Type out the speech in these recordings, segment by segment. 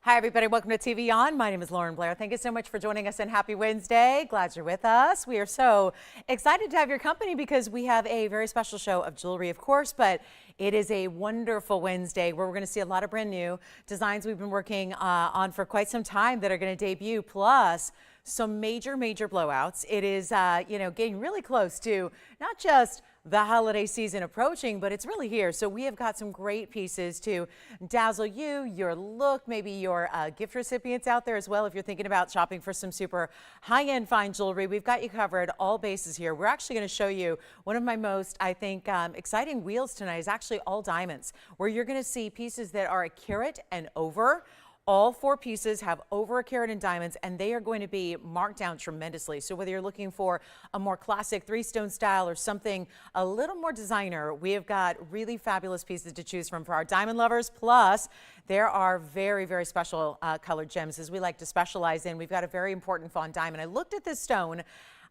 Hi, everybody. Welcome to TVON. My name is Blair. Thank you so much for joining us and happy Wednesday. Glad you're with us. We are so excited to have your company because we have a very special show of jewelry, of course, but it is a wonderful Wednesday where we're going to see a lot of brand new designs we've been working on for quite some time that are going to debut, plus some major blowouts. It is, getting really close to not just the holiday season approaching, but it's really here. So we have got some great pieces to dazzle you, your look, maybe your gift recipients out there as well. If you're thinking about shopping for some super high-end fine jewelry, we've got you covered all bases here. We're actually going to show you one of my most, I think, exciting wheels tonight is actually all diamonds, where you're going to see pieces that are a carat and over. All four pieces have over a carat in diamonds, and they are going to be marked down tremendously. So whether you're looking for a more classic three-stone style or something a little more designer, we have got really fabulous pieces to choose from for our diamond lovers. Plus, there are very special colored gems, as we like to specialize in. We've got a very important fawn diamond. I looked at this stone.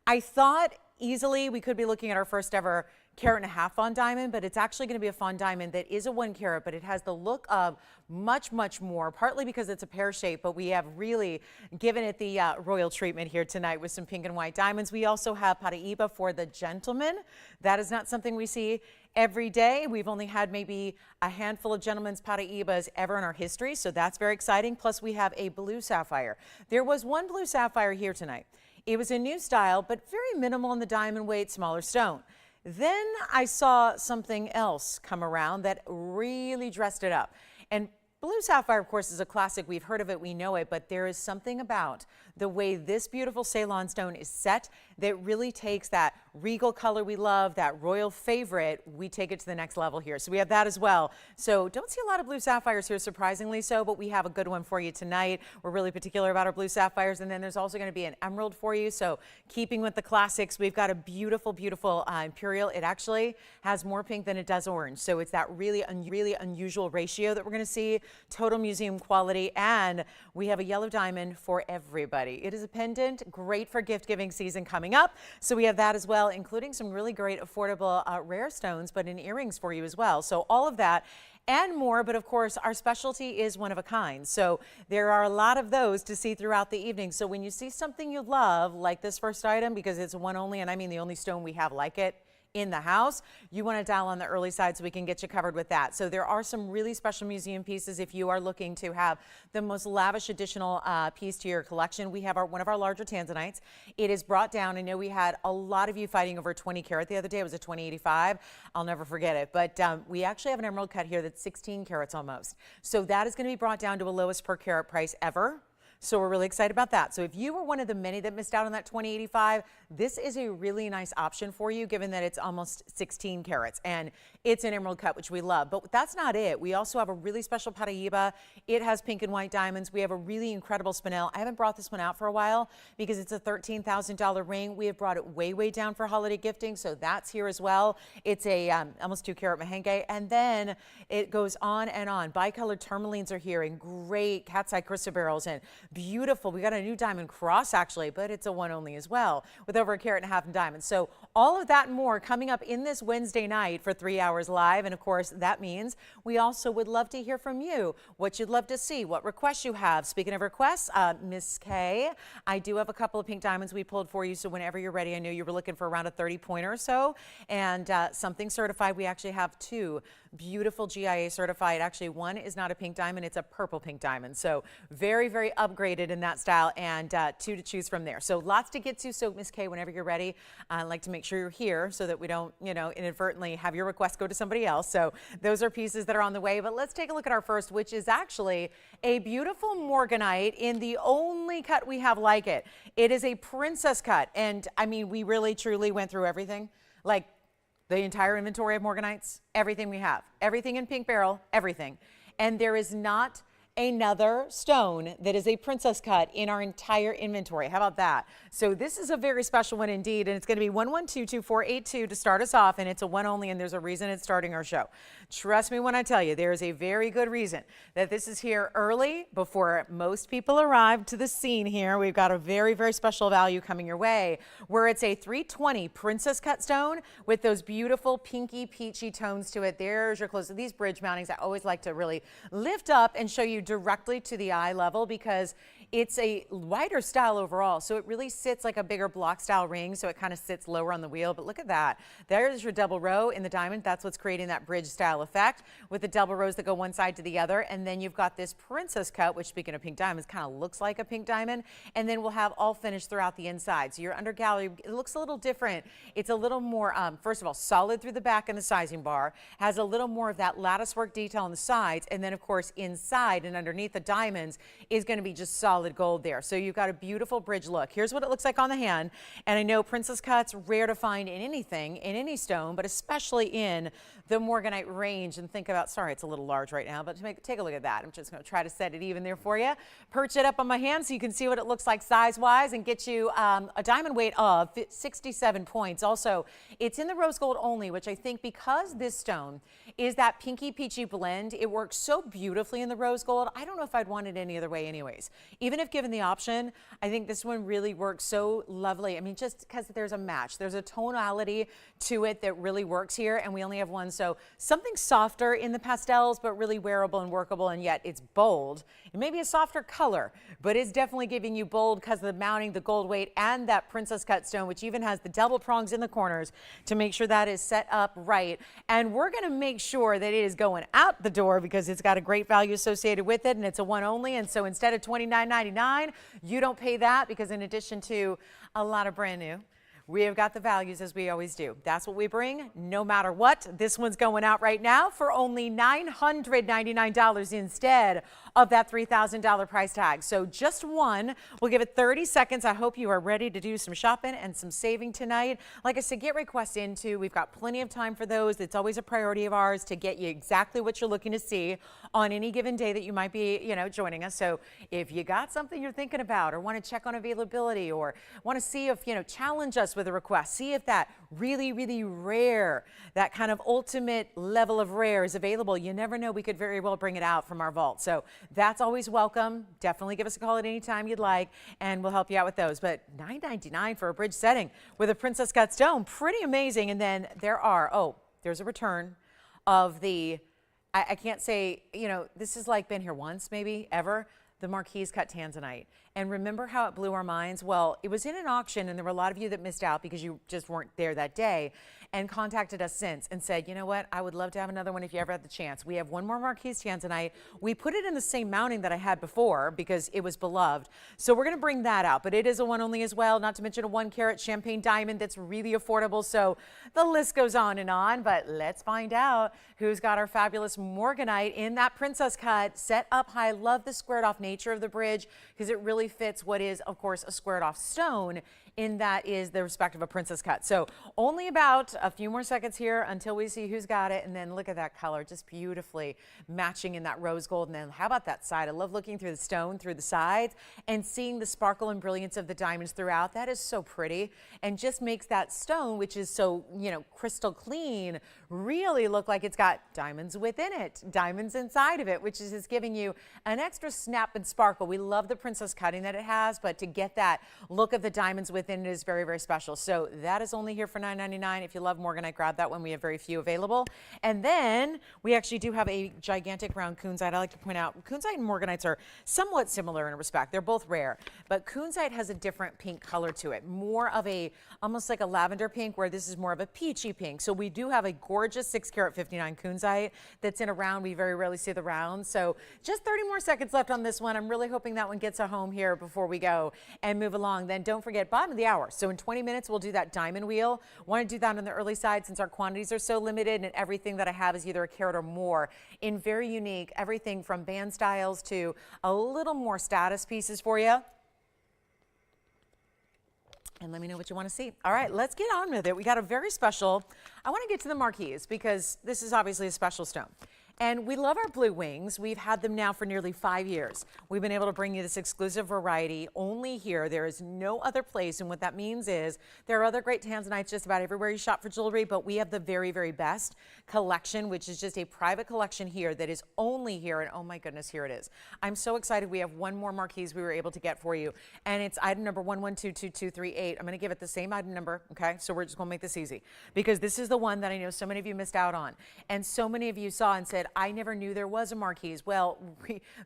I thought easily we could be looking at our first ever carat and a half fawn diamond, but it's actually going to be a fawn diamond that is a 1 carat, but it has the look of much more, partly because it's a pear shape, but we have really given it the royal treatment here tonight with some pink and white diamonds. We also have Paraíba for the gentleman. That is not something we see every day. We've only had maybe a handful of gentlemen's Paraíbas ever in our history, so that's very exciting. Plus we have a blue sapphire. There was one blue sapphire here tonight. It was a new style, but very minimal in the diamond weight, smaller stone. Then I saw something else come around that really dressed it up. And blue sapphire, of course, is a classic. We've heard of it, we know it, but there is something about the way this beautiful Ceylon stone is set that really takes that regal color we love, that royal favorite, we take it to the next level here. So we have that as well. So don't see a lot of blue sapphires here, surprisingly so, but we have a good one for you tonight. We're really particular about our blue sapphires. And then there's also going to be an emerald for you. So keeping with the classics, we've got a beautiful imperial. It actually has more pink than it does orange. So it's that really unusual ratio that we're going to see. Total museum quality. And we have a yellow diamond for everybody. It is a pendant, great for gift giving season coming up. So we have that as well, including some really great affordable rare stones, but in earrings for you as well. So all of that and more, but of course our specialty is one of a kind. So there are a lot of those to see throughout the evening. So when you see something you love, like this first item, because it's one only, and I mean the only stone we have like it in the house, you want to dial on the early side so we can get you covered with that. So there are some really special museum pieces if you are looking to have the most lavish additional piece to your collection. We have one of our larger tanzanites. It is brought down. I know we had a lot of you fighting over 20 carat the other day. It was a 2085. I'll never forget it. But we actually have an emerald cut here that's 16 carats almost. So that is going to be brought down to a lowest per carat price ever. So we're really excited about that. So if you were one of the many that missed out on that 2085, this is a really nice option for you, given that it's almost 16 carats and it's an emerald cut, which we love. But that's not it. We also have a really special Paraíba. It has pink and white diamonds. We have a really incredible spinel. I haven't brought this one out for a while because it's a $13,000 ring. We have brought it way down for holiday gifting. So that's here as well. It's a almost 2 carat merengue. And then it goes on and on. Bicolored tourmalines are here in great cat's eye chrysoberyls and beautiful. We got a new diamond cross actually, but it's a one only as well with over a carat and a half in diamonds. So all of that and more coming up in this Wednesday night for 3 hours live. And of course, that means we also would love to hear from you, what you'd love to see, what requests you have. Speaking of requests, Miss K, I do have a couple of pink diamonds we pulled for you. So whenever you're ready, I know you were looking for around a 30 pointer or so and something certified. We actually have 2 beautiful GIA certified. Actually, one is not a pink diamond. It's a purple pink diamond. So very upgraded in that style, and 2 to choose from there. So lots to get to. So Miss K, whenever you're ready, I'd like to make sure you're here so that we don't, inadvertently have your request go to somebody else. So those are pieces that are on the way. But let's take a look at our first, which is actually a beautiful morganite in the only cut we have like it. It is a princess cut. And I mean, we really truly went through everything. Like the entire inventory of morganites, everything we have, everything in pink beryl, everything. And there is not another stone that is a princess cut in our entire inventory. How about that? So this is a very special one indeed, and it's going to be 11222482 to start us off, and it's a one only, and there's a reason it's starting our show. Trust me when I tell you, there is a very good reason that this is here early before most people arrive to the scene here. We've got a very special value coming your way, where it's a 320 princess cut stone with those beautiful pinky peachy tones to it. There's your close. These bridge mountings I always like to really lift up and show you directly to the eye level because it's a wider style overall. So it really sits like a bigger block style ring. So it kind of sits lower on the wheel. But look at that. There's your double row in the diamond. That's what's creating that bridge style effect with the double rows that go one side to the other. And then you've got this princess cut, which speaking of pink diamonds, kind of looks like a pink diamond. And then we'll have all finished throughout the inside. So your under gallery, it looks a little different. It's a little more, first of all, solid through the back and the sizing bar, has a little more of that lattice work detail on the sides. And then of course inside and underneath the diamonds is going to be just solid gold there. So you've got a beautiful bridge look. Here's what it looks like on the hand. And I know princess cuts rare to find in anything, in any stone, but especially in the morganite range. And think about, sorry, it's a little large right now, but take a look at that. I'm just going to try to set it even there for you. Perch it up on my hand so you can see what it looks like size-wise and get you a diamond weight of 67 points. Also, it's in the rose gold only, which I think because this stone is that pinky peachy blend, it works so beautifully in the rose gold. I don't know if I'd want it any other way anyways. Even if given the option, I think this one really works so lovely. I mean, just because there's a match, there's a tonality to it that really works here, and we only have one. So something softer in the pastels, but really wearable and workable, and yet it's bold. It may be a softer color, but it's definitely giving you bold because of the mounting, the gold weight, and that princess cut stone, which even has the double prongs in the corners to make sure that is set up right. And we're going to make sure that it is going out the door because it's got a great value associated with it, and it's a one only. And so instead of $29.99, you don't pay that because in addition to a lot of brand new, we have got the values as we always do. That's what we bring no matter what. This one's going out right now for only $999 instead of that $3,000 price tag. So just one. We'll give it 30 seconds. I hope you are ready to do some shopping and some saving tonight. Like I said, get requests into. We've got plenty of time for those. It's always a priority of ours to get you exactly what you're looking to see on any given day that you might be, joining us. So if you got something you're thinking about or want to check on availability or want to see if, challenge us with a request, see if that really, really rare, that kind of ultimate level of rare is available. You never know, we could very well bring it out from our vault. So that's always welcome. Definitely give us a call at any time you'd like, and we'll help you out with those. But $9.99 for a bridge setting with a princess cut stone, pretty amazing. And then there's a return of the, I can't say, this is like been here once, maybe ever, the Marquise cut tanzanite. And remember how it blew our minds? Well, it was in an auction, and there were a lot of you that missed out because you just weren't there that day and contacted us since and said, you know what, I would love to have another one if you ever had the chance. We have one more Marquise tanzanite. We put it in the same mounting that I had before because it was beloved. So we're going to bring that out, but it is a one only as well, not to mention a 1 carat champagne diamond that's really affordable. So the list goes on, but let's find out who's got our fabulous morganite in that princess cut set up high. Love the squared off nature of the bridge because it really fits what is, of course, a squared off stone in that is the respect of a princess cut. So only about a few more seconds here until we see who's got it. And then look at that color, just beautifully matching in that rose gold. And then how about that side? I love looking through the stone, through the sides and seeing the sparkle and brilliance of the diamonds throughout. That is so pretty and just makes that stone, which is so, crystal clean, really look like it's got diamonds within it, diamonds inside of it, which is just giving you an extra snap and sparkle. We love the princess cutting that it has, but to get that look of the diamonds within it is very, very special. So that is only here for $9.99. If you love morganite, grab that one. We have very few available. And then we actually do have a gigantic round kunzite. I like to point out kunzite and morganites are somewhat similar in respect. They're both rare, but kunzite has a different pink color to it, more of a, almost like a lavender pink, where this is more of a peachy pink. So we do have a gorgeous 6 carat 59 kunzite that's in a round. We very rarely see the round. So just 30 more seconds left on this one. I'm really hoping that one gets a home here before we go and move along. Then don't forget, bottom of the hour. So in 20 minutes, we'll do that diamond wheel. Want to do that on the early side since our quantities are so limited and everything that I have is either a carat or more in very unique, everything from band styles to a little more status pieces for you. And let me know what you want to see. All right, let's get on with it. We got a very special, I want to get to the Marquise because this is obviously a special stone. And we love our blue wings. We've had them now for nearly 5 years. We've been able to bring you this exclusive variety only here. There is no other place. And what that means is there are other great tanzanites just about everywhere you shop for jewelry, but we have the very, very best collection, which is just a private collection here that is only here. And oh my goodness, here it is. I'm so excited. We have one more Marquise we were able to get for you. And it's item number 11222238. I'm going to give it the same item number. Okay. So we're just going to make this easy because this is the one that I know so many of you missed out on. And so many of you saw and said, said, I never knew there was a Marquise. Well,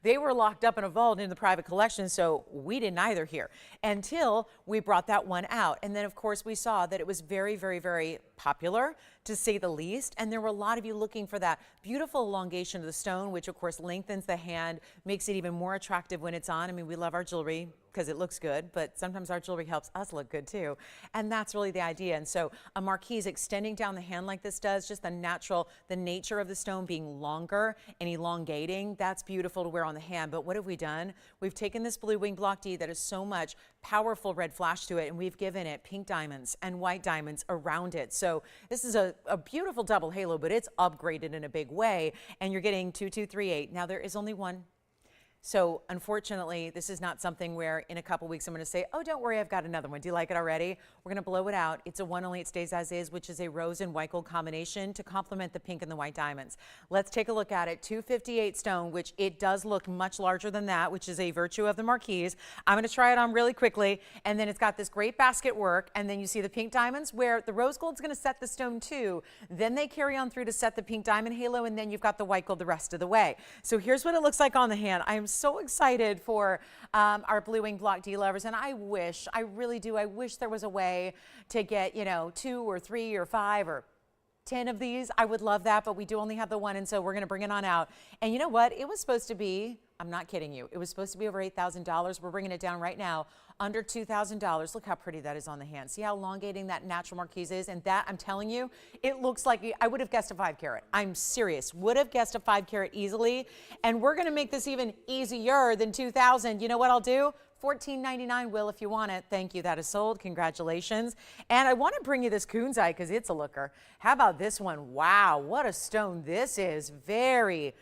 they were locked up in a vault in the private collection, so we didn't either here until we brought that one out. And then, of course, we saw that it was very, very, very popular, to say the least. And there were a lot of you looking for that beautiful elongation of the stone, which, of course, lengthens the hand, makes it even more attractive when it's on. I mean, we love our jewelry because it looks good, but sometimes our jewelry helps us look good too. And that's really the idea. And so a Marquise extending down the hand like this does, just the nature of the stone being longer and elongating, that's beautiful to wear on the hand. But what have we done? We've taken this blue wing block D that is so much powerful red flash to it, and we've given it pink diamonds and white diamonds around it. So this is a beautiful double halo, but it's upgraded in a big way, and you're getting 2238. Now there is only one. So unfortunately, this is not something where in a couple weeks I'm going to say, oh, don't worry, I've got another one. Do you like it already? We're going to blow it out. It's a one only, it stays as is, which is a rose and white gold combination to complement the pink and the white diamonds. Let's take a look at it. 258 stone, which it does look much larger than that, which is a virtue of the Marquise. I'm going to try it on really quickly. And then it's got this great basket work. And then you see the pink diamonds where the rose gold is going to set the stone too. Then they carry on through to set the pink diamond halo. And then you've got the white gold the rest of the way. So here's what it looks like on the hand. I am so excited for our blue wing block D lovers, and I really do, I wish there was a way to get, 2 or 3 or 5 or 10 of these. I would love that, but we do only have the one, and so we're going to bring it on out. And you know what? It was supposed to be, I'm not kidding you, it was supposed to be over $8,000. We're bringing it down right now under $2,000. Look how pretty that is on the hand. See how elongating that natural Marquise is? And that, I'm telling you, it looks like I would have guessed a 5 carat. I'm serious. Would have guessed a 5 carat easily. And we're going to make this even easier than 2,000. You know what I'll do? $14.99, Will, if you want it. Thank you. That is sold. Congratulations. And I want to bring you this Kunzite because it's a looker. How about this one? Wow, what a stone this is. Very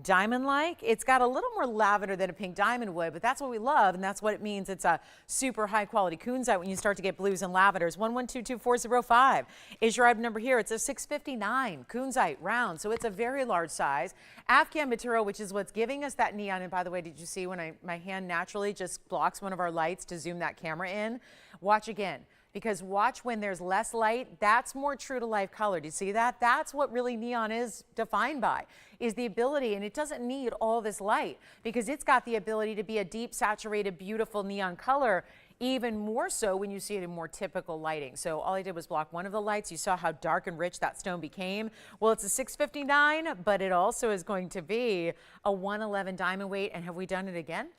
diamond-like. It's got a little more lavender than a pink diamond would, but that's what we love, and that's what it means. It's a super high-quality Kunzite when you start to get blues and lavenders. 1122405 is your item number here. It's a 659 Kunzite round, so it's a very large size. Afghan material, which is what's giving us that neon. And by the way, did you see when my hand naturally just blocks one of our lights to zoom that camera in? Watch again. Because watch when there's less light, that's more true to life color. Do you see that? That's what really neon is defined by, is the ability, and it doesn't need all this light because it's got the ability to be a deep, saturated, beautiful neon color, even more so when you see it in more typical lighting. So all I did was block one of the lights. You saw how dark and rich that stone became. Well, it's a 659, but it also is going to be a 111 diamond weight. And have we done it again?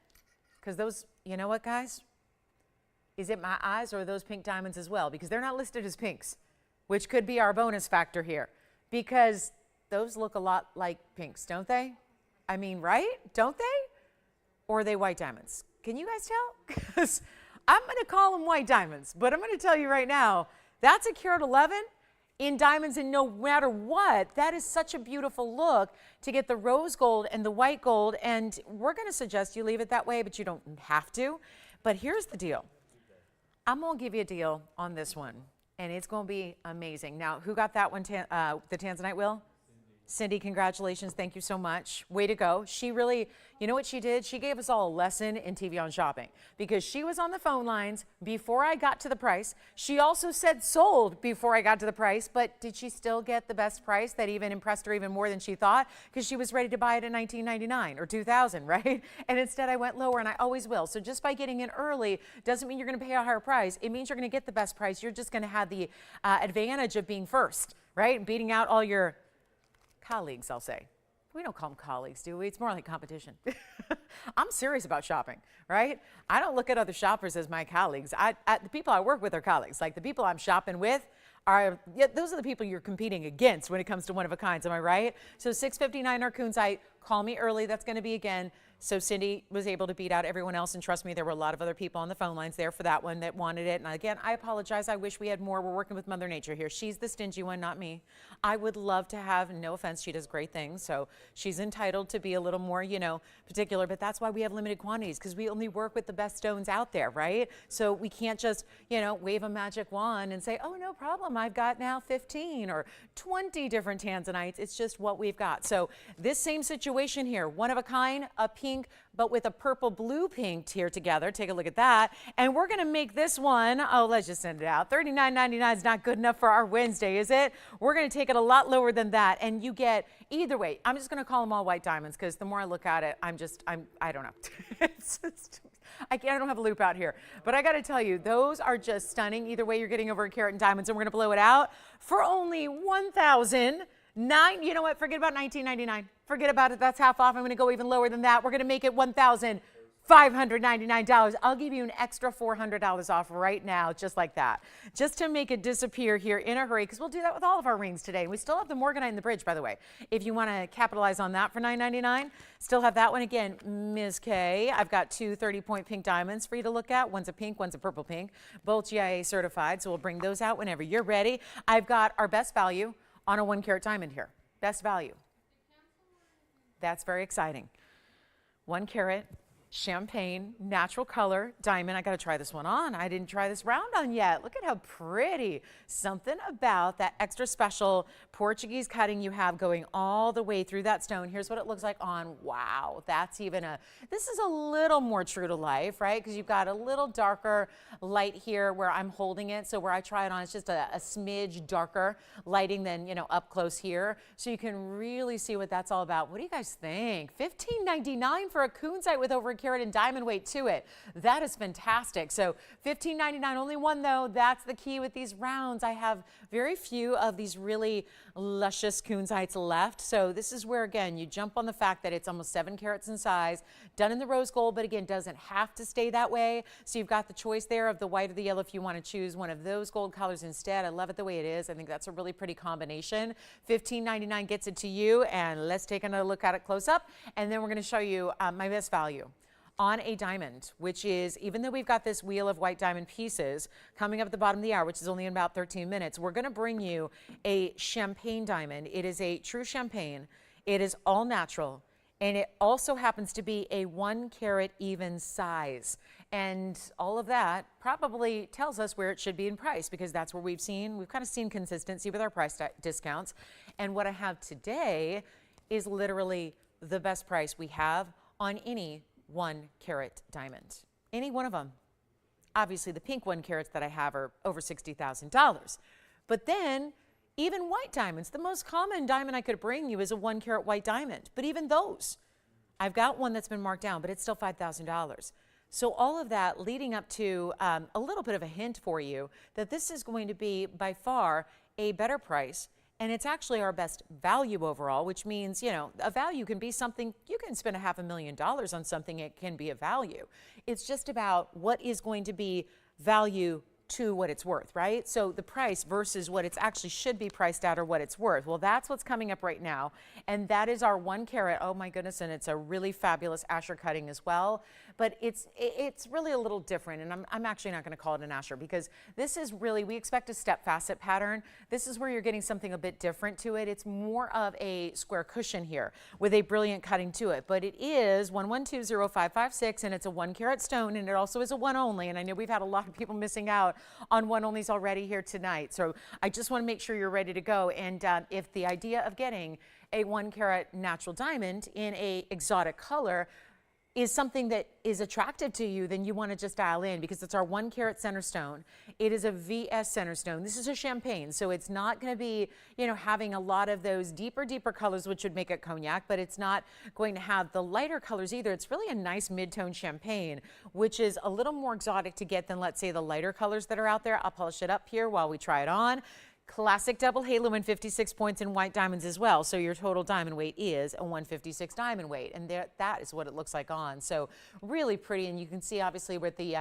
Because those, you know what, guys? Is it my eyes or are those pink diamonds as well? Because they're not listed as pinks, which could be our bonus factor here. Because those look a lot like pinks, don't they? I mean, right? Don't they? Or are they white diamonds? Can you guys tell? Because I'm going to call them white diamonds, but I'm going to tell you right now, that's a carat 11 in diamonds, and no matter what, that is such a beautiful look to get the rose gold and the white gold. And we're going to suggest you leave it that way, but you don't have to. But here's the deal. I'm going to give you a deal on this one, and it's going to be amazing. Now, who got that one, the Tanzanite, Will? Cindy, congratulations. Thank you so much. Way to go. She really, you know what she did? She gave us all a lesson in TVON shopping because she was on the phone lines before I got to the price. She also said sold before I got to the price, but did she still get the best price that even impressed her even more than she thought? Because she was ready to buy it at $19.99 or $2,000, right? And instead I went lower, and I always will. So just by getting in early doesn't mean you're going to pay a higher price. It means you're going to get the best price. You're just going to have the advantage of being first, right? Beating out all your colleagues, I'll say. We don't call them colleagues, do we? It's more like competition. I'm serious about shopping, right? I don't look at other shoppers as my colleagues. The people I work with are colleagues. Like the people I'm shopping with are, those are the people you're competing against when it comes to one of a kinds, am I right? So 659 our Kunzite, call me early, that's going to be again. So Cindy was able to beat out everyone else, and trust me, there were a lot of other people on the phone lines there for that one that wanted it. And again, I apologize. I wish we had more. We're working with Mother Nature here. She's the stingy one, not me. I would love to have, no offense, she does great things, so she's entitled to be a little more, particular, but that's why we have limited quantities, because we only work with the best stones out there, right? So we can't just, wave a magic wand and say, oh, no problem, I've got now 15 or 20 different tanzanites. It's just what we've got. So this same situation here, one of a kind, a pink pink, but with a purple blue pink here together. Take a look at that. And we're going to make this one, oh, let's just send it out. $39.99 is not good enough for our Wednesday, is it? We're going to take it a lot lower than that. And you get, either way, I'm just going to call them all white diamonds because the more I look at it, I don't know. It's just, I don't have a loop out here. But I got to tell you, those are just stunning. Either way, you're getting over a carat in diamonds, and we're going to blow it out for only $1,009. You know what? Forget about $19.99. Forget about it. That's half off. I'm going to go even lower than that. We're going to make it $1,599. I'll give you an extra $400 off right now, just like that, just to make it disappear here in a hurry, because we'll do that with all of our rings today. We still have the Morganite in the bridge, by the way. If you want to capitalize on that for $9.99, still have that one. Again, Ms. K, I've got two 30-point pink diamonds for you to look at. One's a pink, one's a purple pink, both GIA certified, so we'll bring those out whenever you're ready. I've got our best value on a 1-carat diamond here. Best value. That's very exciting. 1 carat. Champagne, natural color, diamond. I got to try this one on. I didn't try this round on yet. Look at how pretty. Something about that extra special Portuguese cutting you have going all the way through that stone. Here's what it looks like on. Wow, that's even this is a little more true to life, right? Because you've got a little darker light here where I'm holding it. So where I try it on, it's just a smidge darker lighting than, you know, up close here. So you can really see what that's all about. What do you guys think? $15.99 for a kunzite with over a carat and diamond weight to it. That is fantastic. So $15.99, only one though. That's the key with these rounds. I have very few of these really luscious kunzites left. So this is where, again, you jump on the fact that it's almost 7 carats in size, done in the rose gold, but again, doesn't have to stay that way. So you've got the choice there of the white or the yellow if you want to choose one of those gold colors instead. I love it the way it is. I think that's a really pretty combination. $15.99 gets it to you, and let's take another look at it close up, and then we're going to show you my best value on a diamond, which is, even though we've got this wheel of white diamond pieces coming up at the bottom of the hour, which is only in about 13 minutes, we're going to bring you a champagne diamond. It is a true champagne. It is all natural, and it also happens to be a 1 carat even size. And all of that probably tells us where it should be in price, because that's where we've kind of seen consistency with our price discounts. And what I have today is literally the best price we have on any 1 carat diamond. Any one of them. Obviously, the pink 1 carats that I have are over $60,000. But then, even white diamonds, the most common diamond I could bring you is a 1 carat white diamond. But even those, I've got one that's been marked down, but it's still $5,000. So all of that leading up to a little bit of a hint for you that this is going to be by far a better price. And it's actually our best value overall, which means, you know, a value can be something, you can spend $500,000 on something, it can be a value. It's just about what is going to be value to what it's worth, right? So the price versus what it's actually should be priced at or what it's worth. Well, that's what's coming up right now. And that is our 1 carat. Oh my goodness. And it's a really fabulous Asher cutting as well. But it's really a little different. And I'm actually not going to call it an Asher, because this is really, we expect a step facet pattern. This is where you're getting something a bit different to it. It's more of a square cushion here with a brilliant cutting to it. But it is 1120556, and it's a 1 carat stone, and it also is a 1 only. And I know we've had a lot of people missing out on 1 onlys already here tonight. So I just want to make sure you're ready to go. And if the idea of getting a 1 carat natural diamond in a exotic color is something that is attractive to you, then you want to just dial in, because it's our 1 carat center stone. It is a VS center stone. This is a champagne, so it's not going to be, you know, having a lot of those deeper colors, which would make it cognac, but it's not going to have the lighter colors either. It's really a nice mid-tone champagne, which is a little more exotic to get than, let's say, the lighter colors that are out there. I'll polish it up here while we try it on. Classic double halo and 56 points in white diamonds as well. So your total diamond weight is a 156 diamond weight. And that is what it looks like on. So really pretty. And you can see obviously with the,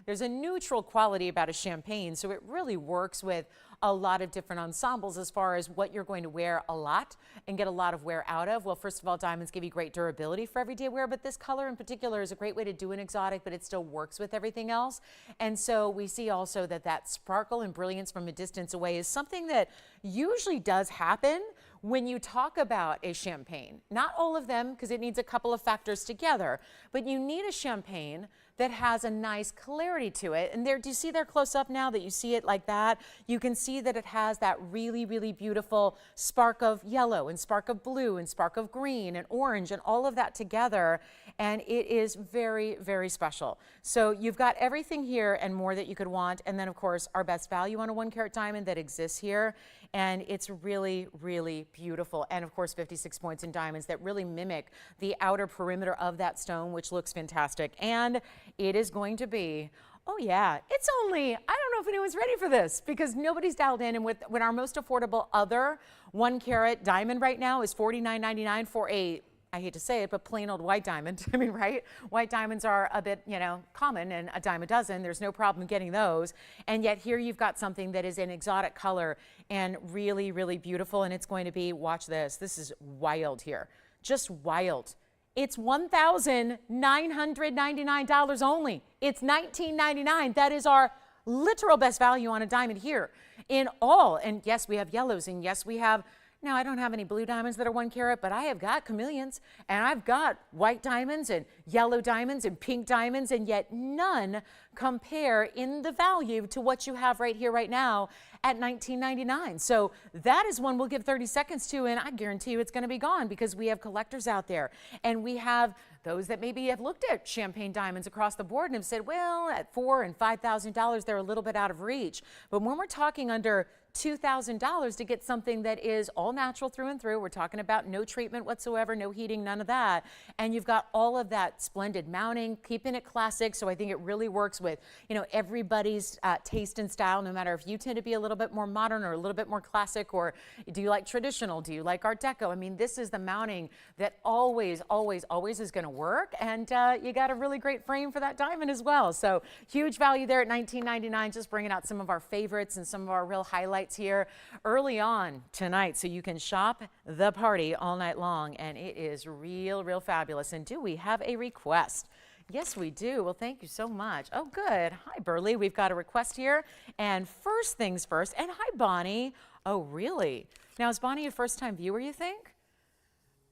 there's a neutral quality about a champagne. So it really works with a lot of different ensembles as far as what you're going to wear a lot and get a lot of wear out of. Well, first of all, diamonds give you great durability for everyday wear, but this color in particular is a great way to do an exotic, but it still works with everything else. And so we see also that sparkle and brilliance from a distance away is something that usually does happen when you talk about a champagne. Not all of them, because it needs a couple of factors together, but you need a champagne that has a nice clarity to it. And there, do you see there close up now that you see it like that? You can see that it has that really, really beautiful spark of yellow and spark of blue and spark of green and orange and all of that together. And it is very, very special. So you've got everything here and more that you could want. And then of course, our best value on a 1 carat diamond that exists here. And it's really, really beautiful. And of course, 56 points in diamonds that really mimic the outer perimeter of that stone, which looks fantastic. And it is going to be, oh yeah, it's only, I don't know if anyone's ready for this because nobody's dialed in. And when our most affordable other 1 carat diamond right now is $49.99 for a, I hate to say it, but plain old white diamond. I mean, right? White diamonds are a bit, you know, common and a dime a dozen. There's no problem getting those. And yet here you've got something that is an exotic color and really, really beautiful. And it's going to be, watch this. This is wild here. Just wild. It's $1,999 only. It's $19.99. That is our literal best value on a diamond here in all. And yes, we have yellows, and yes, we have, now I don't have any blue diamonds that are 1 carat, but I have got chameleons, and I've got white diamonds and yellow diamonds and pink diamonds, and yet none compare in the value to what you have right here, right now at $19.99. So that is one we'll give 30 seconds to, and I guarantee you it's going to be gone because we have collectors out there, and we have those that maybe have looked at champagne diamonds across the board and have said, well, at $4,000 and $5,000, they're a little bit out of reach. But when we're talking under $2,000 to get something that is all natural through and through, we're talking about no treatment whatsoever, no heating, none of that. And you've got all of that splendid mounting, keeping it classic. So I think it really works with, you know, everybody's taste and style, no matter if you tend to be a little bit more modern or a little bit more classic, or do you like traditional? Do you like Art Deco? I mean, this is the mounting that always, always, always is going to work. And you got a really great frame for that diamond as well. So huge value there at $19.99, just bringing out some of our favorites and some of our real highlights here early on tonight, so you can shop the party all night long, and it is real fabulous. And do we have a request? Yes, we do. Well, thank you so much. Oh, good. Hi, Burley. We've got a request here. And first things first, and hi, Bonnie. Oh, really? Now, is Bonnie a first-time viewer, you think?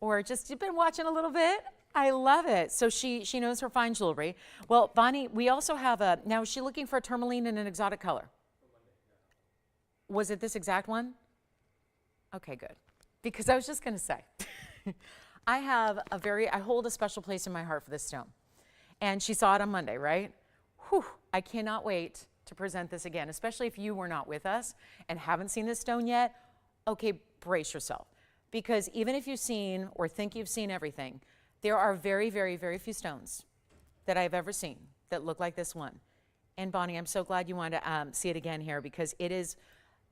Or just you've been watching a little bit? I love it. So she knows her fine jewelry. Well, Bonnie, we also have a, now is she looking for a tourmaline in an exotic color? Was it this exact one? Okay, good. Because I was just going to say, I hold a special place in my heart for this stone. And she saw it on Monday, right? Whew, I cannot wait to present this again, especially if you were not with us and haven't seen this stone yet. Okay, brace yourself. Because even if you've seen or think you've seen everything, there are very, very, very few stones that I've ever seen that look like this one. And Bonnie, I'm so glad you wanted to see it again here, because it is,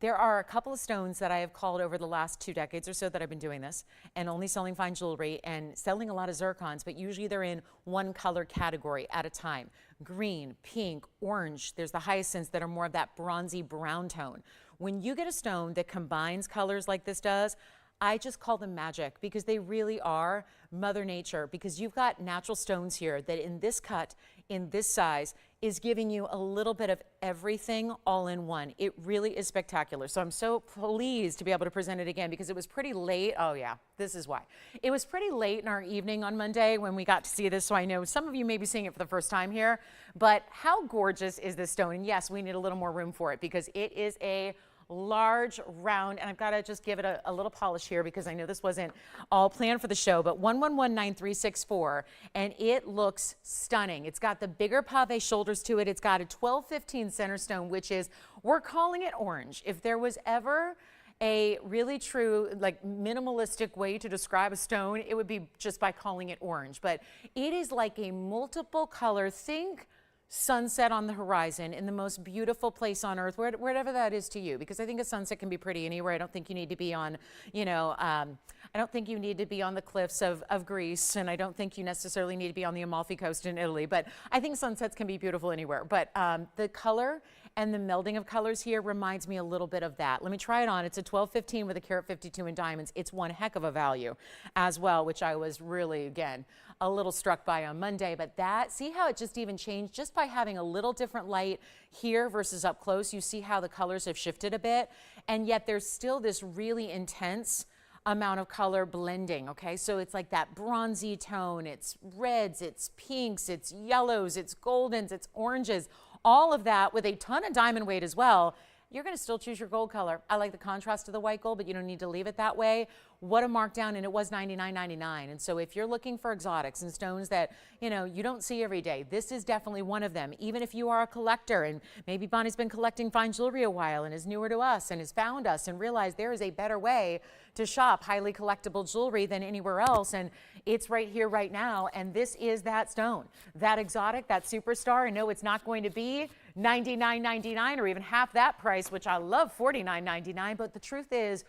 there are a couple of stones that I have called over the last 2 decades or so that I've been doing this and only selling fine jewelry and selling a lot of zircons, but usually they're in one color category at a time. Green, pink, orange. There's the hyacinths that are more of that bronzy brown tone. When you get a stone that combines colors like this does, I just call them magic, because they really are Mother Nature, because you've got natural stones here that in this cut, in this size, is giving you a little bit of everything all in one. It really is spectacular. So I'm so pleased to be able to present it again, because it was pretty late. Oh yeah, this is why. It was pretty late in our evening on Monday when we got to see this, so I know some of you may be seeing it for the first time here, but how gorgeous is this stone? And yes, we need a little more room for it, because it is a large round, and I've got to just give it a little polish here, because I know this wasn't all planned for the show, but 1119-364, and it looks stunning. It's got the bigger pave shoulders to it. It's got a 12-15 center stone, which is, we're calling it orange. If there was ever a really true, like, minimalistic way to describe a stone, it would be just by calling it orange. But it is like a multiple color, think sunset on the horizon in the most beautiful place on earth, wherever that is to you, because I think a sunset can be pretty anywhere. I don't think you need to be on, you know, I don't think you need to be on the cliffs of Greece, and I don't think you necessarily need to be on the Amalfi Coast in Italy, but I think sunsets can be beautiful anywhere. But the color and the melding of colors here reminds me a little bit of that. Let me try it on. It's a 12-15 with a carat 52 in diamonds. It's one heck of a value as well, which I was really, again, a little struck by on Monday. But that, see how it just even changed just by having a little different light here versus up close. You see how the colors have shifted a bit, and yet there's still this really intense amount of color blending, okay? So it's like that bronzy tone, it's reds, it's pinks, it's yellows, it's goldens, it's oranges, all of that with a ton of diamond weight as well. You're going to still choose your gold color. I like the contrast of the white gold, but you don't need to leave it that way. What a markdown, and it was $99.99. And so if you're looking for exotics and stones that, you know, you don't see every day, this is definitely one of them. Even if you are a collector, and maybe Bonnie's been collecting fine jewelry a while and is newer to us and has found us and realized there is a better way to shop highly collectible jewelry than anywhere else, and it's right here right now. And this is that stone, that exotic, that superstar. And no, it's not going to be $99.99 or even half that price, which I love, $49.99. But the truth is,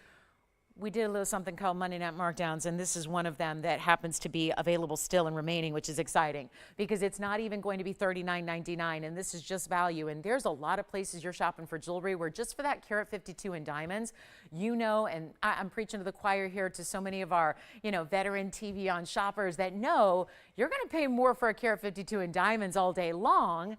we did a little something called Monday Night Markdowns, and this is one of them that happens to be available still and remaining, which is exciting because it's not even going to be $39.99, and this is just value. And there's a lot of places you're shopping for jewelry where just for that carat 52 in diamonds, you know, and I'm preaching to the choir here to so many of our, you know, veteran TVON shoppers that know you're going to pay more for a carat 52 in diamonds all day long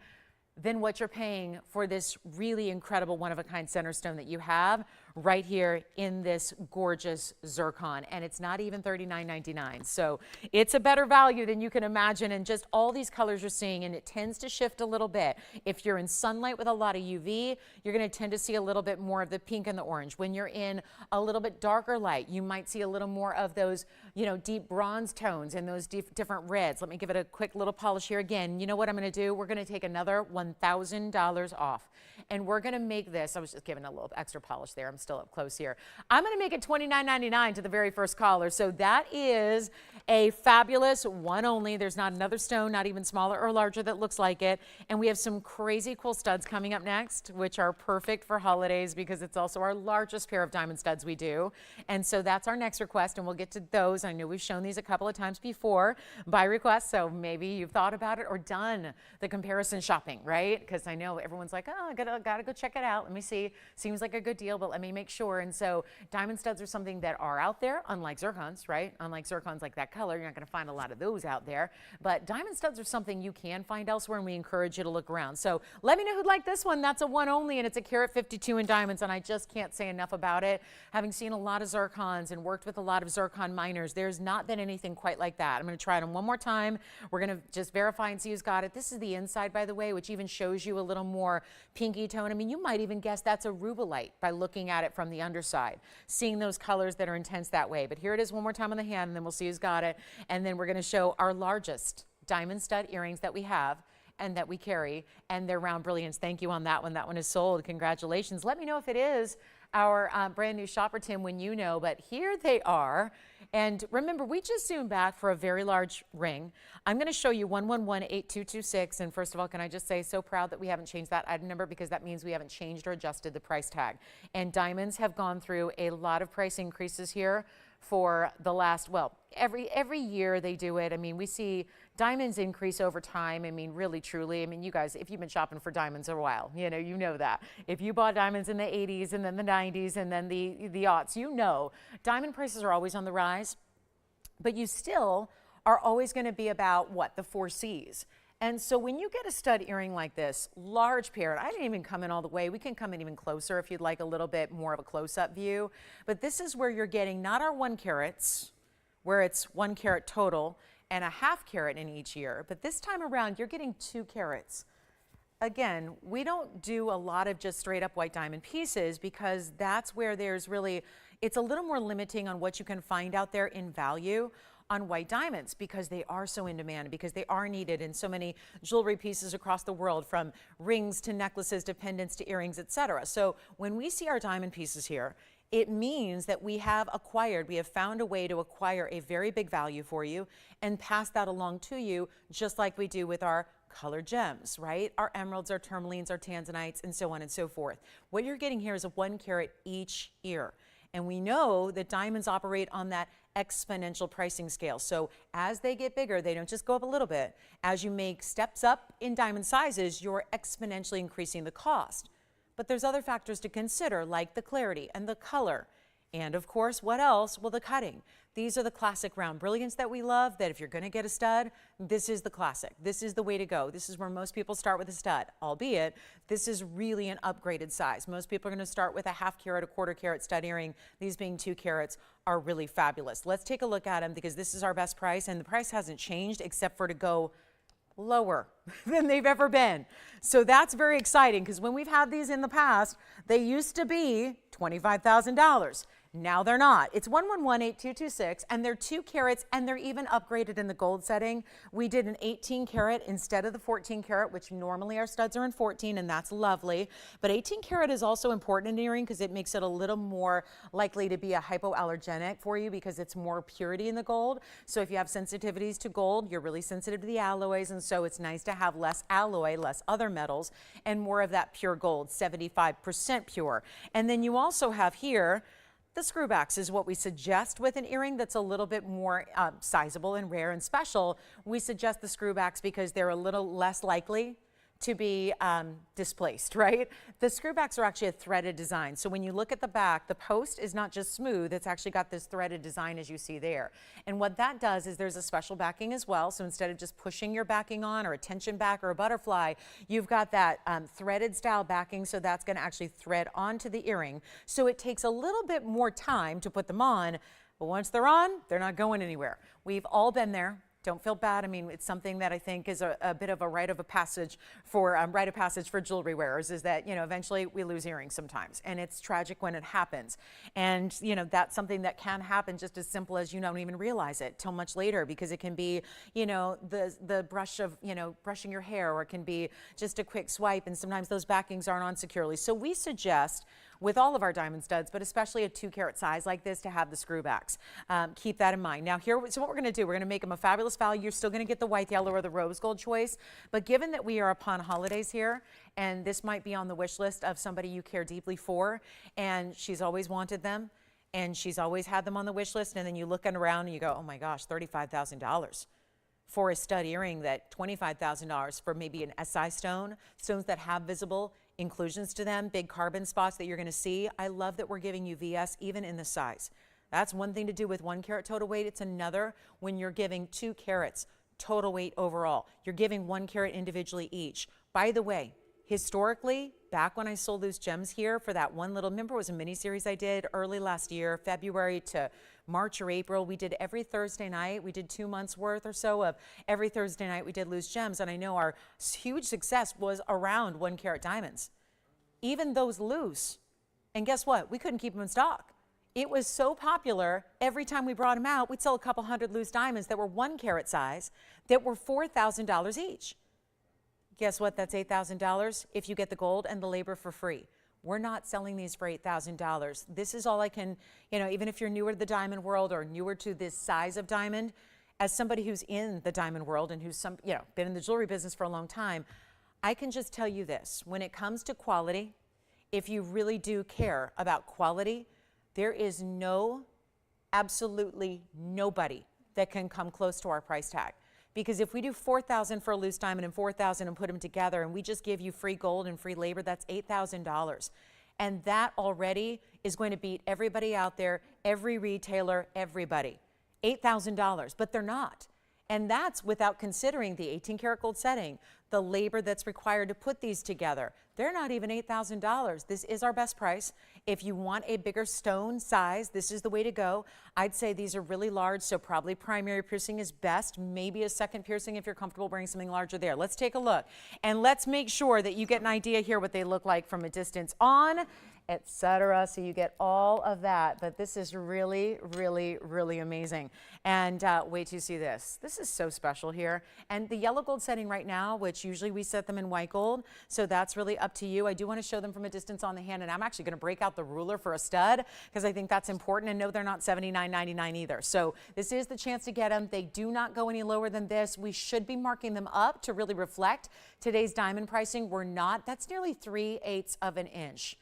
than what you're paying for this really incredible one-of-a-kind center stone that you have right here in this gorgeous zircon. And it's not even $39.99. So it's a better value than you can imagine. And just all these colors you're seeing, and it tends to shift a little bit. If you're in sunlight with a lot of UV, you're going to tend to see a little bit more of the pink and the orange. When you're in a little bit darker light, you might see a little more of those, you know, deep bronze tones and those different reds. Let me give it a quick little polish here again. You know what I'm going to do? We're going to take another $1,000 off. And we're going to make this, I was just giving a little extra polish there. I'm still up close here. I'm going to make it $29.99 to the very first caller. So that is a fabulous one only. There's not another stone, not even smaller or larger, that looks like it. And we have some crazy cool studs coming up next, which are perfect for holidays because it's also our largest pair of diamond studs we do. And so that's our next request, and we'll get to those. I know we've shown these a couple of times before by request, so maybe you've thought about it or done the comparison shopping, right? Because I know everyone's like, oh, I gotta go check it out. Let me see. Seems like a good deal, but let me make sure. And so diamond studs are something that are out there, unlike zircons, right? Unlike zircons like that color, you're not gonna find a lot of those out there. But diamond studs are something you can find elsewhere, and we encourage you to look around. So let me know who'd like this one. That's a one only, and it's a carat 52 in diamonds, and I just can't say enough about it. Having seen a lot of zircons and worked with a lot of zircon miners, there's not been anything quite like that. I'm gonna try it on one more time. We're gonna just verify and see who's got it. This is the inside, by the way, which even shows you a little more pinky tone. I mean, you might even guess that's a rubellite by looking at it from the underside, seeing those colors that are intense that way. But here it is one more time on the hand, and then we'll see who's got it. And then we're going to show our largest diamond stud earrings that we have and that we carry, and they're round brilliance. Thank you on that one. That one is sold. Congratulations. Let me know if it is our brand new shopper, Tim, when you know. But here they are. And remember, we just zoomed back for a very large ring. I'm going to show you 1118226. And first of all, can I just say, so proud that we haven't changed that item number, because that means we haven't changed or adjusted the price tag. And diamonds have gone through a lot of price increases here for the last, well, every year they do it. I mean, we see diamonds increase over time. I mean, really, truly. I mean, you guys, if you've been shopping for diamonds a while, you know that. If you bought diamonds in the 80s and then the 90s and then the aughts, you know, diamond prices are always on the rise, but you still are always going to be about what? The 4 C's. And so when you get a stud earring like this, large pair, and I didn't even come in all the way. We can come in even closer if you'd like a little bit more of a close-up view. But this is where you're getting not our 1 carats, where it's 1 carat total and a ½ carat in each ear. But this time around, you're getting 2 carats. Again, we don't do a lot of just straight up white diamond pieces because that's where there's really, it's a little more limiting on what you can find out there in value on white diamonds, because they are so in demand, because they are needed in so many jewelry pieces across the world, from rings to necklaces to pendants to earrings, etc. So when we see our diamond pieces here, it means that we have found a way to acquire a very big value for you and pass that along to you, just like we do with our colored gems, right? Our emeralds, our tourmalines, our tanzanites, and so on and so forth. What you're getting here is a 1 carat each ear. And we know that diamonds operate on that exponential pricing scale. So as they get bigger, they don't just go up a little bit. As you make steps up in diamond sizes, you're exponentially increasing the cost. But there's other factors to consider, like the clarity and the color And of course, what else? Well, the cutting. These are the classic round brilliants that we love, that if you're going to get a stud, this is the classic. This is the way to go. This is where most people start with a stud, albeit this is really an upgraded size. Most people are going to start with a 1/2 carat, a 1/4 carat stud earring. These being 2 carats are really fabulous. Let's take a look at them because this is our best price, and the price hasn't changed except for to go lower than they've ever been. So that's very exciting because when we've had these in the past, they used to be $25,000. Now they're not. It's 1118226 and they're 2 carats and they're even upgraded in the gold setting. We did an 18 carat instead of the 14 carat, which normally our studs are in 14, and that's lovely. But 18 carat is also important in earring because it makes it a little more likely to be a hypoallergenic for you because it's more purity in the gold. So if you have sensitivities to gold, you're really sensitive to the alloys, and so it's nice to have less alloy, less other metals, and more of that pure gold, 75% pure. And then you also have here the screwbacks is what we suggest with an earring that's a little bit more sizable and rare and special. We suggest the screwbacks because they're a little less likely to be displaced, right? The screwbacks are actually a threaded design. So when you look at the back, the post is not just smooth, it's actually got this threaded design as you see there. And what that does is there's a special backing as well. So instead of just pushing your backing on or a tension back or a butterfly, you've got that threaded style backing. So that's gonna actually thread onto the earring. So it takes a little bit more time to put them on, but once they're on, they're not going anywhere. We've all been there. Don't feel bad. I mean, it's something that I think is a bit of a rite of passage for jewelry wearers, is that, you know, eventually we lose earrings sometimes, and it's tragic when it happens. And, you know, that's something that can happen just as simple as you don't even realize it till much later, because it can be, you know, the brush of, you know, brushing your hair, or it can be just a quick swipe, and sometimes those backings aren't on securely. So we suggest with all of our diamond studs, but especially a 2 carat size like this, to have the screwbacks. Keep that in mind. Now so what we're gonna do, we're gonna make them a fabulous value. You're still gonna get the white, yellow, or the rose gold choice, but given that we are upon holidays here, and this might be on the wish list of somebody you care deeply for, and she's always wanted them, and she's always had them on the wish list, and then you look around and you go, oh my gosh, $35,000. For a stud earring, that $25,000 for maybe an SI stone, stones that have visible inclusions to them, big carbon spots that you're gonna see. I love that we're giving you VS even in the size. That's one thing to do with 1 carat total weight. It's another when you're giving 2 carats total weight overall. You're giving 1 carat individually each. By the way, historically, back when I sold those gems here for that one little, remember it was a mini series I did early last year, February to March or April. We did every Thursday night. We did 2 months worth or so of every Thursday night we did loose gems. And I know our huge success was around 1 carat diamonds, even those loose. And guess what? We couldn't keep them in stock. It was so popular, every time we brought them out, we'd sell a couple hundred loose diamonds that were 1 carat size that were $4,000 each. Guess what? That's $8,000 if you get the gold and the labor for free. We're not selling these for $8,000. This is all I can, you know, even if you're newer to the diamond world or newer to this size of diamond, as somebody who's in the diamond world and who's been in the jewelry business for a long time, I can just tell you this. When it comes to quality, if you really do care about quality, there is absolutely nobody that can come close to our price tag. Because if we do $4,000 for a loose diamond and $4,000 and put them together, and we just give you free gold and free labor, that's $8,000. And that already is going to beat everybody out there, every retailer, everybody. $8,000, but they're not. And that's without considering the 18 karat gold setting, the labor that's required to put these together. They're not even $8,000. This is our best price. If you want a bigger stone size, this is the way to go. I'd say these are really large, so probably primary piercing is best, maybe a second piercing if you're comfortable wearing something larger there. Let's take a look, and let's make sure that you get an idea here what they look like from a distance on, etc. So you get all of that, but this is really, really, really amazing. And wait till you see this. This is so special here. And the yellow gold setting right now, which usually we set them in white gold, so that's really up to you. I do want to show them from a distance on the hand, and I'm actually going to break out the ruler for a stud because I think that's important. And no, they're not $79.99 either. So this is the chance to get them. They do not go any lower than this. We should be marking them up to really reflect today's diamond pricing. We're not. That's nearly 3/8 of an inch.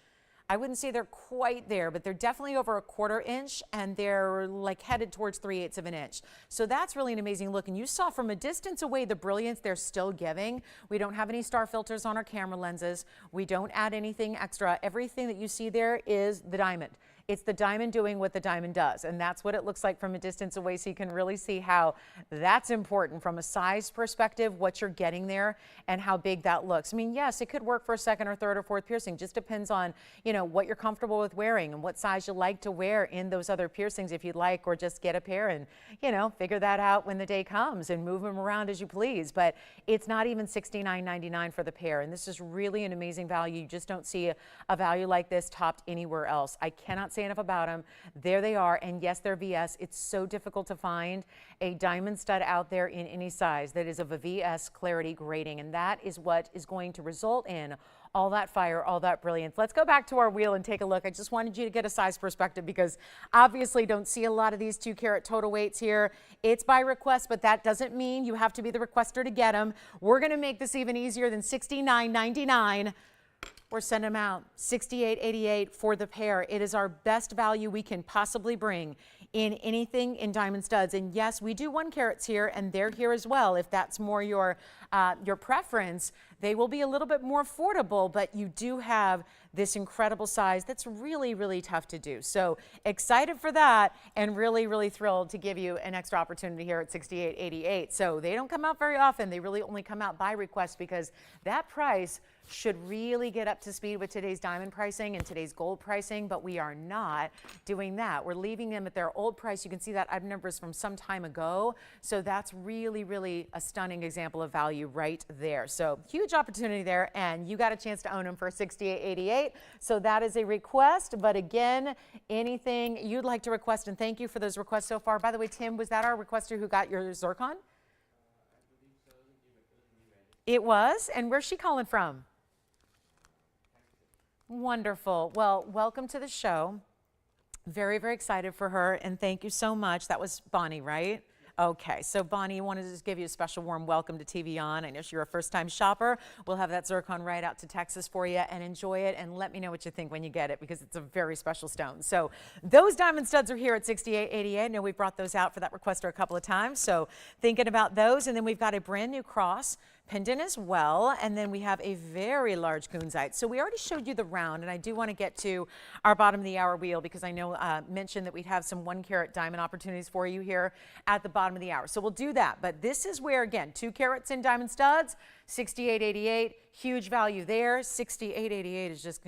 I wouldn't say they're quite there, but they're definitely over a 1/4 inch, and they're like headed towards 3/8 of an inch. So that's really an amazing look. And you saw from a distance away the brilliance they're still giving. We don't have any star filters on our camera lenses. We don't add anything extra. Everything that you see there is the diamond. It's the diamond doing what the diamond does. And that's what it looks like from a distance away. So you can really see how that's important from a size perspective, what you're getting there and how big that looks. I mean, yes, it could work for a second or third or fourth piercing. Just depends on, you know, what you're comfortable with wearing and what size you like to wear in those other piercings if you'd like, or just get a pair and, you know, figure that out when the day comes and move them around as you please. But it's not even $69.99 for the pair. And this is really an amazing value. You just don't see a value like this topped anywhere else. I cannot say enough about them. There they are. And yes, they're VS. It's so difficult to find a diamond stud out there in any size that is of a VS clarity grading. And that is what is going to result in all that fire, all that brilliance. Let's go back to our wheel and take a look. I just wanted you to get a size perspective because obviously don't see a lot of these 2 carat total weights here. It's by request, but that doesn't mean you have to be the requester to get them. We're going to make this even easier than $69.99. We're sending them out $68.88 for the pair. It is our best value we can possibly bring in anything in diamond studs. And yes, we do 1 carats here, and they're here as well. If that's more your preference, they will be a little bit more affordable, but you do have this incredible size that's really, really tough to do. So excited for that and really, really thrilled to give you an extra opportunity here at $68.88. So they don't come out very often. They really only come out by request because that price should really get up to speed with today's diamond pricing and today's gold pricing, but we are not doing that. We're leaving them at their old price. You can see that item numbers from some time ago. So that's really, really a stunning example of value right there. So huge opportunity there, and you got a chance to own them for $68.88. So that is a request, but again, anything you'd like to request, and thank you for those requests so far. By the way, Tim, was that our requester who got your zircon? It was, and where's she calling from? Wonderful. Well, welcome to the show. Very, very excited for her, and thank you so much. That was Bonnie, right? Okay, so Bonnie, I wanted to just give you a special warm welcome to TVON. I know you're a first-time shopper. We'll have that zircon right out to Texas for you, and enjoy it, and let me know what you think when you get it, because it's a very special stone. So those diamond studs are here at $68.88. I know we've brought those out for that requester a couple of times, so thinking about those. And then we've got a brand new cross pendant as well, and then we have a very large kunzite. So we already showed you the round, and I do want to get to our bottom of the hour wheel because I know mentioned that we'd have some 1 carat diamond opportunities for you here at the bottom of the hour. So we'll do that, but this is where, again, 2 carats in diamond studs, $68.88, huge value there. $68.88 is just,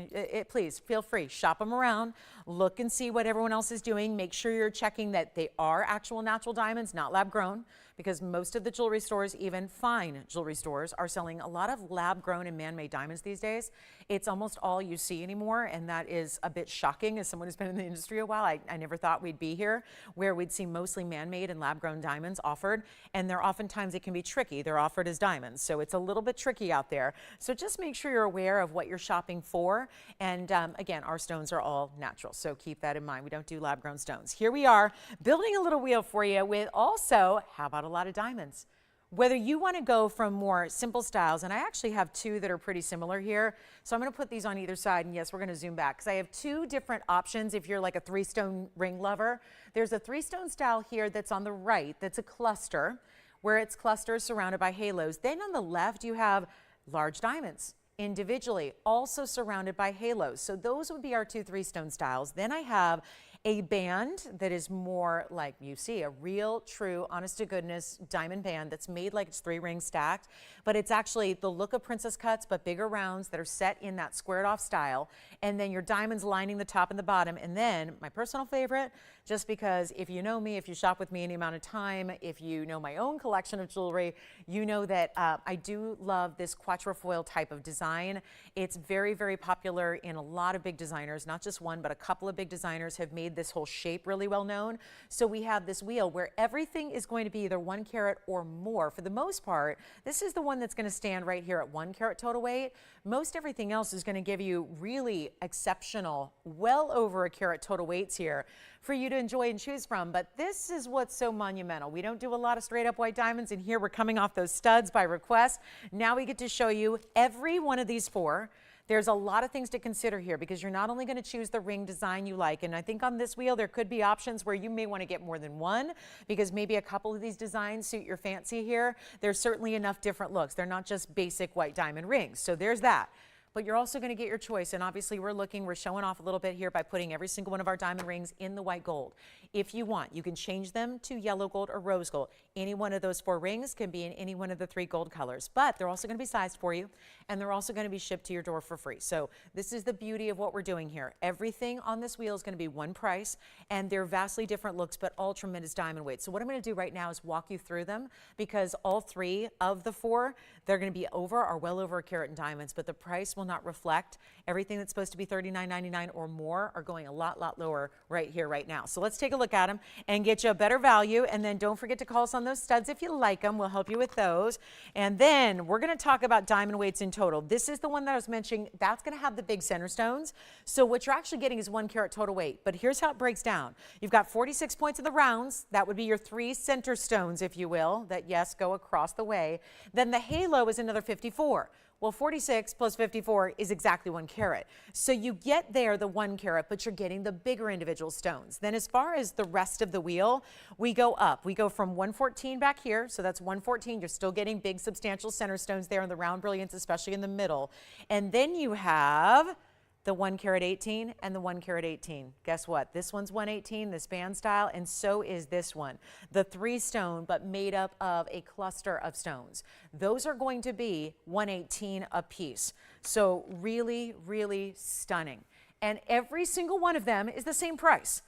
please feel free, shop them around, look and see what everyone else is doing. Make sure you're checking that they are actual natural diamonds, not lab grown, because most of the jewelry stores, even fine jewelry stores, are selling a lot of lab grown and man-made diamonds these days. It's almost all you see anymore, and that is a bit shocking as someone who's been in the industry a while. I never thought we'd be here where we'd see mostly man-made and lab-grown diamonds offered, and they're oftentimes, it can be tricky. They're offered as diamonds, so it's a little bit tricky out there. So just make sure you're aware of what you're shopping for, and again, our stones are all natural, so keep that in mind. We don't do lab-grown stones. Here we are, building a little wheel for you with also, how about a lot of diamonds? Whether you want to go from more simple styles, and I actually have 2 that are pretty similar here. So I'm going to put these on either side, and yes, we're going to zoom back because I have 2 different options if you're like a 3-stone ring lover. There's a 3-stone style here that's on the right that's a cluster, where it's clusters surrounded by halos. Then on the left, you have large diamonds individually, also surrounded by halos. So those would be our 2 3-stone styles. Then I have a band that is more like you see, a real, true, honest to goodness diamond band that's made like it's 3 rings stacked, but it's actually the look of princess cuts, but bigger rounds that are set in that squared off style. And then your diamonds lining the top and the bottom. And then my personal favorite, just because if you know me, if you shop with me any amount of time, if you know my own collection of jewelry, you know that I do love this quatrefoil type of design. It's very, very popular in a lot of big designers, not just one, but a couple of big designers have made this whole shape really well known. So we have this wheel where everything is going to be either 1 carat or more. For the most part, this is the one that's going to stand right here at 1 carat total weight. Most everything else is going to give you really exceptional, well over a carat total weights here for you to enjoy and choose from. But this is what's so monumental. We don't do a lot of straight up white diamonds, and here we're coming off those studs by request. Now we get to show you every one of these 4. There's a lot of things to consider here because you're not only going to choose the ring design you like, and I think on this wheel there could be options where you may want to get more than one because maybe a couple of these designs suit your fancy here. There's certainly enough different looks. They're not just basic white diamond rings. So there's that. but you're also going to get your choice. And obviously we're showing off a little bit here by putting every single one of our diamond rings in the white gold. If you want, you can change them to yellow gold or rose gold. Any one of those 4 rings can be in any one of the 3 gold colors, but they're also going to be sized for you, and they're also going to be shipped to your door for free. So this is the beauty of what we're doing here. Everything on this wheel is going to be one price, and they're vastly different looks, but all tremendous diamond weight. So what I'm going to do right now is walk you through them, because all 3 of the 4, they're going to be over or well over a carat in diamonds, but the price will not reflect. Everything that's supposed to be $39.99 or more are going a lot lower right here, right now. So let's take a look at them and get you a better value. And then don't forget to call us on those studs if you like them. We'll help you with those. And then we're going to talk about diamond weights in total. This is the one that I was mentioning. That's going to have the big center stones. So what you're actually getting is 1 carat total weight. But here's how it breaks down. You've got 46 points of the rounds. That would be your 3 center stones, if you will, that, yes, go across the way. Then the halo is another 54. Well, 46 plus 54 is exactly 1 carat. So you get there the 1 carat, but you're getting the bigger individual stones. Then as far as the rest of the wheel, we go up. We go from 114 back here, so that's 114. You're still getting big, substantial center stones there in the round brilliance, especially in the middle. And then you have the 1 carat 18 and the 1 carat 18. Guess what? This one's 118, this band style, and so is this one. The 3 stone, but made up of a cluster of stones. Those are going to be 118 a piece. So really, really stunning. And every single one of them is the same price.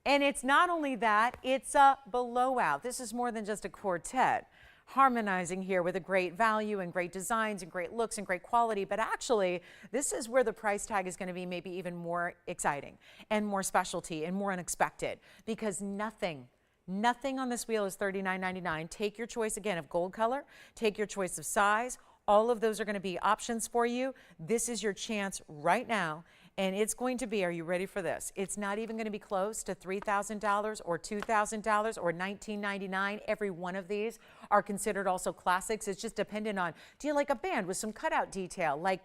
And it's not only that, it's a blowout. This is more than just a quartet. Harmonizing here with a great value and great designs and great looks and great quality, but actually this is where the price tag is going to be maybe even more exciting and more specialty and more unexpected, because nothing on this wheel is $39.99. Take your choice again of gold color, take your choice of size. All of those are going to be options for you. This is your chance right now. And it's going to be, are you ready for this? It's not even going to be close to $3,000 or $2,000 or $19.99. Every one of these are considered also classics. It's just dependent on, do you like a band with some cutout detail, like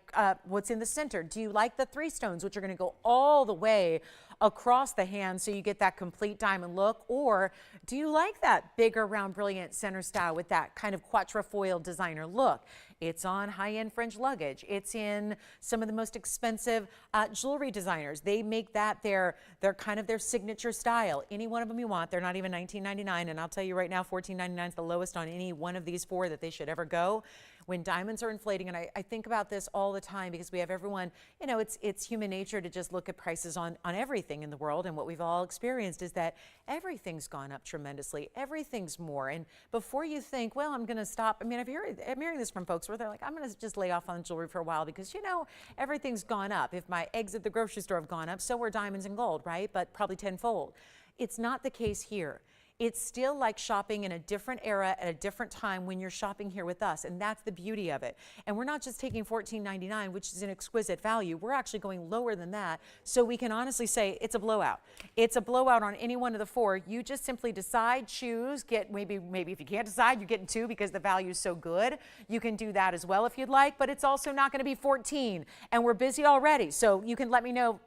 what's in the center? Do you like the 3 stones, which are going to go all the way across the hand so you get that complete diamond look? Or do you like that bigger, round, brilliant center style with that kind of quatrefoil designer look? It's on high-end French luggage. It's in some of the most expensive jewelry designers. They make that their kind of their signature style. Any one of them you want. They're not even $19.99, and I'll tell you right now, $14.99 is the lowest on any one of these 4 that they should ever go. When diamonds are inflating, and I think about this all the time, because we have everyone, you know, it's human nature to just look at prices on everything in the world, and what we've all experienced is that everything's gone up tremendously. Everything's more, and before you think, well, I'm going to stop. I mean, I'm hearing this from folks where they're like, I'm going to just lay off on jewelry for a while because, you know, everything's gone up. If my eggs at the grocery store have gone up, so are diamonds and gold, right? But probably tenfold. It's not the case here. It's still like shopping in a different era at a different time when you're shopping here with us, and that's the beauty of it. And we're not just taking $14.99, which is an exquisite value. We're actually going lower than that, so we can honestly say it's a blowout. It's a blowout on any one of the 4. You just simply decide, choose, get maybe if you can't decide, you're getting 2 because the value is so good. You can do that as well if you'd like, but it's also not going to be 14, and we're busy already, so you can let me know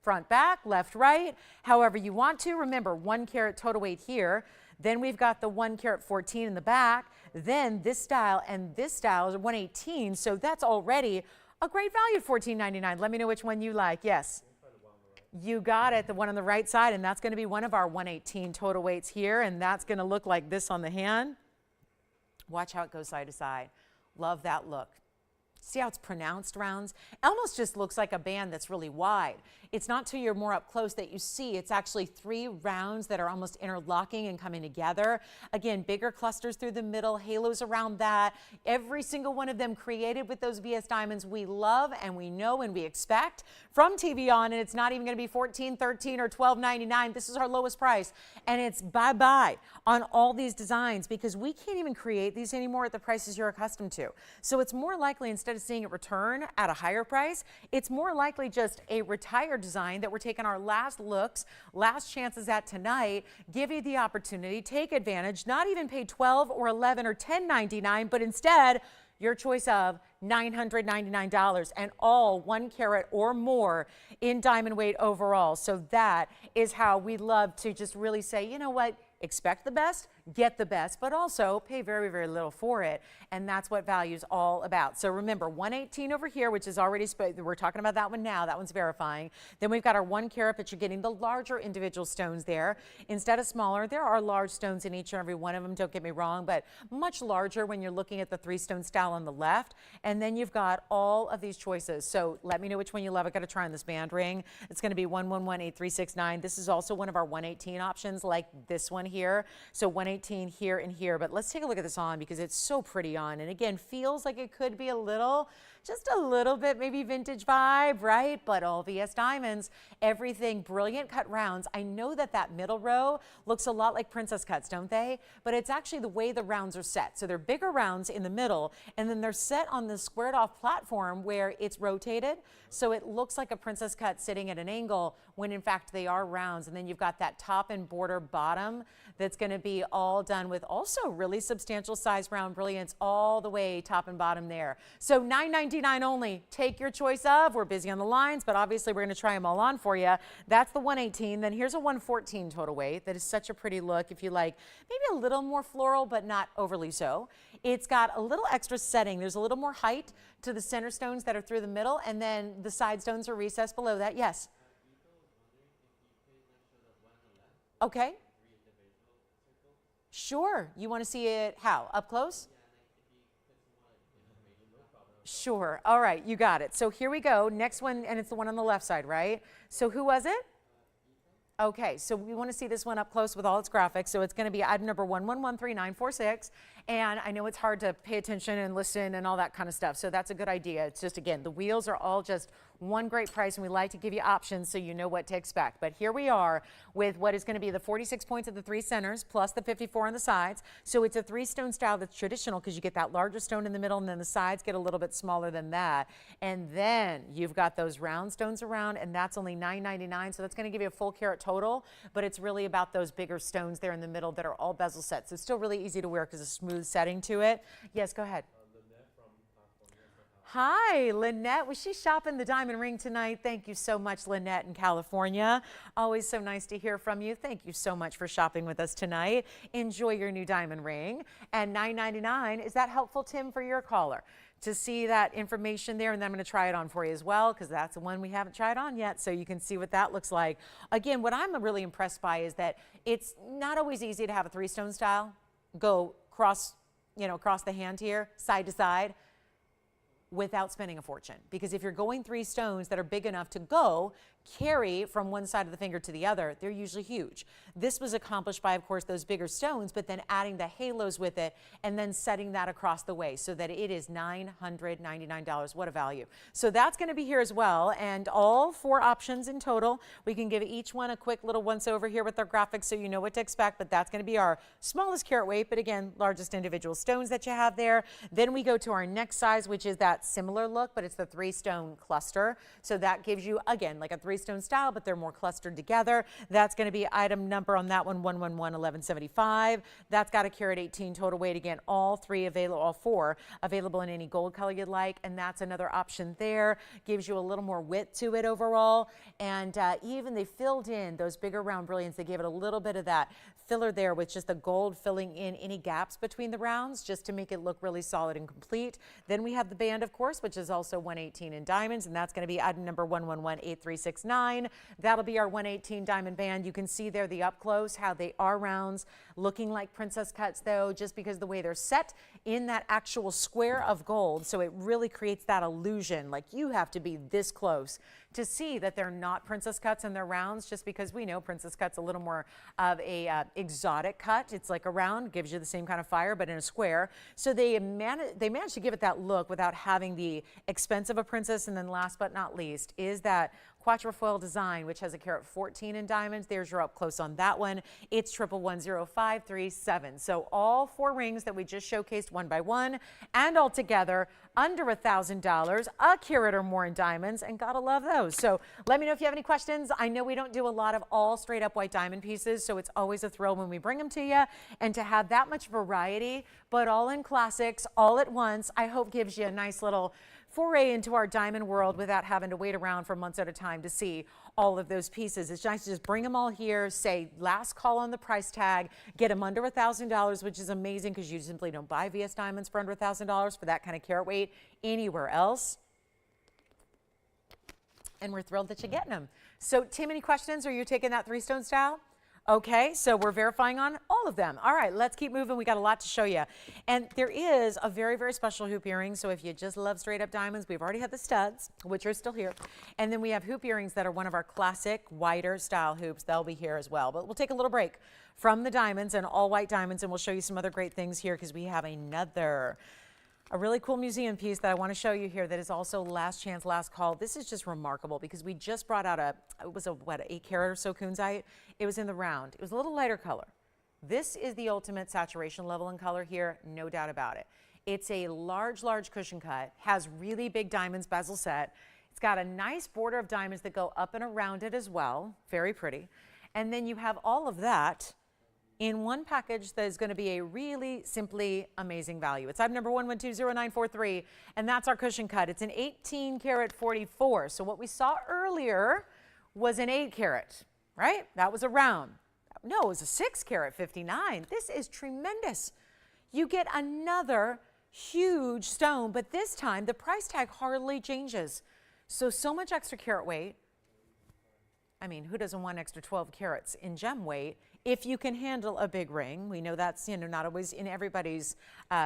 front, back, left, right, however you want to. Remember, 1 carat total weight here. Then we've got the 1 carat 14 in the back. Then this style and this style is 118. So that's already a great value at $14.99. Let me know which one you like. Yes. You got it, the one on the right side, and that's going to be one of our 118 total weights here, and that's going to look like this on the hand. Watch how it goes side to side. Love that look. See how it's pronounced rounds? It almost just looks like a band that's really wide. It's not till you're more up close that you see it's actually 3 rounds that are almost interlocking and coming together. Again, bigger clusters through the middle, halos around that. Every single one of them created with those VS diamonds we love and we know and we expect from TVON, and it's not even going to be $14, $13, or $12.99. This is our lowest price, and it's bye-bye on all these designs because we can't even create these anymore at the prices you're accustomed to. So it's more likely, instead of seeing it return at a higher price, it's more likely just a retired design that we're taking our last looks, last chances at tonight, give you the opportunity, take advantage, not even pay $12 or $11 or $10.99, but instead your choice of $999, and all 1 carat or more in diamond weight overall. So that is how we love to just really say, you know what, expect the best, get the best, but also pay very, very little for it. And that's what value is all about. So remember, 118 over here, which is already, we're talking about that one now. That one's verifying. Then we've got our 1 carat, but you're getting the larger individual stones there. Instead of smaller, there are large stones in each and every one of them, don't get me wrong, but much larger when you're looking at the 3-stone style on the left. And then you've got all of these choices. So let me know which one you love. I got to try on this band ring. It's going to be 1118-369. This is also one of our 118 options, like this one here. So 118 here and here. But let's take a look at this on because it's so pretty on. And again, feels like it could be a little, just a little bit maybe vintage vibe, right? But all VS diamonds, everything brilliant cut rounds. I know that that middle row looks a lot like princess cuts, don't they? But it's actually the way the rounds are set. So they're bigger rounds in the middle, and then they're set on the squared off platform where it's rotated. So it looks like a princess cut sitting at an angle when in fact they are rounds. And then you've got that top and border bottom that's going to be all done with also really substantial size round brilliance all the way top and bottom there. So $9.99 only. Take your choice of. We're busy on the lines, but obviously we're going to try them all on for you. That's the 118. Then here's a 114 total weight. That is such a pretty look. If you like maybe a little more floral, but not overly so. It's got a little extra setting. There's a little more height to the center stones that are through the middle, and then the side stones are recessed below that. Yes. Okay. Sure. You want to see it how? Up close? Sure. All right. You got it. So here we go. Next one, and it's the one on the left side, right? So who was it? Okay, so we want to see this one up close with all its graphics. So it's going to be item number 1113-946. And I know it's hard to pay attention and listen and all that kind of stuff. So that's a good idea. It's just, again, the wheels are all just one great price, and we like to give you options so you know what to expect. But here we are with what is going to be the 46 points at the 3 centers plus the 54 on the sides. So it's a 3-stone style that's traditional because you get that larger stone in the middle, and then the sides get a little bit smaller than that. And then you've got those round stones around, and that's only $9.99. So that's going to give you a full carat total, but it's really about those bigger stones there in the middle that are all bezel sets. So it's still really easy to wear because it's a smooth setting to it. Yes, go ahead. Hi, Lynette. Was she shopping the diamond ring tonight? Thank you so much, Lynette in California. Always so nice to hear from you. Thank you so much for shopping with us tonight. Enjoy your new diamond ring. And $9.99, is that helpful, Tim, for your caller? To see that information there, and then I'm going to try it on for you as well because that's the one we haven't tried on yet, so you can see what that looks like. Again, what I'm really impressed by is that it's not always easy to have a 3-stone style go cross the hand here, side to side, without spending a fortune. Because if you're going 3 stones that are big enough to go carry from one side of the finger to the other, they're usually huge. This was accomplished by, of course, those bigger stones, but then adding the halos with it and then setting that across the way so that it is $999. What a value. So that's going to be here as well. And all 4 options in total. We can give each one a quick little once over here with our graphics so you know what to expect, but that's going to be our smallest carat weight, but again, largest individual stones that you have there. Then we go to our next size, which is that similar look, but it's the 3-stone cluster. So that gives you, again, like a 3-stone style, but they're more clustered together. That's going to be item number on that one, 111-1175. That's got a carat 18 total weight. Again, all 4 available in any gold color you'd like. And that's another option there. Gives you a little more width to it overall. And even they filled in those bigger round brilliants. They gave it a little bit of that filler there with just the gold filling in any gaps between the rounds just to make it look really solid and complete. Then we have the band, of course, which is also 118 in diamonds, and that's going to be item number 1118-369. That'll be our 118 diamond band. You can see there the up close how they are rounds, looking like princess cuts though, just because the way they're set in that actual square of gold. So it really creates that illusion like you have to be this close to see that they're not princess cuts and they're rounds, just because we know princess cut's a little more of a exotic cut. It's like a round, gives you the same kind of fire, but in a square. So they managed to give it that look without having the expense of a princess. And then last but not least is that quatrefoil design, which has a carat 14 in diamonds. There's your up close on that one. It's 1110537. So all 4 rings that we just showcased one by one and all together under $1,000, a carat or more in diamonds, and gotta love those. So let me know if you have any questions. I know we don't do a lot of all straight up white diamond pieces, so it's always a thrill when we bring them to you, and to have that much variety, but all in classics, all at once, I hope gives you a nice little foray into our diamond world without having to wait around for months at a time to see all of those pieces. It's nice to just bring them all here, say last call on the price tag, get them under $1,000, which is amazing because you simply don't buy VS diamonds for under $1,000 for that kind of carat weight anywhere else. And we're thrilled that you're getting them. So Tim, any questions? Are you taking that 3-stone style? Okay, so we're verifying on all of them. All right, let's keep moving. We got a lot to show you. And there is a very, very special hoop earring. So if you just love straight up diamonds, we've already had the studs, which are still here. And then we have hoop earrings that are one of our classic wider style hoops. They'll be here as well. But we'll take a little break from the diamonds and all white diamonds, and we'll show you some other great things here because we have a really cool museum piece that I want to show you here that is also last chance, last call. This is just remarkable because we just brought out it was an 8 carat or so kunzite. It was in the round. It was a little lighter color. This is the ultimate saturation level in color here, no doubt about it. It's a large, large cushion cut, has really big diamonds, bezel set. It's got a nice border of diamonds that go up and around it as well. Very pretty. And then you have all of that in one package that is going to be a really simply amazing value. It's item number 11200943, and that's our cushion cut. It's an 18 karat 44. So what we saw earlier was an 8 carat, right? That was a round. No, it was a 6 carat 59. This is tremendous. You get another huge stone, but this time the price tag hardly changes. So much extra carat weight. I mean, who doesn't want extra 12 carats in gem weight? If you can handle a big ring, we know that's, not always in everybody's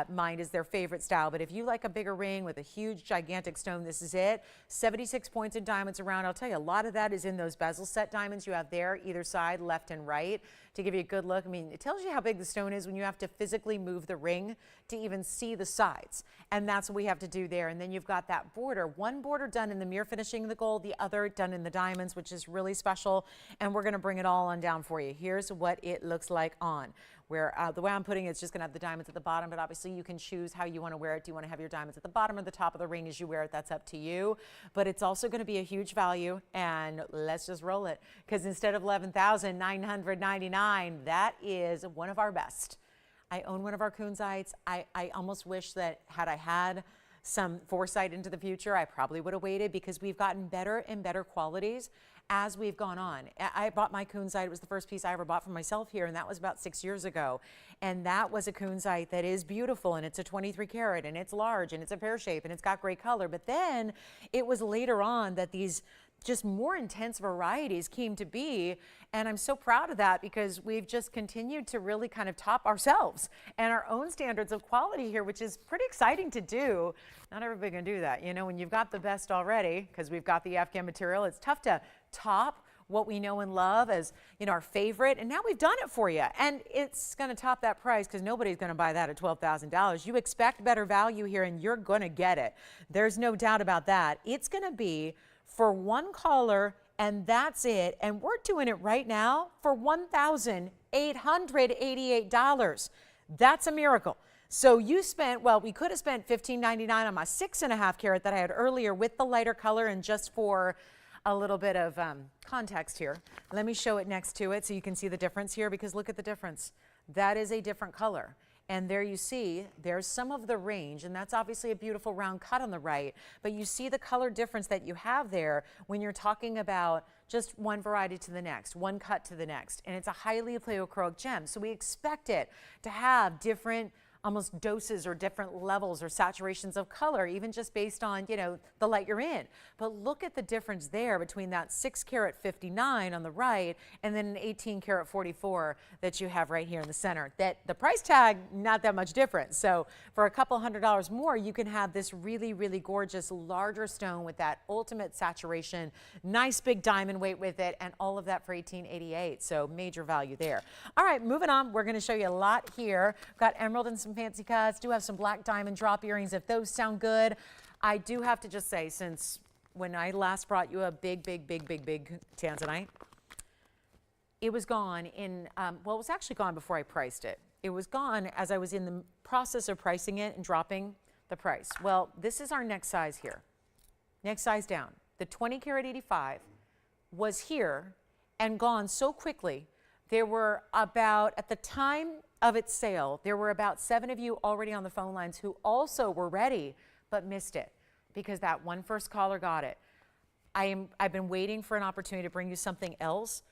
mind is their favorite style, but if you like a bigger ring with a huge, gigantic stone, this is it. 76 points in diamonds around. I'll tell you, a lot of that is in those bezel set diamonds you have there, either side, left and right, to give you a good look. I mean, it tells you how big the stone is when you have to physically move the ring to even see the sides, and that's what we have to do there. And then you've got that border, one border done in the mirror finishing of the gold, the other done in the diamonds, which is really special, and we're going to bring it all on down for you. Here's what it looks like on. Where the way I'm putting it, it's just going to have the diamonds at the bottom, but obviously you can choose how you want to wear it. Do you want to have your diamonds at the bottom or the top of the ring as you wear it? That's up to you. But it's also going to be a huge value, and let's just roll it, because instead of $11,999, that is one of our best. I own one of our kunzites. I almost wish that had I had some foresight into the future, I probably would have waited, because we've gotten better and better qualities as we've gone on. I bought my kunzite. It was the first piece I ever bought for myself here, and that was about 6 years ago. And that was a kunzite that is beautiful, and it's a 23 karat, and it's large, and it's a pear shape, and it's got great color. But then it was later on that these just more intense varieties came to be, and I'm so proud of that, because we've just continued to really kind of top ourselves and our own standards of quality here, which is pretty exciting to do. Not everybody can do that, when you've got the best already, because we've got the Afghan material. It's tough to top what we know and love as our favorite, and now we've done it for you, and it's going to top that price, because nobody's going to buy that at $12,000. You expect better value here, and you're going to get it. There's no doubt about that. It's going to be for one caller, and that's it. And we're doing it right now for $1,888. That's a miracle. So you spent, well, we could have spent $15.99 on my 6.5 carat that I had earlier with the lighter color, and just for a little bit of context here, let me show it next to it so you can see the difference here, because look at the difference. That is a different color. And there you see, there's some of the range, and that's obviously a beautiful round cut on the right, but you see the color difference that you have there when you're talking about just one variety to the next, one cut to the next, and it's a highly pleochroic gem. So we expect it to have different almost doses or different levels or saturations of color, even just based on, the light you're in. But look at the difference there between that 6 carat 59 on the right and then an 18 karat 44 that you have right here in the center. That the price tag, not that much difference. So for a couple $100 more, you can have this really, really gorgeous larger stone with that ultimate saturation, nice big diamond weight with it, and all of that for $1888. So major value there. All right, moving on. We're going to show you a lot here. We've got emerald and some fancy cuts. Do have some black diamond drop earrings if those sound good. I do have to just say, since when I last brought you a big tanzanite, it was gone in, well, it was actually gone before I priced it. It was gone as I was in the process of pricing it and dropping the price. Well, this is our next size here. Next size down. The 20 karat 85 was here and gone so quickly. There were about, at the time of its sale, there were about 7 of you already on the phone lines who also were ready but missed it, because that one first caller got it. I've been waiting for an opportunity to bring you something else,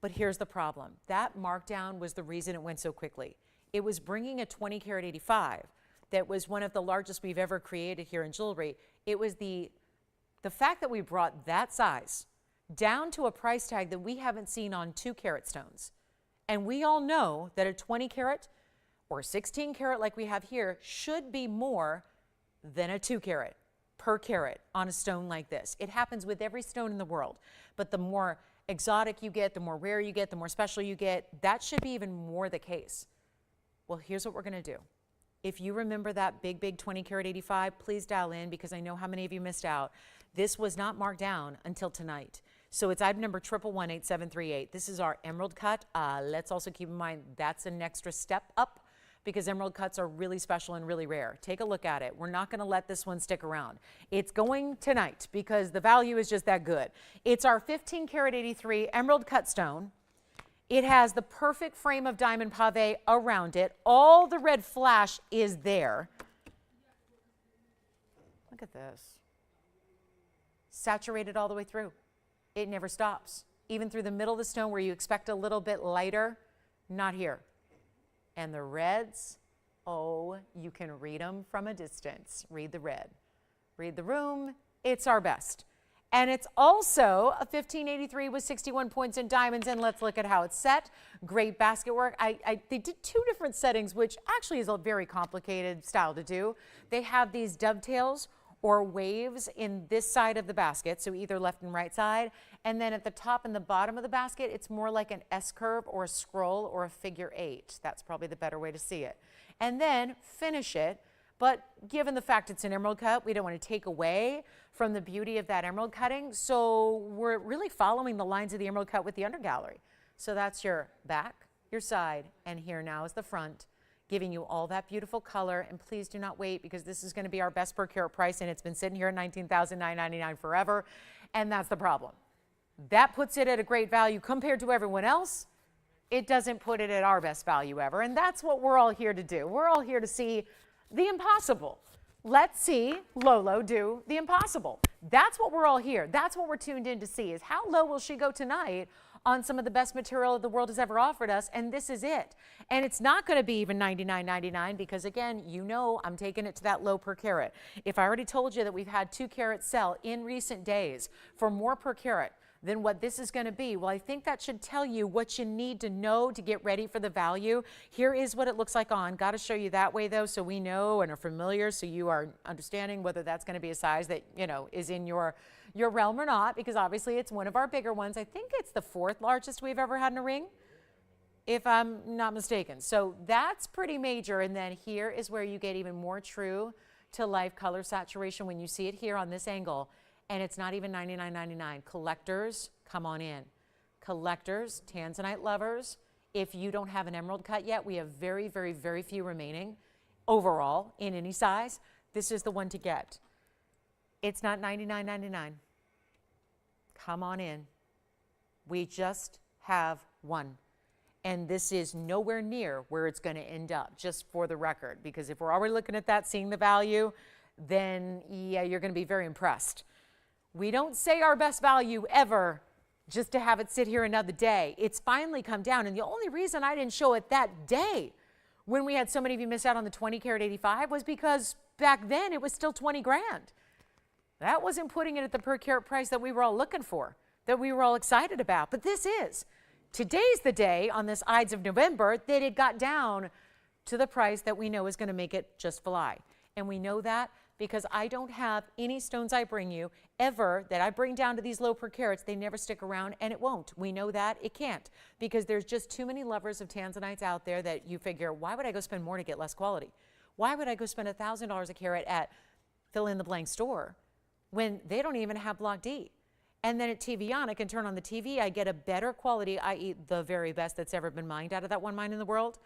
but here's the problem. That markdown was the reason it went so quickly. It was bringing a 20 karat 85 that was one of the largest we've ever created here in jewelry. It was the fact that we brought that size down to a price tag that we haven't seen on 2 carat stones. And we all know that a 20 karat or 16 karat like we have here should be more than a 2 carat per carat on a stone like this. It happens with every stone in the world, but the more exotic you get, the more rare you get, the more special you get, that should be even more the case. Well, here's what we're gonna do. If you remember that big 20 karat 85, please dial in because I know how many of you missed out. This was not marked down until tonight. So it's item number 1118738. This is our emerald cut. Let's also keep in mind that's an extra step up because emerald cuts are really special and really rare. Take a look at it. We're not gonna let this one stick around. It's going tonight because the value is just that good. It's our 15 karat 83 emerald cut stone. It has the perfect frame of diamond pave around it. All the red flash is there. Look at this. Saturated all the way through. It never stops. Even through the middle of the stone where you expect a little bit lighter, not here. And the reds, oh, you can read them from a distance. Read the red. Read the room. It's our best. And it's also a 1583 with 61 points in diamonds. And let's look at how it's set. Great basket work. They did 2 different settings, which actually is a very complicated style to do. They have these dovetails or waves in this side of the basket, so either left and right side. And then at the top and the bottom of the basket, it's more like an S-curve or a scroll or a figure 8. That's probably the better way to see it. And then finish it. But given the fact it's an emerald cut, we don't want to take away from the beauty of that emerald cutting. So we're really following the lines of the emerald cut with the undergallery. So that's your back, your side, and here now is the front, giving you all that beautiful color. And please do not wait because this is going to be our best per carat price, and it's been sitting here at $19,999 forever. And that's the problem. That puts it at a great value compared to everyone else. It doesn't put it at our best value ever. And that's what we're all here to do. We're all here to see the impossible. Let's see Lolo do the impossible. That's what we're all here. That's what we're tuned in to see, is how low will she go tonight on some of the best material the world has ever offered us, and this is it. And it's not going to be even $99.99 because, again, you know I'm taking it to that low per carat. If I already told you that we've had 2 carat sell in recent days for more per carat than what this is going to be, well, I think that should tell you what you need to know to get ready for the value. Here is what it looks like on. Got to show you that way, though, so we know and are familiar, so you are understanding whether that's going to be a size that, you know, is in your realm or not, because obviously it's one of our bigger ones. I think it's the 4th largest we've ever had in a ring, if I'm not mistaken. So that's pretty major. And then here is where you get even more true to life color saturation when you see it here on this angle. And it's not even $99.99. Collectors, come on in. Collectors, tanzanite lovers, if you don't have an emerald cut yet, we have very, very, very few remaining overall in any size. This is the one to get. It's not $99.99. Come on in. We just have one. And this is nowhere near where it's going to end up, just for the record. Because if we're already looking at that, seeing the value, then yeah, you're going to be very impressed. We don't say our best value ever just to have it sit here another day. It's finally come down. And the only reason I didn't show it that day when we had so many of you miss out on the 20 karat 85 was because back then it was still 20 grand. That wasn't putting it at the per carat price that we were all looking for, that we were all excited about. But this is. Today's the day on this Ides of November that it got down to the price that we know is going to make it just fly. And we know that because I don't have any stones I bring you ever that I bring down to these low per carats. They never stick around, and it won't. We know that it can't because there's just too many lovers of tanzanites out there that you figure, why would I go spend more to get less quality? Why would I go spend $1,000 a carat at fill in the blank store when they don't even have block D? And then at TVON, I can turn on the TV. I get a better quality, i.e. the very best that's ever been mined out of that one mine in the world.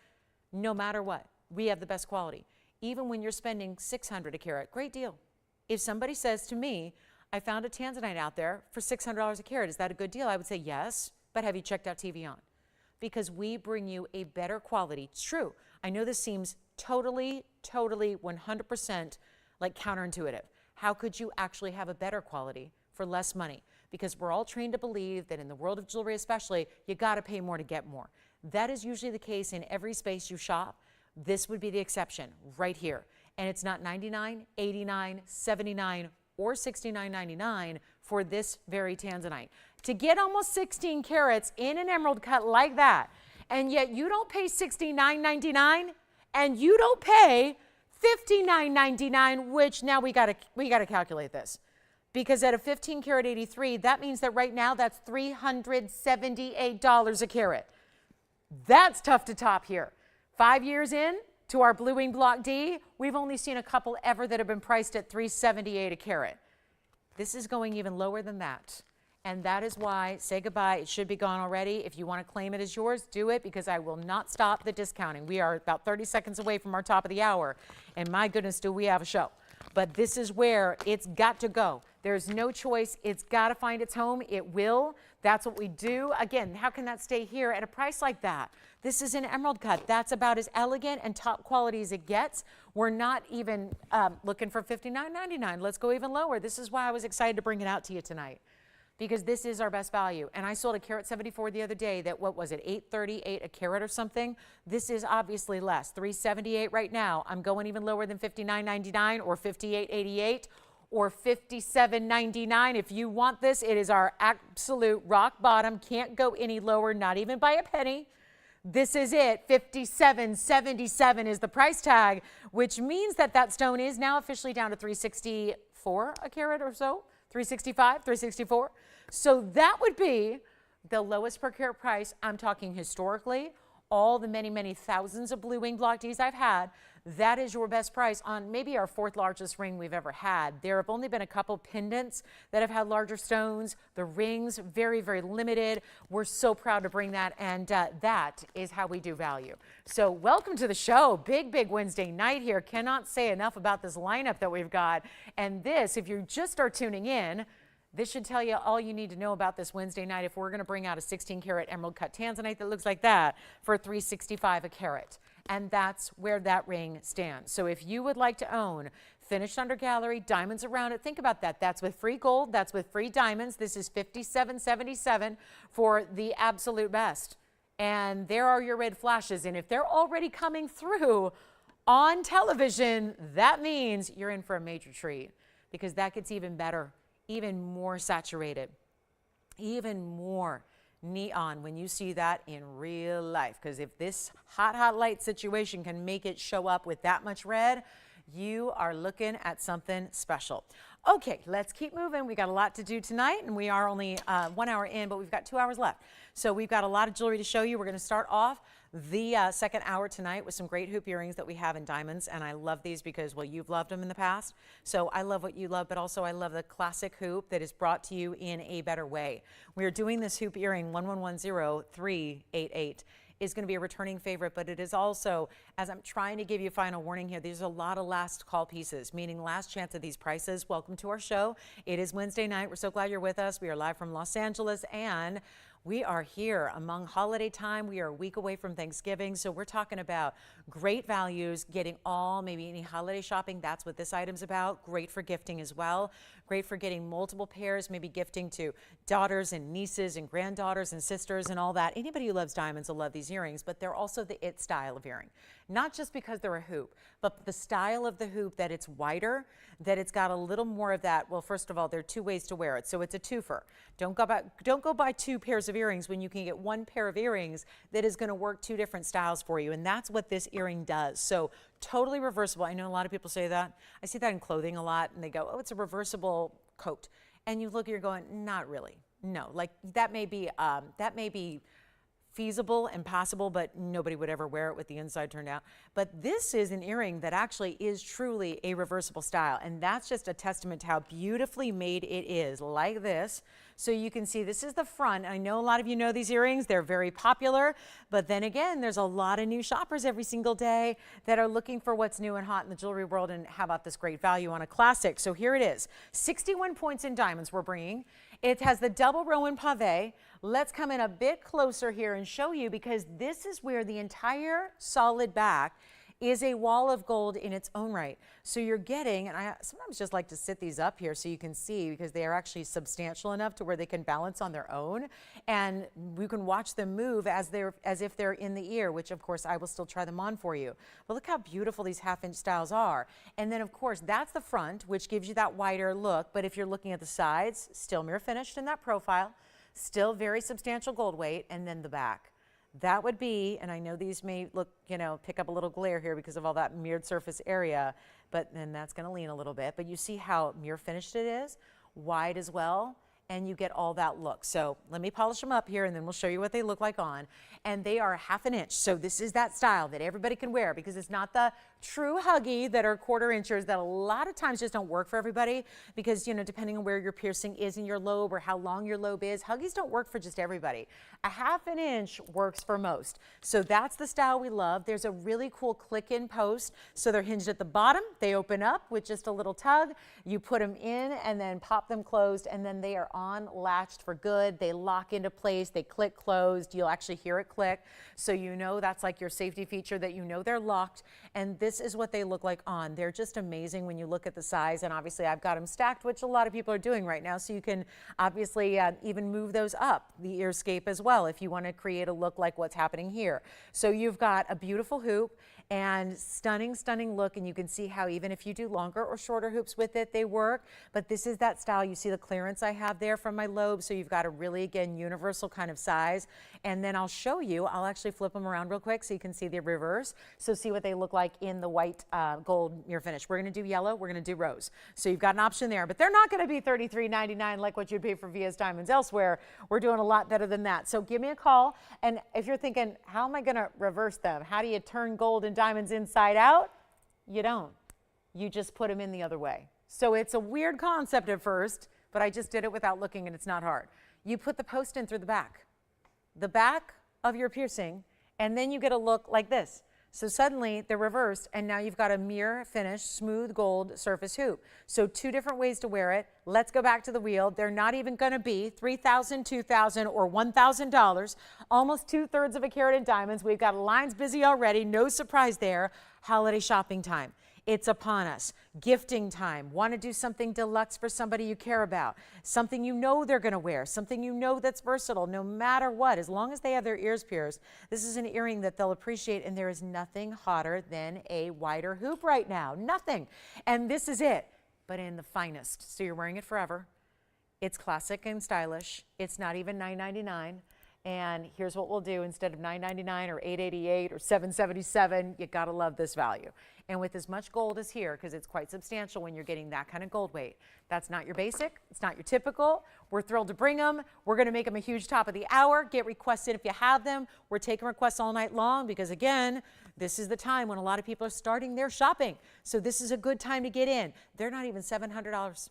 No matter what, we have the best quality. Even when you're spending $600 a carat, great deal. If somebody says to me, I found a tanzanite out there for $600 a carat, is that a good deal? I would say yes, but have you checked out TVON? Because we bring you a better quality. It's true. I know this seems totally, 100% like counterintuitive. how could you actually have a better quality for less money? Because we're all trained to believe that in the world of jewelry especially, you got to pay more to get more. That is usually the case in every space you shop. This would be the exception right here. And it's not $99, $89, $79, or $69.99 for this very tanzanite. To get almost 16 carats in an emerald cut like that, and yet you don't pay $69.99 and you don't pay $59.99, which now we gotta calculate this. Because at a 15 karat 83, that means that right now that's $378 a carat. That's tough to top here. 5 years in to our Blue Wing Block D, we've only seen a couple ever that have been priced at $378 a carat. This is going even lower than that. And that is why, say goodbye, it should be gone already. If you want to claim it as yours, do it, because I will not stop the discounting. We are about 30 seconds away from our top of the hour, and my goodness, do we have a show. But this is where it's got to go. There's no choice. It's got to find its home. It will. That's what we do. Again, how can that stay here at a price like that? This is an emerald cut. That's about as elegant and top quality as it gets. We're not even looking for $59.99. Let's go even lower. This is why I was excited to bring it out to you tonight, because this is our best value. And I sold a carat 74 the other day that, what was it, $838 a carat or something? This is obviously less, $378 right now. I'm going even lower than $59.99 or $58.88 or $57.99. If you want this, it is our absolute rock bottom. Can't go any lower, not even by a penny. This is it. $57.77 is the price tag, which means that that stone is now officially down to $364 a carat or so. 365, 364. So that would be the lowest per carat price. I'm talking historically, all the many, many thousands of Blue Wing Block Ds I've had. That is your best price on maybe our fourth largest ring we've ever had. There have only been a couple pendants that have had larger stones. The rings, very, very limited. We're so proud to bring that, and that is how we do value. So welcome to the show. Big, big Wednesday night here. Cannot say enough about this lineup that we've got. And this, if you just are tuning in, this should tell you all you need to know about this Wednesday night if we're going to bring out a 16 karat emerald cut tanzanite that looks like that for $365 a carat. And that's where that ring stands. So if you would like to own finished under gallery, diamonds around it, think about that. That's with free gold. That's with free diamonds. This is $57.77 for the absolute best. And there are your red flashes. And if they're already coming through on television, that means you're in for a major treat, because that gets even better, even more saturated, even more neon when you see that in real life. Because if this hot light situation can make it show up with that much red, you are looking at something special. Okay, let's keep moving. We got a lot to do tonight, and we are only 1 hour in, but we've got 2 hours left. So we've got a lot of jewelry to show you. We're going to start off the second hour tonight with some great hoop earrings that we have in diamonds, and I love these because, well, you've loved them in the past, so I love what you love, but also I love the classic hoop that is brought to you in a better way. We are doing this hoop earring 1110388 is going to be a returning favorite, but it is also, as I'm trying to give you a final warning here, there's a lot of last call pieces, meaning last chance at these prices. Welcome to our show. It is Wednesday night. We're so glad you're with us. We are live from Los Angeles, and we are here among holiday time. We are a week away from Thanksgiving, so we're talking about great values, getting all, maybe any holiday shopping. That's what this item's about. Great for gifting as well. Great for getting multiple pairs, maybe gifting to daughters and nieces and granddaughters and sisters and all that. Anybody who loves diamonds will love these earrings, but they're also the it style of earring. Not just because they're a hoop, but the style of the hoop, that it's wider, that it's got a little more of that. Well, first of all, there are two ways to wear it, so it's a twofer. Don't go buy 2 pairs of earrings when you can get 1 pair of earrings that is going to work 2 different styles for you, and that's what this earring does. So totally reversible. I know a lot of people say that. I see that in clothing a lot, and they go, oh, it's a reversible coat. And you look, you're going, not really. No, like that may be feasible and possible, but nobody would ever wear it with the inside turned out. But this is an earring that actually is truly a reversible style, and that's just a testament to how beautifully made it is, like this. So you can see this is the front. I know a lot of you know these earrings. They're very popular, but then again, there's a lot of new shoppers every single day that are looking for what's new and hot in the jewelry world, and how about this great value on a classic? So here it is, 61 points in diamonds we're bringing. It has the double row in pave. Let's come in a bit closer here and show you, because this is where the entire solid back is a wall of gold in its own right. So you're getting, and I sometimes just like to sit these up here so you can see, because they are actually substantial enough to where they can balance on their own, and you can watch them move as if they're in the ear, which of course I will still try them on for you. But look how beautiful these half-inch styles are. And then of course that's the front, which gives you that wider look, but if you're looking at the sides, still mirror finished in that profile, still very substantial gold weight, and then the back. That would be, and I know these may look, pick up a little glare here because of all that mirrored surface area, but then that's going to lean a little bit. But you see how mirror finished it is, wide as well, and you get all that look. So let me polish them up here and then we'll show you what they look like on. And they are 1/2 inch. So this is that style that everybody can wear, because it's not the true huggy that are 1/4 inchers that a lot of times just don't work for everybody, because depending on where your piercing is in your lobe or how long your lobe is, huggies don't work for just everybody. 1/2 inch works for most. So that's the style we love. There's a really cool click-in post. So they're hinged at the bottom. They open up with just a little tug. You put them in and then pop them closed, and then they are on latched for good. They lock into place. They click closed. You'll actually hear it click. So that's like your safety feature, that they're locked. And this is what they look like on. They're just amazing when you look at the size. And obviously I've got them stacked, which a lot of people are doing right now. So you can obviously even move those up the earscape as well if you want to create a look like what's happening here. So you've got a beautiful hoop and stunning look, and you can see how even if you do longer or shorter hoops with it, they work. But this is that style. You see the clearance I have there from my lobe, so you've got a really, again, universal kind of size. And then I'll show you, I'll actually flip them around real quick so you can see the reverse. So see what they look like in the white gold mirror finish. We're going to do yellow, we're going to do rose. So you've got an option there, but they're not going to be $33.99 like what you'd pay for VS Diamonds elsewhere. We're doing a lot better than that. So give me a call, and if you're thinking, how am I going to reverse them? How do you turn gold and diamonds inside out? You don't. You just put them in the other way. So it's a weird concept at first, but I just did it without looking, and it's not hard. You put the post in through the back of your piercing, and then you get a look like this. So suddenly they're reversed, and now you've got a mirror finished smooth gold surface hoop. So 2 different ways to wear it. Let's go back to the wheel. They're not even going to be $3,000, $2,000, or $1,000. Almost 2/3 of a carat in diamonds. We've got lines busy already. No surprise there. Holiday shopping time. It's upon us. Gifting time. Want to do something deluxe for somebody you care about. Something they're going to wear. Something that's versatile no matter what. As long as they have their ears pierced, this is an earring that they'll appreciate, and there is nothing hotter than a wider hoop right now. Nothing. And this is it, but in the finest. So you're wearing it forever. It's classic and stylish. It's not even $9.99. And here's what we'll do. Instead of $9.99 or $8.88 or $7.77, you gotta love this value. And with as much gold as here, because it's quite substantial when you're getting that kind of gold weight. That's not your basic, it's not your typical. We're thrilled to bring them. We're gonna make them a huge top of the hour. Get requests in if you have them. We're taking requests all night long, because again, this is the time when a lot of people are starting their shopping. So this is a good time to get in. They're not even $700.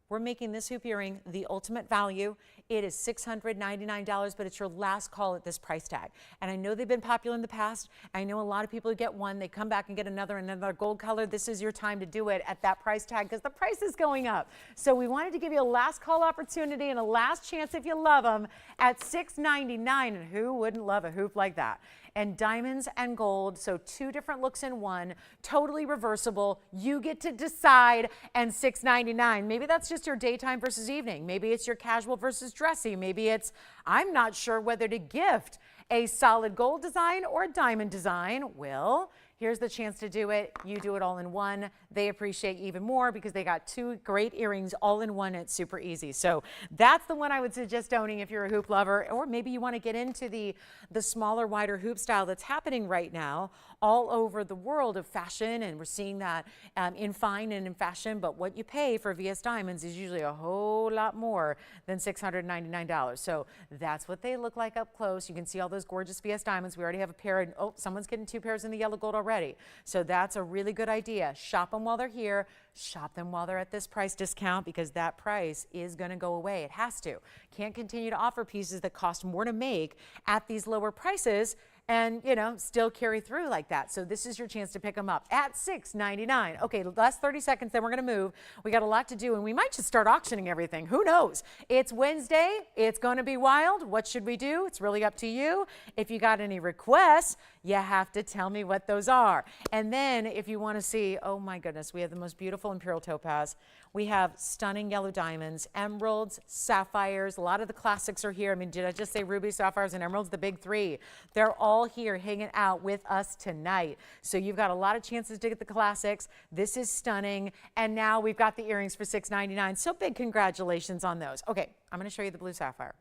We're making this hoop earring the ultimate value. It is $699, but it's your last call at this price tag. And I know they've been popular in the past. I know a lot of people who get one, they come back and get another gold color. This is your time to do it at that price tag, because the price is going up. So we wanted to give you a last call opportunity and a last chance if you love them at $699. And who wouldn't love a hoop like that? And diamonds and gold, so 2 different looks in one, totally reversible. You get to decide, and $699. Maybe that's just your daytime versus evening. Maybe it's your casual versus dressy. Maybe it's, I'm not sure whether to gift a solid gold design or a diamond design. Well, here's the chance to do it. You do it all in one. They appreciate you even more, because they got 2 great earrings all in one. It's super easy. So that's the one I would suggest owning if you're a hoop lover, or maybe you want to get into the smaller, wider hoop style that's happening right now all over the world of fashion. And we're seeing that in fine and in fashion. But what you pay for VS Diamonds is usually a whole lot more than $699. So that's what they look like up close. You can see all those gorgeous VS Diamonds. We already have a pair. And oh, someone's getting 2 pairs in the yellow gold already. So that's a really good idea. Shop them while they're here. Shop them while they're at this price discount, because that price is going to go away. It has to. Can't continue to offer pieces that cost more to make at these lower prices and, still carry through like that. So this is your chance to pick them up at $699. Okay, last 30 seconds, then we're going to move. We got a lot to do, and we might just start auctioning everything. Who knows? It's Wednesday. It's going to be wild. What should we do? It's really up to you. If you got any requests, You have to tell me what those are. And then if you want to see, oh my goodness, we have the most beautiful imperial topaz. We have stunning yellow diamonds, emeralds, sapphires. A lot of the classics are here. I mean, did I just say rubies, sapphires, and emeralds? The big three. They're all here hanging out with us tonight. So you've got a lot of chances to get the classics. This is stunning. And now we've got the earrings for $6.99. So big congratulations on those. Okay, I'm going to show you the blue sapphire.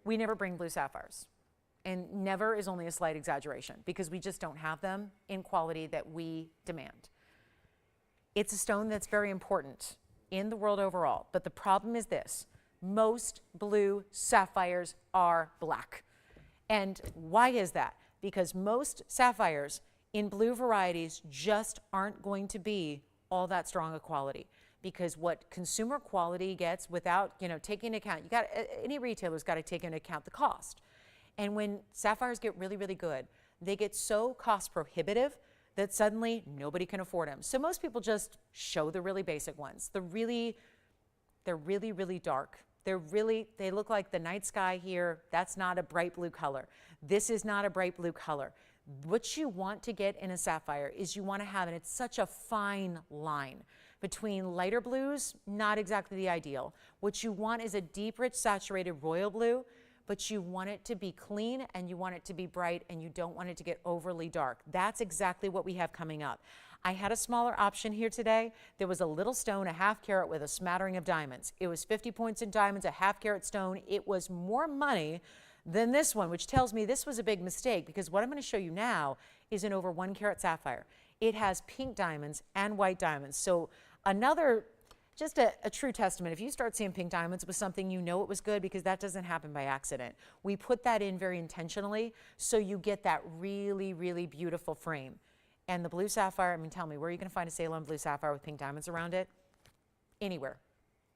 We never bring blue sapphires. And never is only a slight exaggeration because we just don't have them in quality that we demand. It's a stone that's very important in the world overall, but the problem is this: most blue sapphires are black. And why is that? Because most sapphires in blue varieties just aren't going to be all that strong a quality. Because what consumer quality gets without, taking into account, any retailer's got to take into account the cost. And when sapphires get really, really good, they get so cost prohibitive that suddenly nobody can afford them. So most people just show the really basic ones. They're really, really dark. They look like the night sky here. That's not a bright blue color. This is not a bright blue color. What you want to get in a sapphire is you want to have, and it's such a fine line between lighter blues, not exactly the ideal. What you want is a deep, rich, saturated royal blue, but you want it to be clean and you want it to be bright and you don't want it to get overly dark. That's exactly what we have coming up. I had a smaller option here today. There was a little stone, a half carat with a smattering of diamonds. It was 50 points in diamonds, a half carat stone. It was more money than this one, which tells me this was a big mistake because what I'm going to show you now is an over 1 carat sapphire. It has pink diamonds and white diamonds. So another, just a true testament. If you start seeing pink diamonds with something, you know it was good because that doesn't happen by accident. We put that in very intentionally so you get that really, really beautiful frame. And the blue sapphire, I mean, tell me, where are you going to find a Ceylon blue sapphire with pink diamonds around it? Anywhere.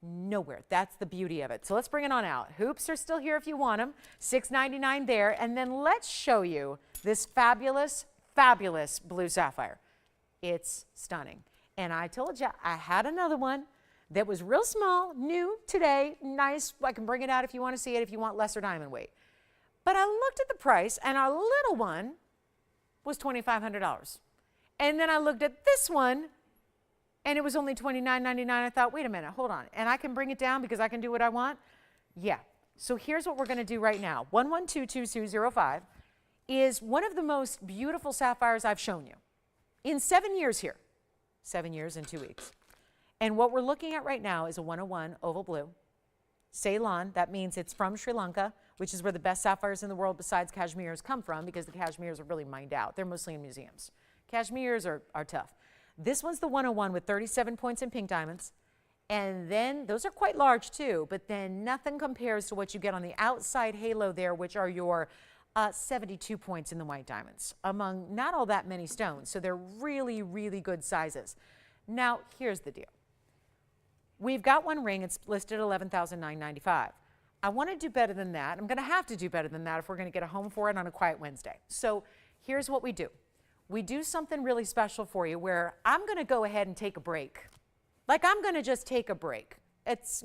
Nowhere. That's the beauty of it. So let's bring it on out. Hoops are still here if you want them. $6.99 there. And then let's show you this fabulous, fabulous blue sapphire. It's stunning. And I told you I had another one that was real small, new today, nice. I can bring it out if you want to see it, if you want lesser diamond weight. But I looked at the price, and our little one was $2,500. And then I looked at this one, and it was only $29.99. I thought, wait a minute, hold on. And I can bring it down because I can do what I want? Yeah. So here's what we're going to do right now. 11222205 is one of the most beautiful sapphires I've shown you in 7 years here. 7 years and 2 weeks. And what we're looking at right now is a 101 oval blue. Ceylon, that means it's from Sri Lanka, which is where the best sapphires in the world besides cashmeres come from because the cashmeres are really mined out. They're mostly in museums. Cashmeres are tough. This one's the 101 with 37 points in pink diamonds. And then those are quite large too, but then nothing compares to what you get on the outside halo there, which are your 72 points in the white diamonds among not all that many stones. So they're really, really good sizes. Now, here's the deal. We've got one ring, it's listed at $11,995. I want to do better than that. I'm going to have to do better than that if we're going to get a home for it on a quiet Wednesday. So here's what we do. We do something really special for you where I'm going to go ahead and take a break. Like I'm going to just take a break. It's,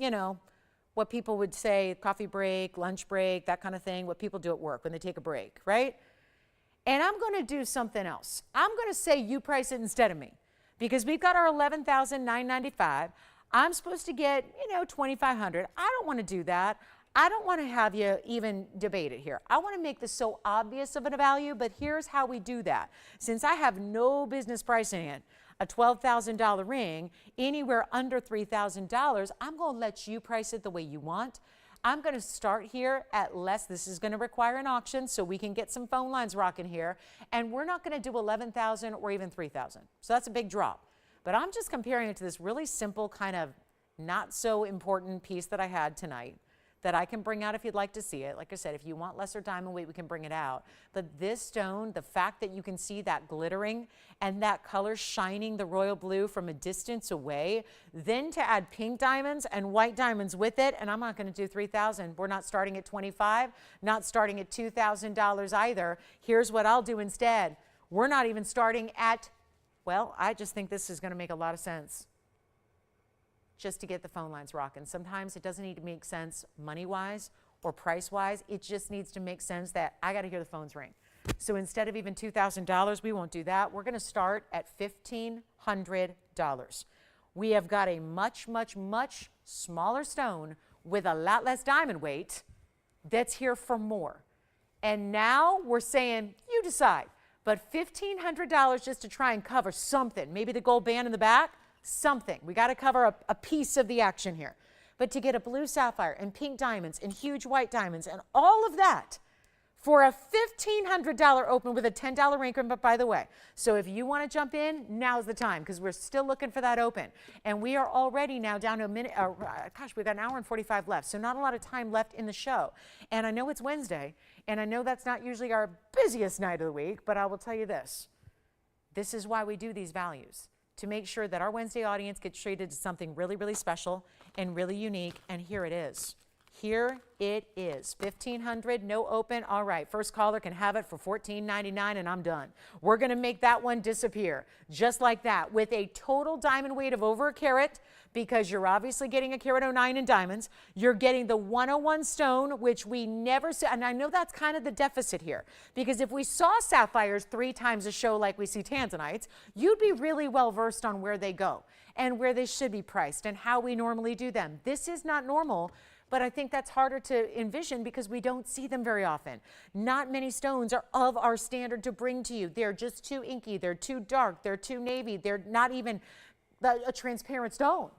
what people would say, coffee break, lunch break, that kind of thing, what people do at work when they take a break, right? And I'm going to do something else. I'm going to say you price it instead of me because we've got our $11,995. I'm supposed to get, $2,500. I don't want to do that. I don't want to have you even debate it here. I want to make this so obvious of a value, but here's how we do that. Since I have no business pricing it, a $12,000 ring, anywhere under $3,000, I'm going to let you price it the way you want. I'm going to start here at less. This is going to require an auction so we can get some phone lines rocking here. And we're not going to do $11,000 or even $3,000. So that's a big drop. But I'm just comparing it to this really simple kind of not so important piece that I had tonight that I can bring out if you'd like to see it. Like I said, if you want lesser diamond weight, we can bring it out. But this stone, the fact that you can see that glittering and that color shining the royal blue from a distance away, then to add pink diamonds and white diamonds with it, and I'm not going to do $3,000. We're not starting at $25, not starting at $2,000 either. Here's what I'll do instead. We're not even starting at, well, I just think this is going to make a lot of sense. Just to get the phone lines rocking. Sometimes it doesn't need to make sense money-wise or price-wise. It just needs to make sense that I got to hear the phones ring. So instead of even $2,000, we won't do that. We're going to start at $1,500. We have got a much, much, much smaller stone with a lot less diamond weight that's here for more. And now we're saying, you decide. But $1,500 just to try and cover something, maybe the gold band in the back, something. We got to cover a piece of the action here. But to get a blue sapphire and pink diamonds and huge white diamonds and all of that for a $1,500 open with a $10 increment, by the way. So if you want to jump in, now's the time because we're still looking for that open. And we are already now down to a minute. Gosh, we've got an hour and 45 left. So not a lot of time left in the show. And I know it's Wednesday, and I know that's not usually our busiest night of the week, but I will tell you this. This is why we do these values, to make sure that our Wednesday audience gets treated to something really, really special and really unique. And here it is. Here it is, $1,500, no open. All right, first caller can have it for $14.99 and I'm done. We're gonna make that one disappear just like that with a total diamond weight of over a carat, because you're obviously getting a carat 09 in diamonds. You're getting the 101 stone, which we never see. And I know that's kind of the deficit here, because if we saw sapphires 3 times a show like we see tanzanites, you'd be really well versed on where they go and where they should be priced and how we normally do them. This is not normal. But I think that's harder to envision because we don't see them very often. Not many stones are of our standard to bring to you. They're just too inky, they're too dark, they're too navy, they're not even a transparent stone.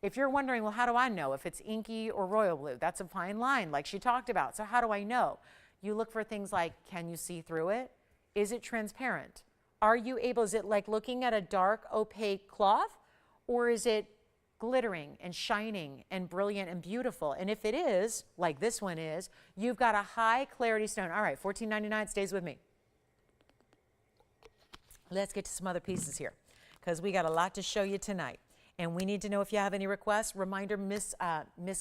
If you're wondering, well, how do I know if it's inky or royal blue? That's a fine line like she talked about. So how do I know? You look for things like, can you see through it? Is it transparent? Are you able, is it like looking at a dark opaque cloth, or is it glittering and shining and brilliant and beautiful? And if it is, like this one is, you've got a high clarity stone. All right, $14.99 stays with me. Let's get to some other pieces here because we got a lot to show you tonight. And we need to know if you have any requests. Reminder, Miss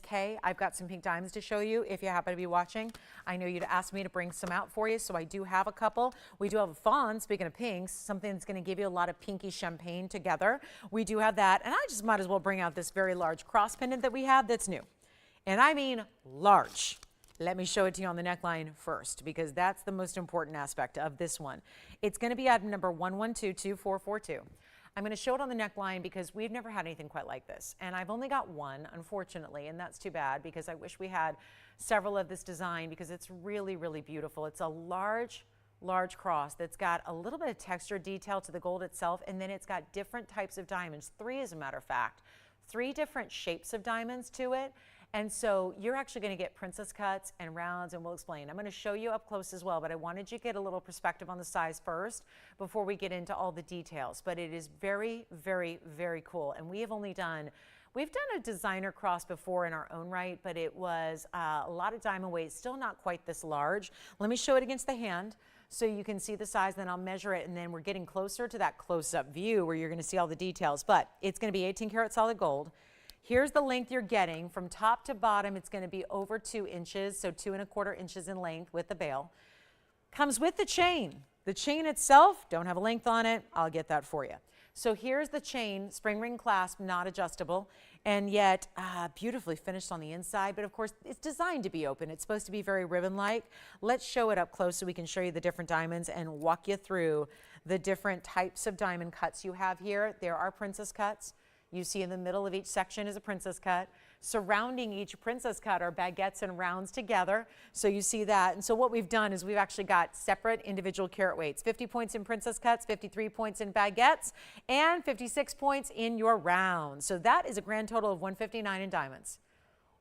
K, I've got some pink diamonds to show you if you happen to be watching. I know you'd asked me to bring some out for you, so I do have a couple. We do have a fawn, speaking of pinks, something that's going to give you a lot of pinky champagne together. We do have that. And I just might as well bring out this very large cross pendant that we have that's new. And I mean large. Let me show it to you on the neckline first, because that's the most important aspect of this one. It's going to be item number 1122442. I'm going to show it on the neckline because we've never had anything quite like this. And I've only got one, unfortunately, and that's too bad because I wish we had several of this design because it's really, really beautiful. It's a large cross that's got a little bit of texture detail to the gold itself, and then it's got different types of diamonds, 3 as a matter of fact, 3 different shapes of diamonds to it. And so you're actually going to get princess cuts and rounds, and we'll explain. I'm going to show you up close as well, but I wanted you to get a little perspective on the size first before we get into all the details. But it is very, very, very cool. And we've done a designer cross before in our own right, but it was a lot of diamond weight, still not quite this large. Let me show it against the hand so you can see the size, then I'll measure it, and then we're getting closer to that close-up view where you're going to see all the details. But it's going to be 18 karat solid gold. Here's the length you're getting. From top to bottom, it's going to be over 2 inches, so 2 1/4 inches in length with the bail. Comes with the chain. The chain itself, don't have a length on it. I'll get that for you. So here's the chain, spring ring clasp, not adjustable, and yet beautifully finished on the inside. But of course, it's designed to be open. It's supposed to be very ribbon-like. Let's show it up close so we can show you the different diamonds and walk you through the different types of diamond cuts you have here. There are princess cuts. You see in the middle of each section is a princess cut. Surrounding each princess cut are baguettes and rounds together. So you see that. And so what we've done is we've actually got separate individual carat weights. 50 points in princess cuts, 53 points in baguettes, and 56 points in your rounds. So that is a grand total of 159 in diamonds.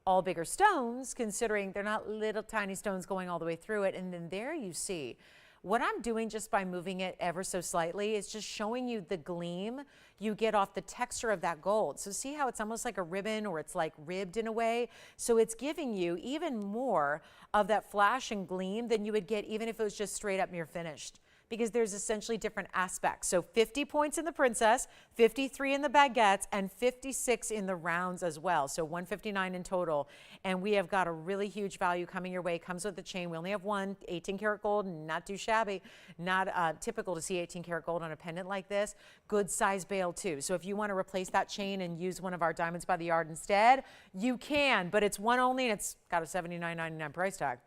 All bigger stones, considering they're not little tiny stones going all the way through it. And then there you see. What I'm doing just by moving it ever so slightly is just showing you the gleam you get off the texture of that gold. So see how it's almost like a ribbon, or it's like ribbed in a way? So it's giving you even more of that flash and gleam than you would get even if it was just straight up near finished, because there's essentially different aspects. So 50 points in the princess, 53 in the baguettes, and 56 in the rounds as well. So 159 in total. And we have got a really huge value coming your way. Comes with the chain. We only have one, 18 karat gold, not too shabby. Not typical to see 18 karat gold on a pendant like this. Good size bail too. So if you want to replace that chain and use one of our diamonds by the yard instead, you can, but it's one only and it's got a $79.99 price tag.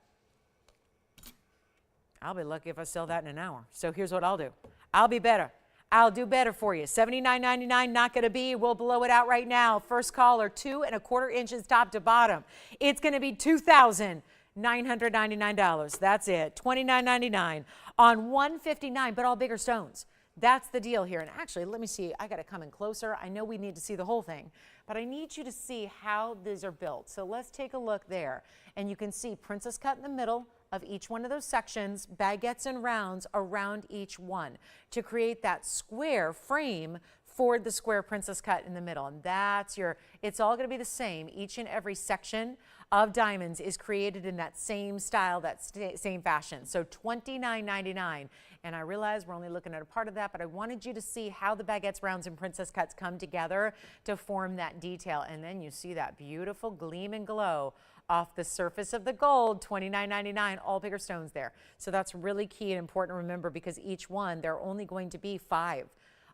I'll be lucky if I sell that in an hour. So here's what I'll do. I'll be better. I'll do better for you. $79.99, not going to be. We'll blow it out right now. First caller, 2 1/4 inches top to bottom. It's going to be $2,999. That's it. $29.99 on 159, but all bigger stones. That's the deal here. And actually, let me see. I got to come in closer. I know we need to see the whole thing, but I need you to see how these are built. So let's take a look there. And you can see princess cut in the middle of each one of those sections, baguettes and rounds around each one to create that square frame for the square princess cut in the middle. And that's it's all going to be the same. Each and every section of diamonds is created in that same style, that same fashion. So $29.99. And I realize we're only looking at a part of that, but I wanted you to see how the baguettes, rounds, and princess cuts come together to form that detail. And then you see that beautiful gleam and glow off the surface of the gold, $29.99, all bigger stones there. So that's really key and important to remember, because each one, there are only going to be 5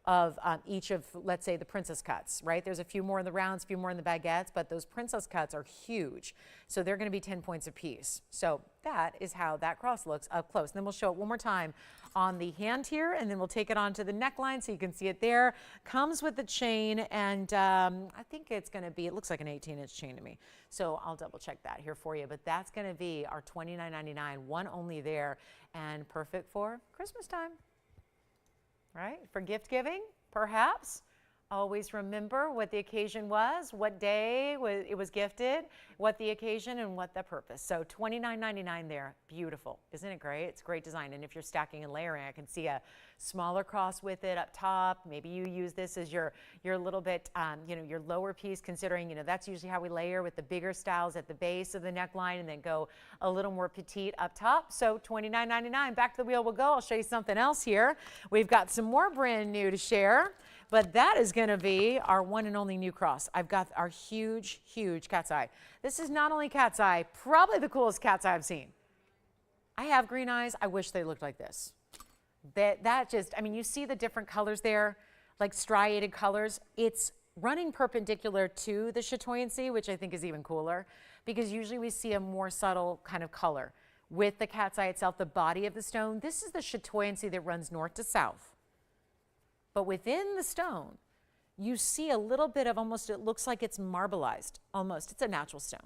of each of, let's say, the princess cuts, right? There's a few more in the rounds, a few more in the baguettes, but those princess cuts are huge. So they're going to be 10 points apiece. So that is how that cross looks up close. And then we'll show it one more time on the hand here, and then we'll take it onto the neckline so you can see it there. Comes with the chain, and I think it's going to be, it looks like an 18-inch chain to me. So I'll double check that here for you. But that's going to be our $29.99, one only there, and perfect for Christmas time. Right? For gift giving, perhaps. Always remember what the occasion was, what day it was gifted, what the occasion, and what the purpose. So $29.99 there. Beautiful. Isn't it great? It's great design. And if you're stacking and layering, I can see a smaller cross with it up top. Maybe you use this as your little bit, your lower piece, considering, that's usually how we layer with the bigger styles at the base of the neckline and then go a little more petite up top. So $29.99. Back to the wheel we'll go. I'll show you something else here. We've got some more brand new to share. But that is going to be our one and only new cross. I've got our huge, huge cat's eye. This is not only cat's eye, probably the coolest cat's eye I've seen. I have green eyes. I wish they looked like this. You see the different colors there, like striated colors. It's running perpendicular to the chatoyancy, which I think is even cooler, because usually we see a more subtle kind of color. With the cat's eye itself, the body of the stone, this is the chatoyancy that runs north to south. But within the stone, you see a little bit of almost, it looks like it's marbleized, almost. It's a natural stone.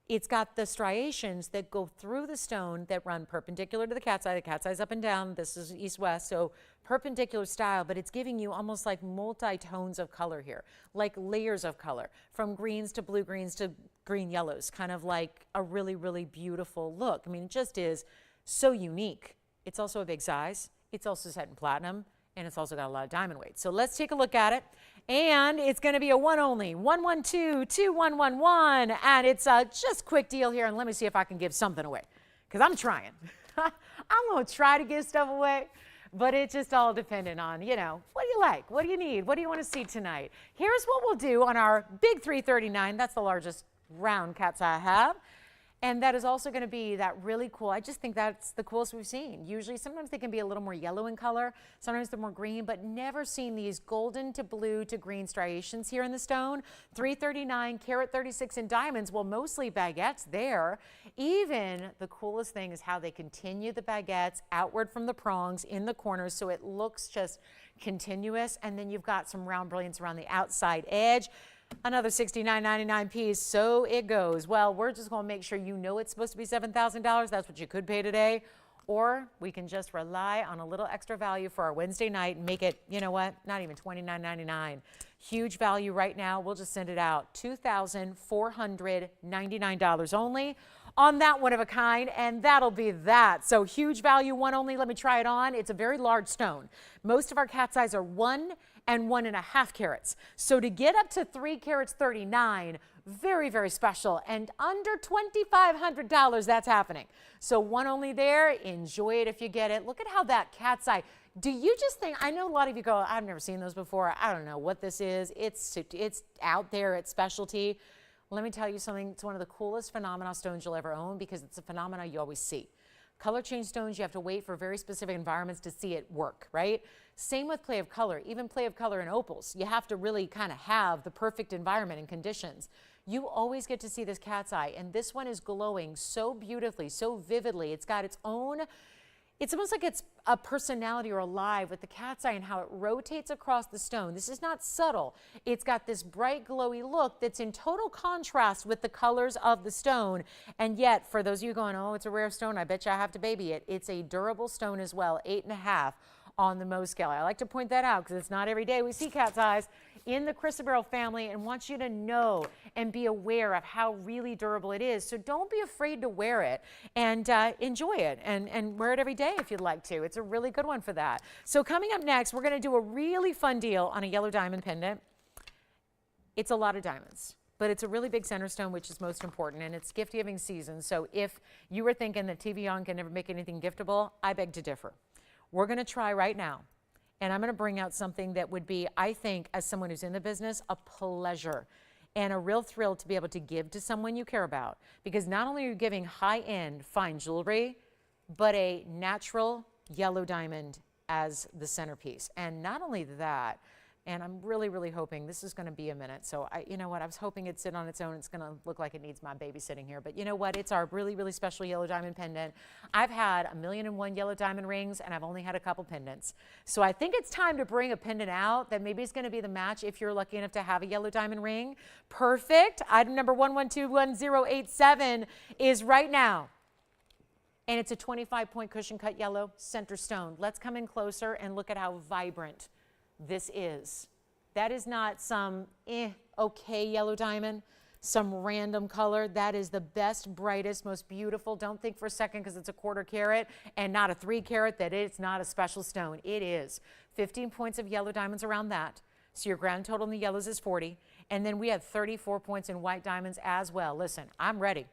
It's got the striations that go through the stone that run perpendicular to the cat's eye. The cat's eye's up and down. This is east-west, so perpendicular style, but it's giving you almost like multi-tones of color here, like layers of color, from greens to blue-greens to green yellows, kind of like a really, really beautiful look. It just is so unique. It's also a big size. It's also set in platinum. And it's also got a lot of diamond weight. So let's take a look at it. And it's going to be a one only, 112-2111. And it's just quick deal here. And let me see if I can give something away, because I'm trying. I'm going to try to give stuff away, but it's just all dependent on, what do you like? What do you need? What do you want to see tonight? Here's what we'll do on our big 339. That's the largest round cat's eye I have. And that is also going to be that really cool. I just think that's the coolest we've seen. Usually, sometimes they can be a little more yellow in color. Sometimes they're more green, but never seen these golden to blue to green striations here in the stone. 339, carat 36 in diamonds. Well, mostly baguettes there. Even the coolest thing is how they continue the baguettes outward from the prongs in the corners, so it looks just continuous. And then you've got some round brilliance around the outside edge. Another $69.99 piece, so it goes. Well, we're just going to make sure it's supposed to be $7,000. That's what you could pay today. Or we can just rely on a little extra value for our Wednesday night and make it, not even $29.99. Huge value right now. We'll just send it out. $2,499 only on that one of a kind, and that'll be that. So huge value, one only. Let me try it on. It's a very large stone. Most of our cat's eyes are 1 and 1.5 carats. So to get up to 3 carats 39, very, very special. And under $2,500, that's happening. So one only there. Enjoy it if you get it. Look at how that cat's eye. Do you just think, I know a lot of you go, I've never seen those before. I don't know what this is. It's out there. It's specialty. Let me tell you something. It's one of the coolest phenomena stones you'll ever own, because it's a phenomena you always see. Color change stones, you have to wait for very specific environments to see it work, right? Same with play of color, even play of color in opals. You have to really kind of have the perfect environment and conditions. You always get to see this cat's eye, and this one is glowing so beautifully, so vividly. It's got its own It's almost like it's a personality or alive with the cat's eye and how it rotates across the stone. This is not subtle. It's got this bright, glowy look that's in total contrast with the colors of the stone. And yet, for those of you going, oh, it's a rare stone, I bet you I have to baby it. It's a durable stone as well, 8.5 on the Mohs scale. I like to point that out because it's not every day we see cat's eyes in the chrysoberyl family, and want you to know and be aware of how really durable it is. So don't be afraid to wear it, and enjoy it, and wear it every day if you'd like to. It's a really good one for that. So coming up next, we're going to do a really fun deal on a yellow diamond pendant. It's a lot of diamonds, but it's a really big center stone, which is most important, and it's gift giving season. So if you were thinking that TVON can never make anything giftable, I beg to differ. We're going to try right now. And I'm going to bring out something that would be, I think, as someone who's in the business, a pleasure and a real thrill to be able to give to someone you care about. Because not only are you giving high-end fine jewelry, but a natural yellow diamond as the centerpiece. And not only that, and I'm really, really hoping this is going to be a minute. So you know what? I was hoping it'd sit on its own. It's going to look like it needs my babysitting here. But you know what? It's our really, really special yellow diamond pendant. I've had 1,000,001 yellow diamond rings, and I've only had a couple pendants. So I think it's time to bring a pendant out that maybe is going to be the match if you're lucky enough to have a yellow diamond ring. Perfect. Item number 11211087 is right now. And it's a 25-point cushion cut yellow center stone. Let's come in closer and look at how vibrant this is. That is not some okay yellow diamond, some random color. That is the best, brightest, most beautiful. Don't think for a second because it's a 1/4 carat and not a 3 carat that it's not a special stone. It is. 15 points of yellow diamonds around that. So your grand total in the yellows is 40. And then we have 34 points in white diamonds as well. Listen, I'm ready.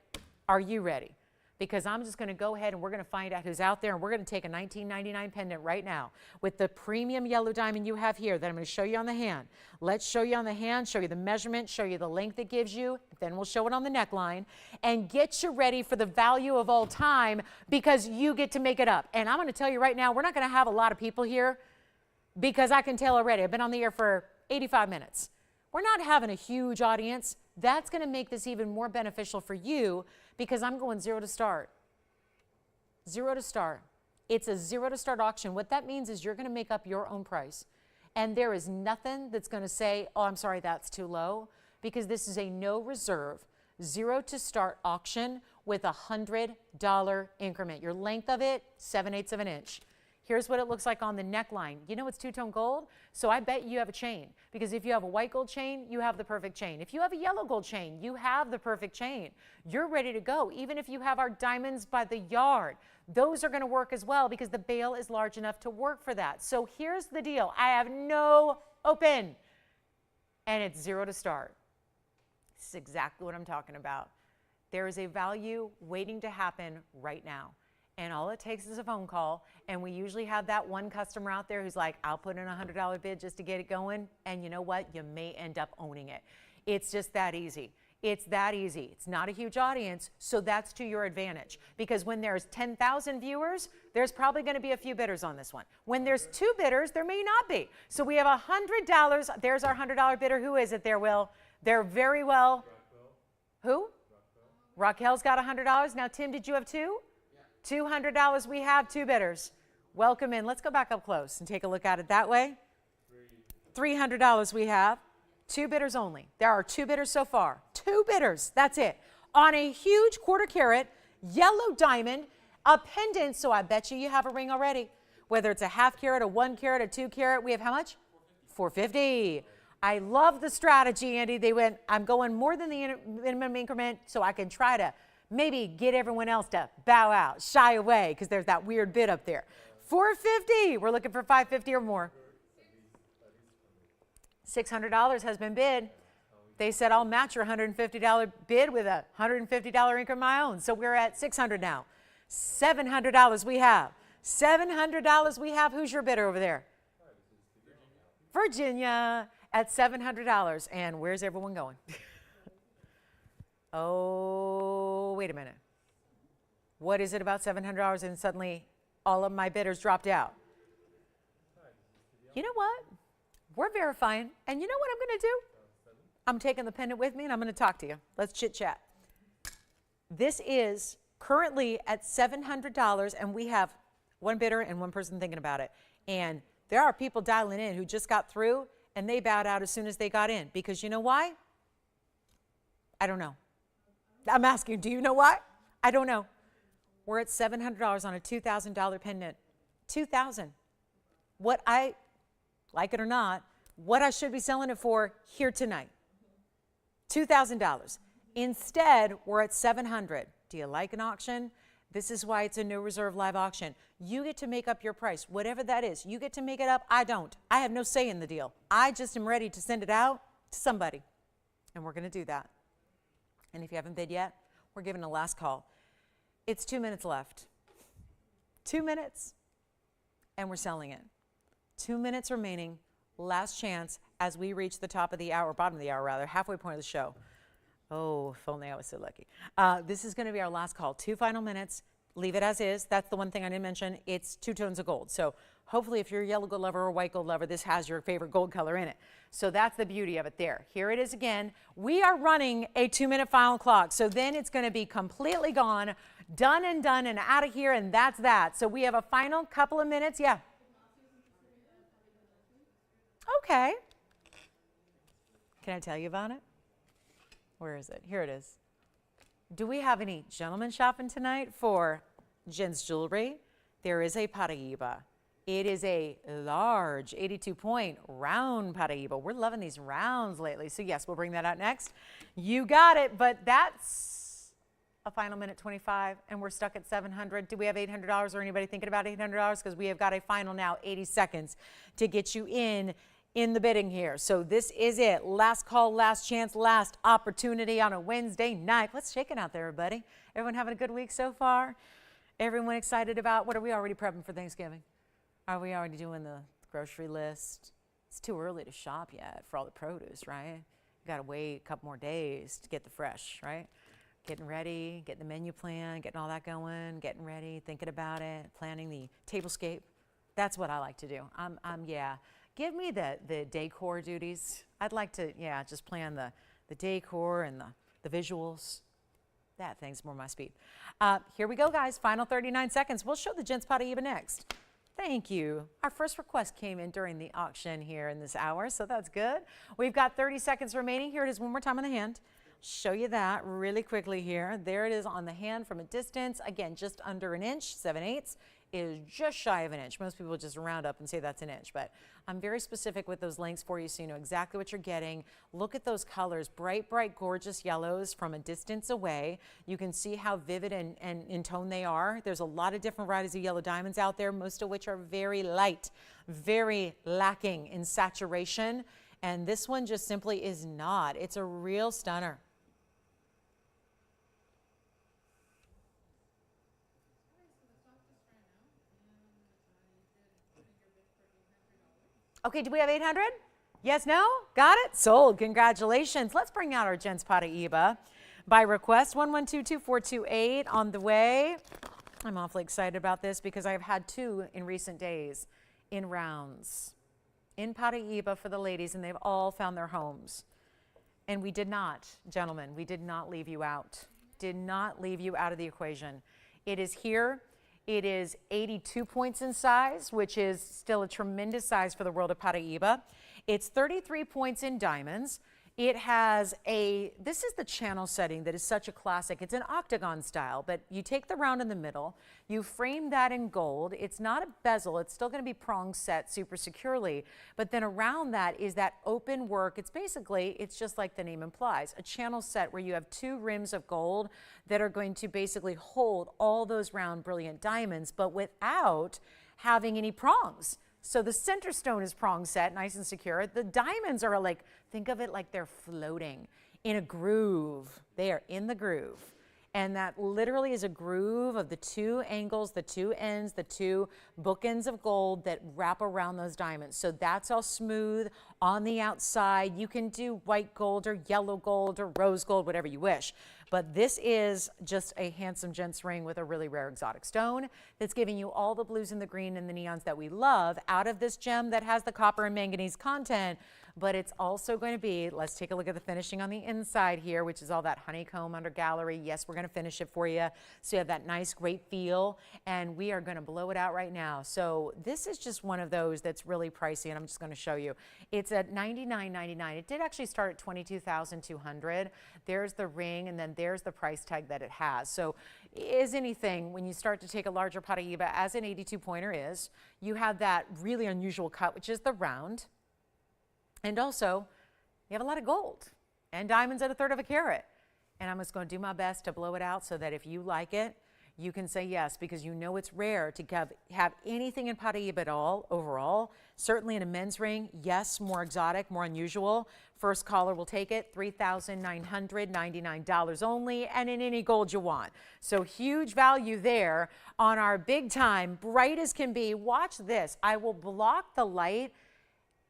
Are you ready? Because I'm just going to go ahead and we're going to find out who's out there, and we're going to take a $19.99 pendant right now with the premium yellow diamond you have here that I'm going to show you on the hand. Let's show you on the hand, show you the measurement, show you the length it gives you, then we'll show it on the neckline, and get you ready for the value of all time because you get to make it up. And I'm going to tell you right now, we're not going to have a lot of people here because I can tell already. I've been on the air for 85 minutes. We're not having a huge audience. That's going to make this even more beneficial for you because I'm going zero to start. Zero to start. It's a zero to start auction. What that means is you're going to make up your own price. And there is nothing that's going to say, oh, I'm sorry, that's too low, because this is a no reserve, zero to start auction with a $100 increment. Your length of it, 7/8 of an inch. Here's what it looks like on the neckline. You know it's two-tone gold? So I bet you have a chain. Because if you have a white gold chain, you have the perfect chain. If you have a yellow gold chain, you have the perfect chain. You're ready to go. Even if you have our diamonds by the yard, those are going to work as well because the bale is large enough to work for that. So here's the deal. I have no open. And it's zero to start. This is exactly what I'm talking about. There is a value waiting to happen right now. And all it takes is a phone call, and we usually have that one customer out there who's like, I'll put in a $100 bid just to get it going, and you know what? You may end up owning it. It's just that easy. It's that easy. It's not a huge audience, so that's to your advantage. Because when there's 10,000 viewers, there's probably going to be a few bidders on this one. When there's 2 bidders, there may not be. So we have $100. There's our $100 bidder. Who is it there, Will? They're very well. Who? Raquel's got $100. Now, Tim, did you have 2? $200 we have, 2 bidders. Welcome in. Let's go back up close and take a look at it that way. $300 we have, 2 bidders only. There are 2 bidders so far. 2 bidders, that's it. On a huge 1/4 carat yellow diamond, a pendant, so I bet you have a ring already. Whether it's a 1/2 carat, a 1 carat, a 2 carat, we have how much? $450. I love the strategy, Andy. They went, I'm going more than the minimum increment so I can try to maybe get everyone else to bow out, shy away, because there's that weird bid up there. $450. We're looking for $550 or more. $600 has been bid. They said, I'll match your $150 bid with a $150 increment of my own. So we're at $600 now. $700 we have. $700 we have. Who's your bidder over there? Virginia at $700. And where's everyone going? Oh, wait a minute. What is it about $700 and suddenly all of my bidders dropped out? You know what? We're verifying. And you know what I'm going to do? I'm taking the pendant with me and I'm going to talk to you. Let's chit chat. This is currently at $700 and we have one bidder and one person thinking about it. And there are people dialing in who just got through and they bowed out as soon as they got in. Because you know why? I don't know. I'm asking, do you know why? I don't know. We're at $700 on a $2,000 pendant. $2,000. What I, like it or not, what I should be selling it for here tonight. $2,000. Instead, we're at $700. Do you like an auction? This is why it's a no reserve live auction. You get to make up your price, whatever that is. You get to make it up. I don't. I have no say in the deal. I just am ready to send it out to somebody. And we're going to do that. And if you haven't bid yet, we're giving a last call. It's 2 minutes left. 2 minutes. And we're selling it. 2 minutes remaining. Last chance as we reach the top of the hour, bottom of the hour rather, halfway point of the show. Oh, if only I was so lucky. This is going to be our last call. 2 final minutes. Leave it as is. That's the one thing I didn't mention. It's 2 tones of gold. So hopefully if you're a yellow gold lover or white gold lover, this has your favorite gold color in it. So that's the beauty of it there. Here it is again. We are running a 2-minute final clock. So then it's going to be completely gone, done and out of here, and that's that. So we have a final couple of minutes. Yeah. Okay. Can I tell you about it? Where is it? Here it is. Do we have any gentlemen shopping tonight for Jen's jewelry? There is a Paraíba. It is a large 82-point round Paraíba. We're loving these rounds lately. So yes, we'll bring that out next. You got it, but that's a final minute 25, and we're stuck at $700. Do we have $800 or anybody thinking about $800? Because we have got a final now 80 seconds to get you in the bidding here. So this is it. Last call, last chance, last opportunity on a Wednesday night. What's shaking out there, everybody? Everyone having a good week so far? Everyone excited about, what are we already prepping for Thanksgiving? Are we already doing the grocery list? It's too early to shop yet for all the produce, right? You got to wait a couple more days to get the fresh, right? Getting ready, getting the menu plan, getting all that going, getting ready, thinking about it, planning the tablescape. That's what I like to do. Yeah. Give me the decor duties. I'd like to, yeah, just plan the decor and the visuals. That thing's more my speed. Here we go, guys. Final 39 seconds. We'll show the Gents Paraíba next. Thank you. Our first request came in during the auction here in this hour, so that's good. We've got 30 seconds remaining. Here it is one more time on the hand. Show you that really quickly here. There it is on the hand from a distance. Again, just under an inch, 7/8 is just shy of an inch. Most people just round up and say that's an inch, but I'm very specific with those links for you so you know exactly what you're getting. Look at those colors, bright, gorgeous yellows from a distance away. You can see how vivid and in tone they are. There's a lot of different varieties of yellow diamonds out there, most of which are very light, very lacking in saturation, and this one just simply is not. It's a real stunner. Okay, do we have 800? Yes, no? Got it? Sold. Congratulations. Let's bring out our Gents Paraíba by request. 112-2428 on the way. I'm awfully excited about this because I've had 2 in recent days in rounds in Paraíba for the ladies, and they've all found their homes. And we did not, gentlemen, we did not leave you out. Did not leave you out of the equation. It is here. It is 82 points in size, which is still a tremendous size for the world of Paraíba. It's 33 points in diamonds. It has this is the channel setting that is such a classic. It's an octagon style, but you take the round in the middle, you frame that in gold. It's not a bezel. It's still going to be prong set super securely, but then around that is that open work. It's just like the name implies, a channel set where you have 2 rims of gold that are going to basically hold all those round brilliant diamonds, but without having any prongs. So the center stone is prong set, nice and secure. The diamonds are like, think of it like they're floating in a groove. They are in the groove. And that literally is a groove of the 2 angles, the 2 ends, the 2 bookends of gold that wrap around those diamonds. So that's all smooth on the outside. You can do white gold or yellow gold or rose gold, whatever you wish. But this is just a handsome gents ring with a really rare exotic stone that's giving you all the blues and the green and the neons that we love out of this gem that has the copper and manganese content, but it's also going to be, let's take a look at the finishing on the inside here, which is all that honeycomb under gallery. Yes, we're going to finish it for you, so you have that nice, great feel, and we are going to blow it out right now. So this is just one of those that's really pricey, and I'm just going to show you. It's at $99.99. It did actually start at $22,200. There's the ring, and then there's the price tag that it has. So is anything, when you start to take a larger Paraíba, as an 82 pointer is, you have that really unusual cut, which is the round. And also, you have a lot of gold and diamonds at 1/3 of a carat. And I'm just going to do my best to blow it out so that if you like it, you can say yes, because you know it's rare to have anything in Paraíba at all overall. Certainly in a men's ring, yes, more exotic, more unusual. First caller will take it, $3,999 only, and in any gold you want. So huge value there on our big time, bright as can be. Watch this. I will block the light.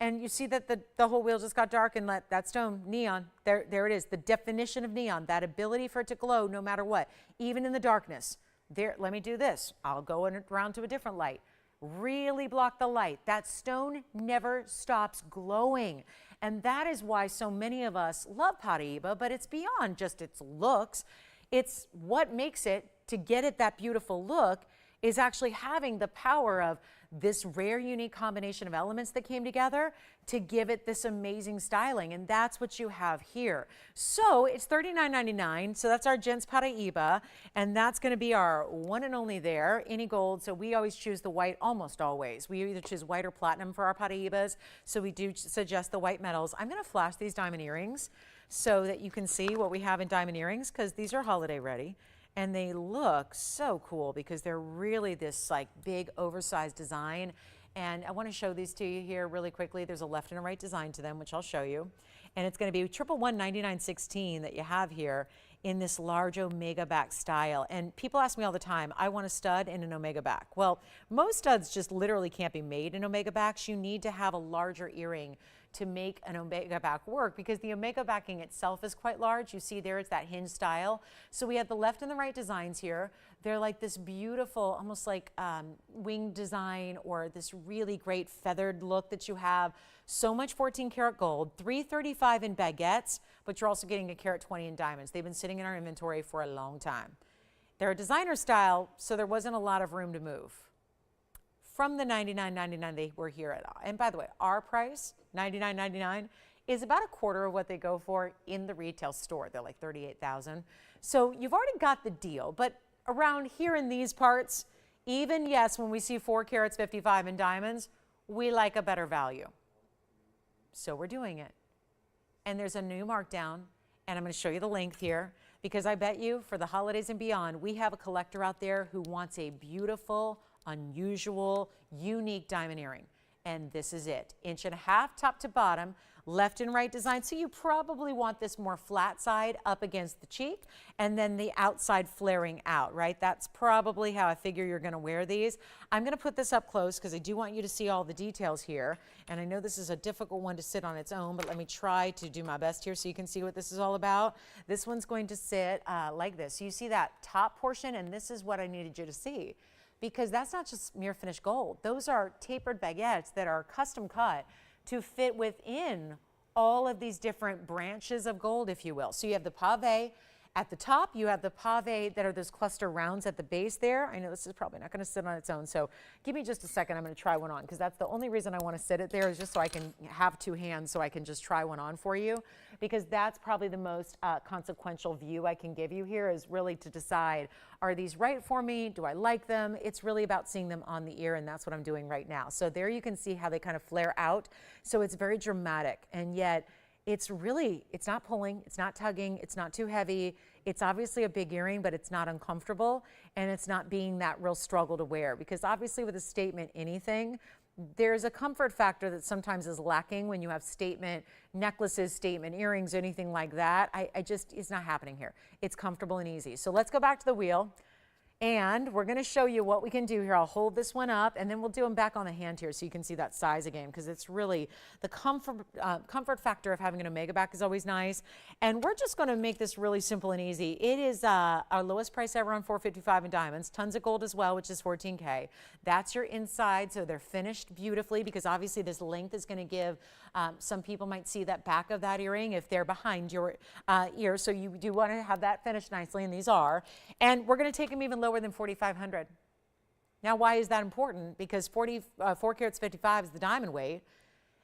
And you see that the whole wheel just got dark, and let that stone neon, there it is, the definition of neon, that ability for it to glow no matter what, even in the darkness. There, let me do this. I'll go around to a different light. Really block the light. That stone never stops glowing. And that is why so many of us love Paraíba, but it's beyond just its looks. It's what makes it, to get it that beautiful look, is actually having the power of this rare, unique combination of elements that came together to give it this amazing styling. And that's what you have here. So it's $39.99. So that's our Gents Paraíba. And that's going to be our one and only there. Any gold. So we always choose the white, almost always. We either choose white or platinum for our Paraíbas. So we do suggest the white metals. I'm going to flash these diamond earrings so that you can see what we have in diamond earrings, because these are holiday ready. And they look so cool because they're really this like big oversized design. And I want to show these to you here really quickly. There's a left and a right design to them, which I'll show you. And it's going to be 1119916 that you have here in this large omega back style. And people ask me all the time, I want a stud in an omega back. Well, most studs just literally can't be made in omega backs. You need to have a larger earring to make an omega back work, because the omega backing itself is quite large. You see there, it's that hinge style. So we have the left and the right designs here. They're like this beautiful, almost like wing design, or this really great feathered look that you have. So much 14 karat gold, $335 in baguettes, but you're also getting a carat 20 in diamonds. They've been sitting in our inventory for a long time. They're a designer style, so there wasn't a lot of room to move. From the $99.99 they were here at. And by the way, our price, $99.99, is about a quarter of what they go for in the retail store. They're like $38,000. So you've already got the deal. But around here in these parts, even yes, when we see 4 carats 55 in diamonds, we like a better value. So we're doing it. And there's a new markdown, and I'm going to show you the length here, because I bet you for the holidays and beyond, we have a collector out there who wants a beautiful, unusual, unique diamond earring. And this is it. 1.5 inches top to bottom, left and right design. So you probably want this more flat side up against the cheek, and then the outside flaring out, right? That's probably how I figure you're going to wear these. I'm going to put this up close because I do want you to see all the details here. And I know this is a difficult one to sit on its own, but let me try to do my best here so you can see what this is all about. This one's going to sit like this. So you see that top portion, and this is what I needed you to see, because that's not just mere finished gold. Those are tapered baguettes that are custom cut to fit within all of these different branches of gold, if you will. So you have the pave at the top, you have the pave that are those cluster rounds at the base there. I know this is probably not gonna sit on its own, so give me just a second, I'm gonna try one on, because that's the only reason I wanna sit it there, is just so I can have 2 hands so I can just try one on for you, because that's probably the most consequential view I can give you here, is really to decide, are these right for me? Do I like them? It's really about seeing them on the ear, and that's what I'm doing right now. So there you can see how they kind of flare out. So it's very dramatic, and yet it's really, it's not pulling, it's not tugging, it's not too heavy. It's obviously a big earring, but it's not uncomfortable, and it's not being that real struggle to wear, because obviously with a statement anything, there's a comfort factor that sometimes is lacking when you have statement necklaces, statement earrings, anything like that. It's not happening here. It's comfortable and easy. So let's go back to the wheel. And we're going to show you what we can do here. I'll hold this one up, and then we'll do them back on the hand here so you can see that size again, because it's really the comfort factor of having an Omega back is always nice. And we're just going to make this really simple and easy. It is our lowest price ever on 455 in diamonds. Tons of gold as well, which is $14K. That's your inside, so they're finished beautifully, because obviously this length is going to give some people might see that back of that earring if they're behind your ear. So you do want to have that finished nicely, and these are. And we're going to take them even lower than 4,500. Now, why is that important? Because 4 carats 55 is the diamond weight.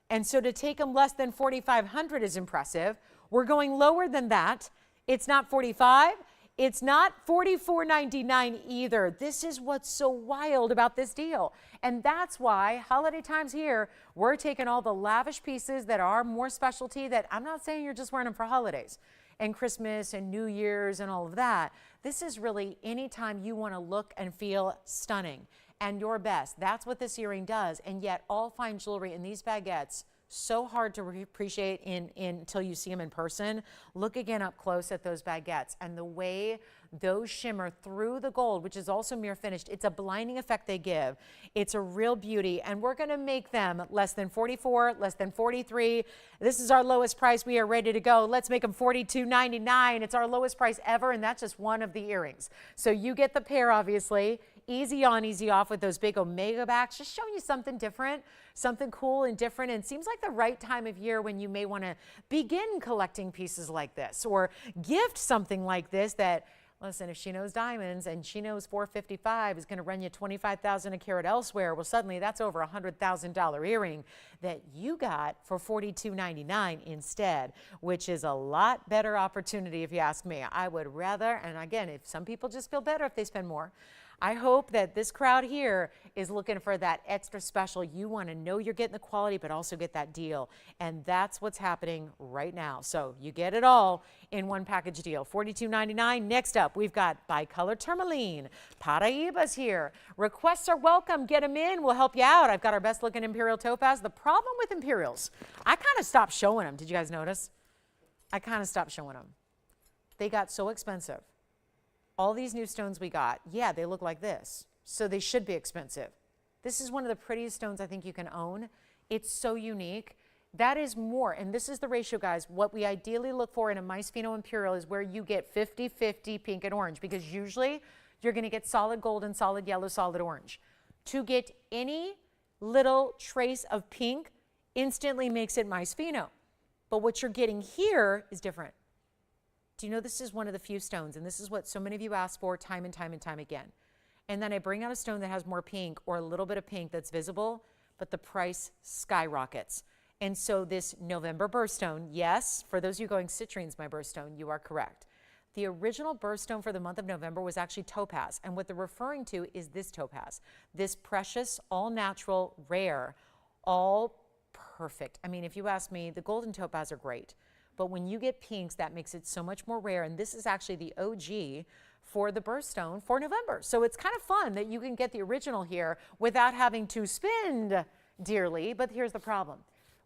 And so to take them less than 4,500 is impressive. We're going lower than that. It's not 45. It's not $44.99 either. This is what's so wild about this deal. And that's why holiday times here, we're taking all the lavish pieces that are more specialty, that I'm not saying you're just wearing them for holidays and Christmas and New Year's and all of that. This is really anytime you want to look and feel stunning and your best. That's what this earring does. And yet all fine jewelry in these baguettes, so hard to appreciate until you see them in person. Look again up close at those baguettes and the way those shimmer through the gold, which is also mirror finished. It's a blinding effect they give. It's a real beauty, and we're going to make them less than 44, less than 43. This is our lowest price. We are ready to go. Let's make them $42.99. It's our lowest price ever, and that's just one of the earrings. So you get the pair, obviously. Easy on, easy off with those big Omega backs, just showing you something different, something cool and different. And it seems like the right time of year when you may want to begin collecting pieces like this or gift something like this that, listen, if she knows diamonds and she knows 455 is going to run you 25,000 a carat elsewhere, well, suddenly that's over $100,000 earring that you got for $42.99 instead, which is a lot better opportunity if you ask me. I would rather, and again, if some people just feel better if they spend more, I hope that this crowd here is looking for that extra special. You want to know you're getting the quality, but also get that deal. And that's what's happening right now. So you get it all in one package deal. $42.99. Next up, we've got bicolor tourmaline. Paraíba's here. Requests are welcome. Get them in. We'll help you out. I've got our best looking Imperial Topaz. The problem with Imperials, I kind of stopped showing them. Did you guys notice? I kind of stopped showing them. They got so expensive. All these new stones we got, yeah, they look like this, so they should be expensive. This is one of the prettiest stones I think you can own. It's so unique. That is more, and this is the ratio, guys. What we ideally look for in a Maisfino Imperial is where you get 50-50 pink and orange, because usually you're going to get solid gold and solid yellow, solid orange. To get any little trace of pink instantly makes it Maisfino. But what you're getting here is different. Do you know this is one of the few stones, and this is what so many of you ask for time and time and time again. And then I bring out a stone that has more pink or a little bit of pink that's visible, but the price skyrockets. And so this November birthstone, yes, for those of you going, citrine's my birthstone, you are correct. The original birthstone for the month of November was actually topaz, and what they're referring to is this topaz, this precious, all-natural, rare, all perfect. I mean, if you ask me, the gold and topaz are great. But when you get pinks, that makes it so much more rare. And this is actually the OG for the birthstone for November. So it's kind of fun that you can get the original here without having to spend dearly. But here's the problem.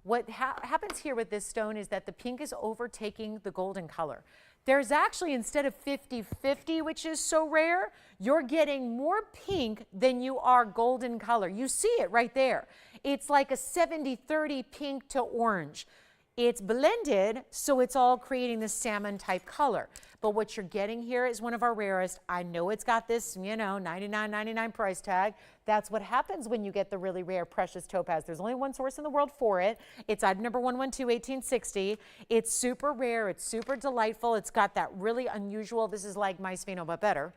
What happens here with this stone is that the pink is overtaking the golden color. There's actually, instead of 50-50, which is so rare, you're getting more pink than you are golden color. You see it right there. It's like a 70-30 pink to orange. It's blended, so it's all creating this salmon type color. But what you're getting here is one of our rarest. I know it's got this, you know, $99.99 price tag. That's what happens when you get the really rare precious topaz. There's only one source in the world for it. It's item number 112, 1860. It's super rare. It's super delightful. It's got that really unusual, this is like Maisfino, but better.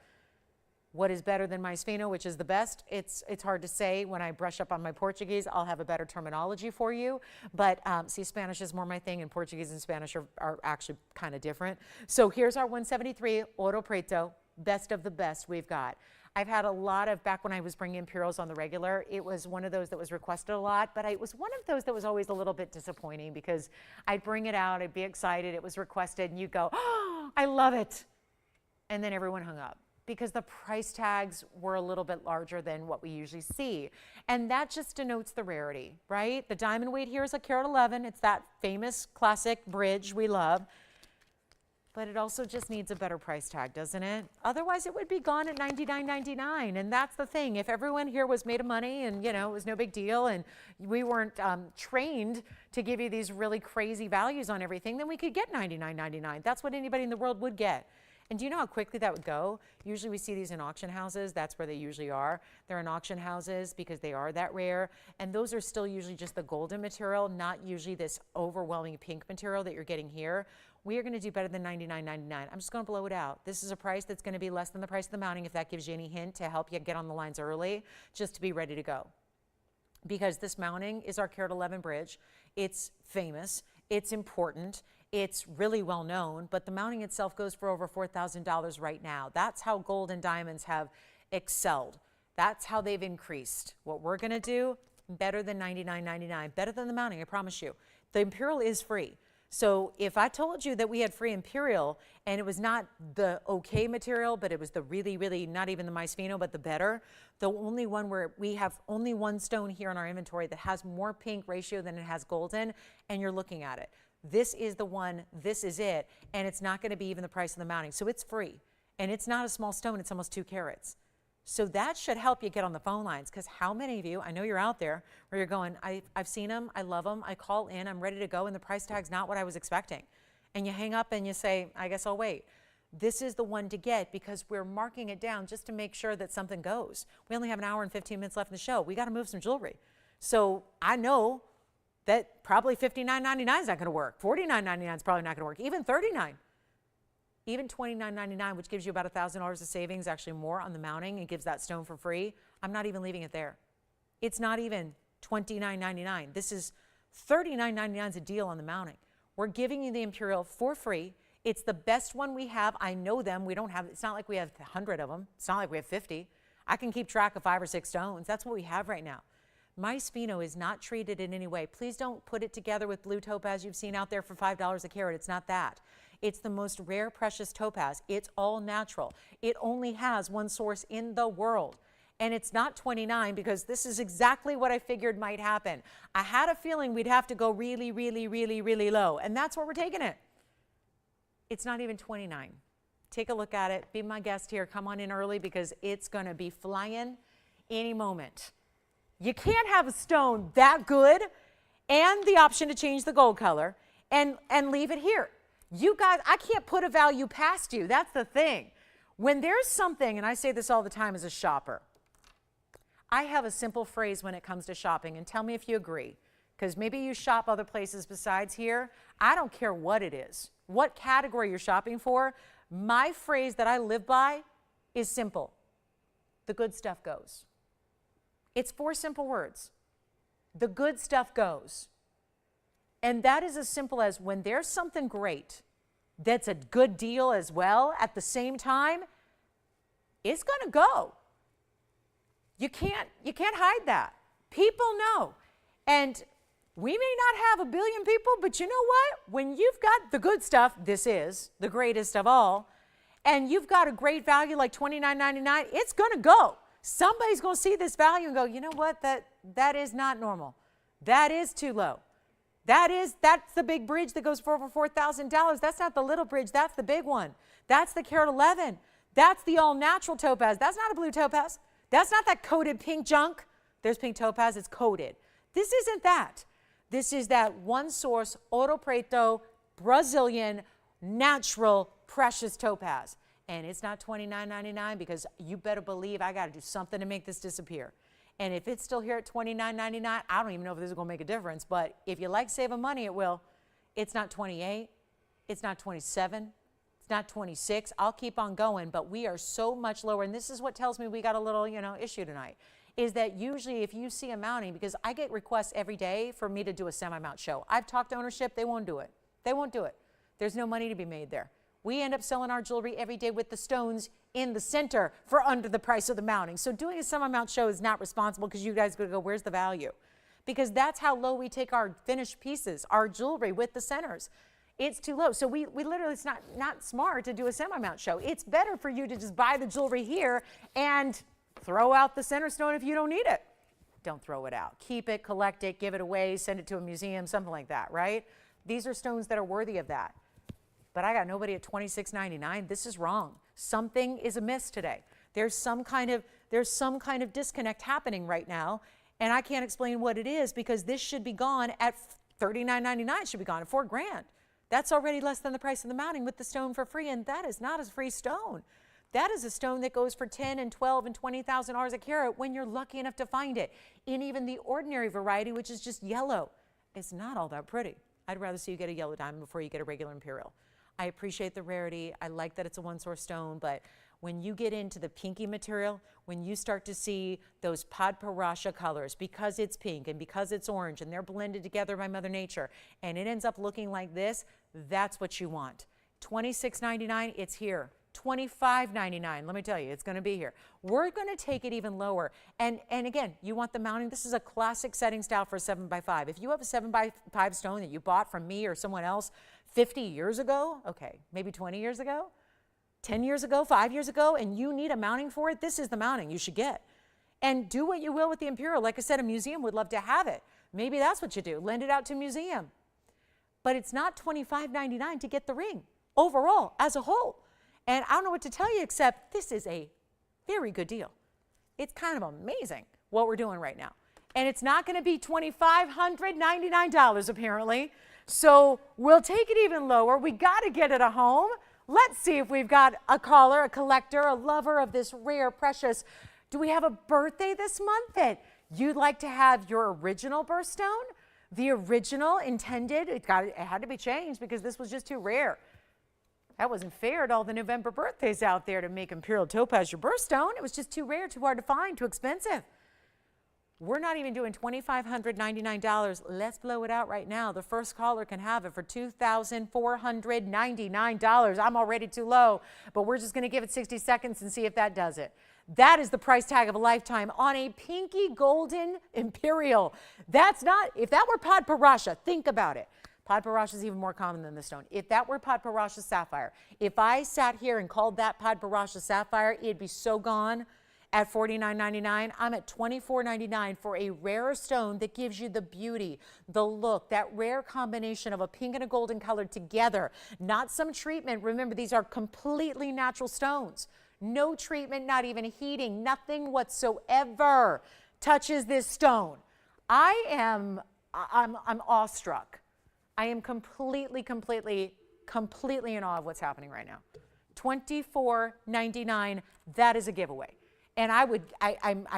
What is better than Maisfino, which is the best? It's hard to say. When I brush up on my Portuguese, I'll have a better terminology for you. But see, Spanish is more my thing, and Portuguese and Spanish are actually kind of different. So here's our 173 Oro Preto, best of the best we've got. I've had a lot of, back when I was bringing Imperials on the regular, it was one of those that was requested a lot, but it was one of those that was always a little bit disappointing, because I'd bring it out, I'd be excited, it was requested, and you'd go, oh, I love it. And then everyone hung up, because the price tags were a little bit larger than what we usually see. And that just denotes the rarity, right? The diamond weight here is a carat 11. It's that famous classic bridge we love. But it also just needs a better price tag, doesn't it? Otherwise, it would be gone at $99.99. And that's the thing. If everyone here was made of money and, you know, it was no big deal and we weren't trained to give you these really crazy values on everything, then we could get $99.99. That's what anybody in the world would get. And do you know how quickly that would go? Usually we see these in auction houses. That's where they usually are. They're in auction houses because they are that rare. And those are still usually just the golden material, not usually this overwhelming pink material that you're getting here. We are going to do better than $99.99. I'm just going to blow it out. This is a price that's going to be less than the price of the mounting, if that gives you any hint to help you get on the lines early, just to be ready to go. Because this mounting is our Carat 11 bridge. It's famous. It's important. It's really well known, but the mounting itself goes for over $4,000 right now. That's how gold and diamonds have excelled. That's how they've increased. What we're going to do, better than $99.99, better than the mounting, I promise you. The Imperial is free. So if I told you that we had free Imperial and it was not the okay material, but it was the really, really, not even the Mysfino, but the better, the only one where we have only one stone here in our inventory that has more pink ratio than it has golden, and you're looking at it. This is the one, this is it, and it's not going to be even the price of the mounting. So it's free, and it's not a small stone, it's almost 2 carats. So that should help you get on the phone lines, because how many of you, I know you're out there, where you're going, I've seen them, I love them, I call in, I'm ready to go, and the price tag's not what I was expecting. And you hang up and you say, I guess I'll wait. This is the one to get because we're marking it down just to make sure that something goes. We only have an hour and 15 minutes left in the show. We got to move some jewelry. So I know that probably $59.99 is not going to work. $49.99 is probably not going to work. Even $39. Even $29.99, which gives you about $1,000 of savings, actually more on the mounting, and gives that stone for free. I'm not even leaving it there. It's not even $29.99. This is $39.99 is a deal on the mounting. We're giving you the Imperial for free. It's the best one we have. I know them. We don't have, it's not like we have 100 of them. It's not like we have 50. I can keep track of 5 or 6 stones. That's what we have right now. Mysfino is not treated in any way. Please don't put it together with blue topaz you've seen out there for $5 a carat. It's not that. It's the most rare, precious topaz. It's all natural. It only has one source in the world. And it's not 29 because this is exactly what I figured might happen. I had a feeling we'd have to go really, really, really, really low. And that's where we're taking it. It's not even 29. Take a look at it. Be my guest here. Come on in early because it's going to be flying any moment. You can't have a stone that good and the option to change the gold color and leave it here. You guys, I can't put a value past you. That's the thing. When there's something, and I say this all the time as a shopper, I have a simple phrase when it comes to shopping, and tell me if you agree, because maybe you shop other places besides here. I don't care what it is, what category you're shopping for. My phrase that I live by is simple. The good stuff goes. It's 4 simple words. The good stuff goes. And that is as simple as when there's something great that's a good deal as well at the same time, it's going to go. You can't hide that. People know. And we may not have 1 billion people, but you know what? When you've got the good stuff, this is the greatest of all, and you've got a great value like $29.99, it's going to go. Somebody's going to see this value and go, you know what? That is not normal. That is too low. That's the big bridge that goes for over $4,000. That's not the little bridge. That's the big one. That's the Carat 11. That's the all-natural topaz. That's not a blue topaz. That's not that coated pink junk. There's pink topaz. It's coated. This isn't that. This is that one source, Ouro Preto, Brazilian, natural, precious topaz. And it's not $29.99 because you better believe I got to do something to make this disappear. And if it's still here at $29.99, I don't even know if this is going to make a difference. But if you like saving money, it will. It's not 28. It's not 27. It's not 26. I'll keep on going. But we are so much lower. And this is what tells me we got a little, issue tonight. Is that usually if you see a mounting, because I get requests every day for me to do a semi-mount show. I've talked to ownership. They won't do it. They won't do it. There's no money to be made there. We end up selling our jewelry every day with the stones in the center for under the price of the mounting. So doing a semi-mount show is not responsible because you guys are going to go, where's the value? Because that's how low we take our finished pieces, our jewelry with the centers. It's too low. So we literally, it's not smart to do a semi-mount show. It's better for you to just buy the jewelry here and throw out the center stone if you don't need it. Don't throw it out. Keep it, collect it, give it away, send it to a museum, something like that, right? These are stones that are worthy of that. but I got nobody at $26.99. This is wrong. Something is amiss today. There's some kind of disconnect happening right now, and I can't explain what it is, because this should be gone at $39.99. It should be gone at $4,000. That's already less than the price of the mounting with the stone for free, and that is not a free stone. That is a stone that goes for $10,000 and $12,000 and $20,000 a carat when you're lucky enough to find it. In even the ordinary variety, which is just yellow, it's not all that pretty. I'd rather see you get a yellow diamond before you get a regular imperial. I appreciate the rarity. I like that it's a one-source stone, but when you get into the pinky material, when you start to see those Padparadscha colors, because it's pink and because it's orange and they're blended together by Mother Nature, and it ends up looking like this, that's what you want. $26.99, it's here. $25.99, let me tell you, it's going to be here. We're going to take it even lower. And again, you want the mounting. This is a classic setting style for a 7x5. If you have a 7x5 stone that you bought from me or someone else 50 years ago, okay, maybe 20 years ago, 10 years ago, 5 years ago, and you need a mounting for it, this is the mounting you should get. And do what you will with the imperial. Like I said, a museum would love to have it. Maybe that's what you do. Lend it out to a museum. But it's not $25.99 to get the ring overall, as a whole. And I don't know what to tell you, except this is a very good deal. It's kind of amazing what we're doing right now. And it's not going to be $2,599 apparently. So we'll take it even lower. We got to get it a home. Let's see if we've got a caller, a collector, a lover of this rare, precious. Do we have a birthday this month that you'd like to have your original birthstone? The original intended, it had to be changed because this was just too rare. That wasn't fair to all the November birthdays out there to make Imperial Topaz your birthstone. It was just too rare, too hard to find, too expensive. We're not even doing $2,599. Let's blow it out right now. The first caller can have it for $2,499. I'm already too low, but we're just going to give it 60 seconds and see if that does it. That is the price tag of a lifetime on a pinky golden Imperial. That's not, if that were Padparadscha, think about it. Padparadscha is even more common than the stone. If that were Padparadscha sapphire, if I sat here and called that Padparadscha sapphire, it'd be so gone at $49.99. I'm at $24.99 for a rarer stone that gives you the beauty, the look, that rare combination of a pink and a golden color together. Not some treatment. Remember, these are completely natural stones. No treatment, not even heating, nothing whatsoever touches this stone. I'm awestruck. I am completely in awe of what's happening right now. $24.99, that is a giveaway. And I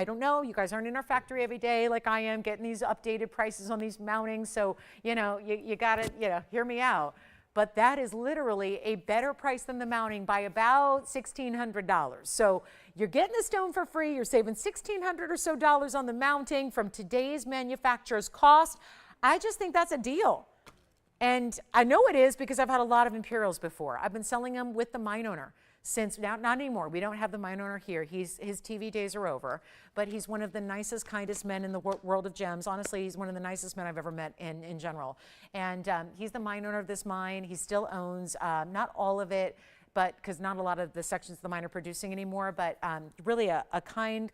don't know, you guys aren't in our factory every day like I am, getting these updated prices on these mountings, so, you know, you gotta, hear me out. But that is literally a better price than the mounting by about $1,600. So you're getting the stone for free, you're saving $1,600 or so on the mounting from today's manufacturer's cost. I just think that's a deal. And I know it is because I've had a lot of Imperials before. I've been selling them with the mine owner since, not anymore. We don't have the mine owner here. His TV days are over, but he's one of the nicest, kindest men in the world of gems. Honestly, he's one of the nicest men I've ever met in general. And he's the mine owner of this mine. He still owns, not all of it, but because not a lot of the sections of the mine are producing anymore, but really a kind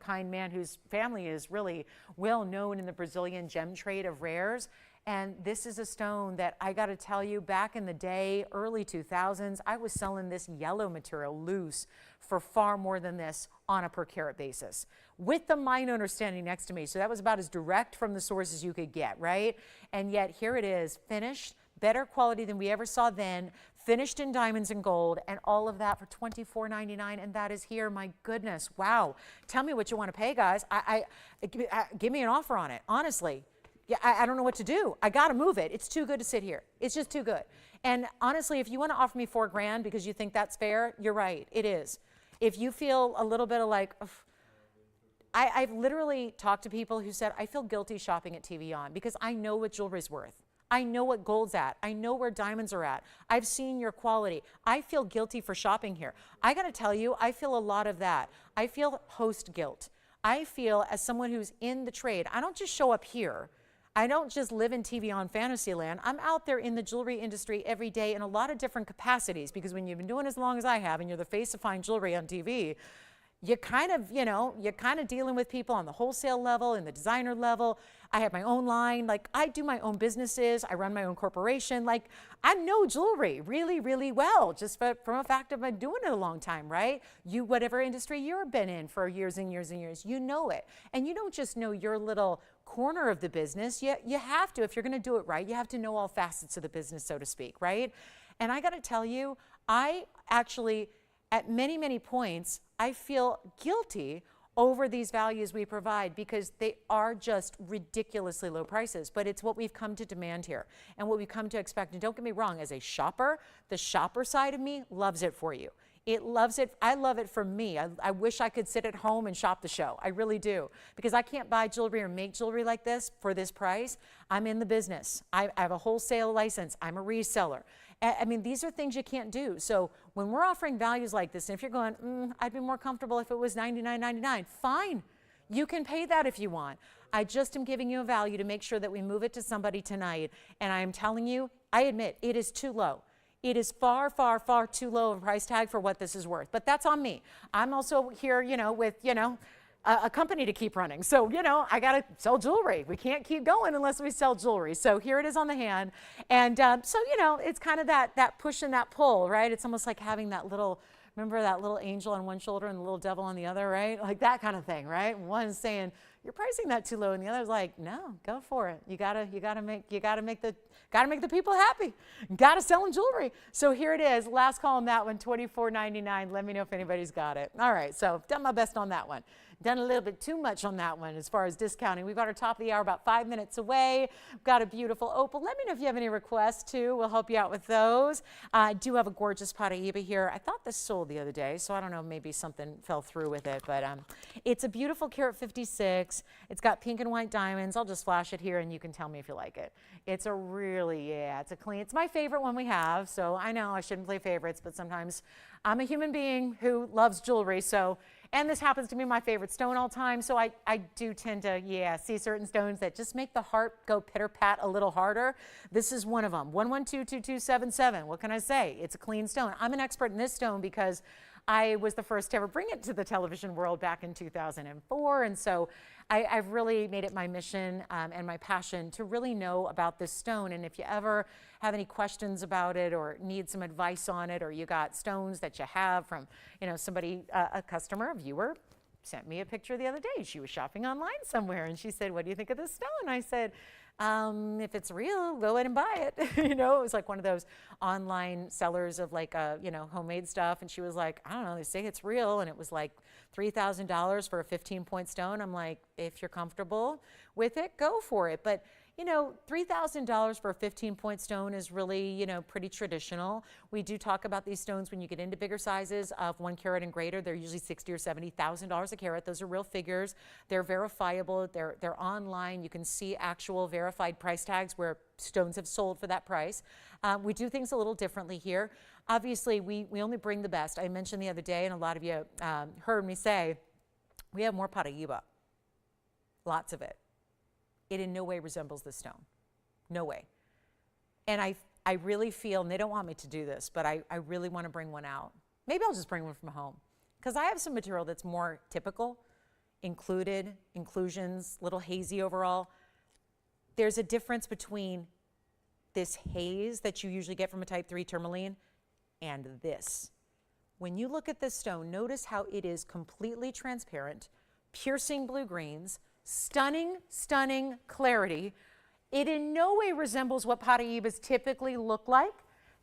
man whose family is really well known in the Brazilian gem trade of rares. And this is a stone that I got to tell you, back in the day, early 2000s, I was selling this yellow material loose for far more than this on a per carat basis, with the mine owner standing next to me. So that was about as direct from the source as you could get, right? And yet here it is, finished, better quality than we ever saw then, finished in diamonds and gold, and all of that for $24.99, and that is here. My goodness, wow. Tell me what you want to pay, guys. Give me an offer on it, honestly. Yeah, I don't know what to do. I got to move it. It's too good to sit here. It's just too good. And honestly, if you want to offer me $4,000 because you think that's fair, you're right. It is. If you feel a little bit of like, I've literally talked to people who said, I feel guilty shopping at TVON because I know what jewelry's worth. I know what gold's at. I know where diamonds are at. I've seen your quality. I feel guilty for shopping here. I got to tell you, I feel a lot of that. I feel host guilt. I feel as someone who's in the trade, I don't just show up here. I don't just live in TVON Fantasyland. I'm out there in the jewelry industry every day in a lot of different capacities, because when you've been doing as long as I have and you're the face of fine jewelry on TV, you kind of, you're kind of dealing with people on the wholesale level and the designer level. I have my own line. Like, I do my own businesses. I run my own corporation. Like, I know jewelry really, really well, just from a fact of I've been doing it a long time, right? You, whatever industry you've been in for years and years and years, you know it. And you don't just know your little corner of the business. You have to, if you're going to do it right, you have to know all facets of the business, so to speak, right? And I got to tell you, I actually, at many, many points, I feel guilty over these values we provide because they are just ridiculously low prices, but it's what we've come to demand here and what we've come to expect. And don't get me wrong, as a shopper, the shopper side of me loves it for you. It loves it. I love it for me. I wish I could sit at home and shop the show. I really do. Because I can't buy jewelry or make jewelry like this for this price. I'm in the business. I have a wholesale license. I'm a reseller. I mean, these are things you can't do. So when we're offering values like this, and if you're going, I'd be more comfortable if it was $99.99, fine. You can pay that if you want. I just am giving you a value to make sure that we move it to somebody tonight. And I am telling you, I admit, it is too low. It is far, far, far too low of a price tag for what this is worth. But that's on me. I'm also here, with, a company to keep running. So, I got to sell jewelry. We can't keep going unless we sell jewelry. So here it is on the hand. And so, it's kind of that push and that pull, right? It's almost like having that little, remember that little angel on one shoulder and the little devil on the other, right? Like that kind of thing, right? One's saying, you're pricing that too low, and the other's like, no, go for it. You gotta make the people happy. Gotta sell them jewelry. So here it is. Last call on that one, $24.99. Let me know if anybody's got it. All right, so done my best on that one. Done a little bit too much on that one as far as discounting. We've got our top of the hour about 5 minutes away. We've got a beautiful opal. Let me know if you have any requests too. We'll help you out with those. I do have a gorgeous Paraíba here. I thought this sold the other day, so I don't know, maybe something fell through with it, but it's a beautiful carat 56. It's got pink and white diamonds. I'll just flash it here and you can tell me if you like it. It's a really, it's a clean, it's my favorite one we have. So I know I shouldn't play favorites, but sometimes I'm a human being who loves jewelry. So, and this happens to be my favorite stone all time. So I do tend to, see certain stones that just make the heart go pitter pat a little harder. This is one of them, 1122277. What can I say? It's a clean stone. I'm an expert in this stone because I was the first to ever bring it to the television world back in 2004. And so I've really made it my mission and my passion to really know about this stone. And if you ever have any questions about it or need some advice on it, or you got stones that you have from, somebody, a customer, a viewer, sent me a picture the other day. She was shopping online somewhere and she said, what do you think of this stone? I said, if it's real, go ahead and buy it. It was like one of those online sellers of like, homemade stuff. And she was like, I don't know, they say it's real. And it was like $3,000 for a 15-point stone. I'm like, if you're comfortable with it, go for it. But $3,000 for a 15-point stone is really, pretty traditional. We do talk about these stones when you get into bigger sizes of 1 carat and greater. They're usually $60,000 or $70,000 a carat. Those are real figures. They're verifiable. They're online. You can see actual verified price tags where stones have sold for that price. We do things a little differently here. Obviously, we only bring the best. I mentioned the other day, and a lot of you heard me say, we have more Paraíba. Lots of it. It in no way resembles this stone. No way. And I really feel, and they don't want me to do this, but I really want to bring one out. Maybe I'll just bring one from home. Because I have some material that's more typical, inclusions, little hazy overall. There's a difference between this haze that you usually get from a type 3 tourmaline and this. When you look at this stone, notice how it is completely transparent, piercing blue greens, stunning, stunning clarity. It in no way resembles what Paraíbas typically look like.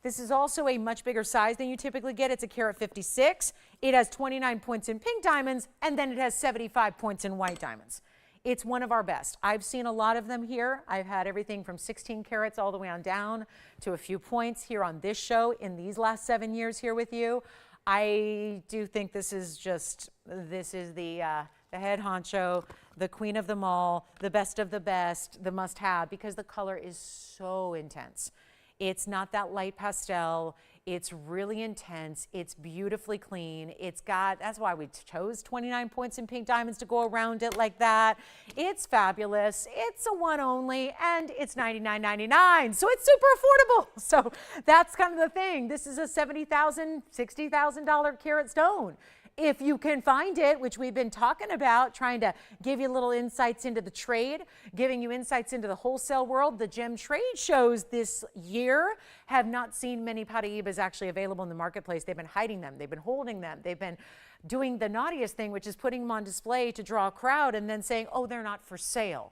This is also a much bigger size than you typically get. It's a carat 56. It has 29 points in pink diamonds, and then it has 75 points in white diamonds. It's one of our best. I've seen a lot of them here. I've had everything from 16 carats all the way on down to a few points here on this show in these last 7 years here with you. I do think this is the head honcho, the queen of them all, the best of the best, the must-have, because the color is so intense. It's not that light pastel. It's really intense. It's beautifully clean. That's why we chose 29 points in pink diamonds to go around it like that. It's fabulous. It's a one only, and it's $99.99, so it's super affordable. So that's kind of the thing. This is a $70,000, $60,000 carat stone. if you can find it, which we've been talking about, trying to give you little insights into the trade, giving you insights into the wholesale world. The gem trade shows this year have not seen many Paraibas actually available in the marketplace. They've been hiding them. They've been holding them. They've been doing the naughtiest thing, which is putting them on display to draw a crowd and then saying, oh, they're not for sale.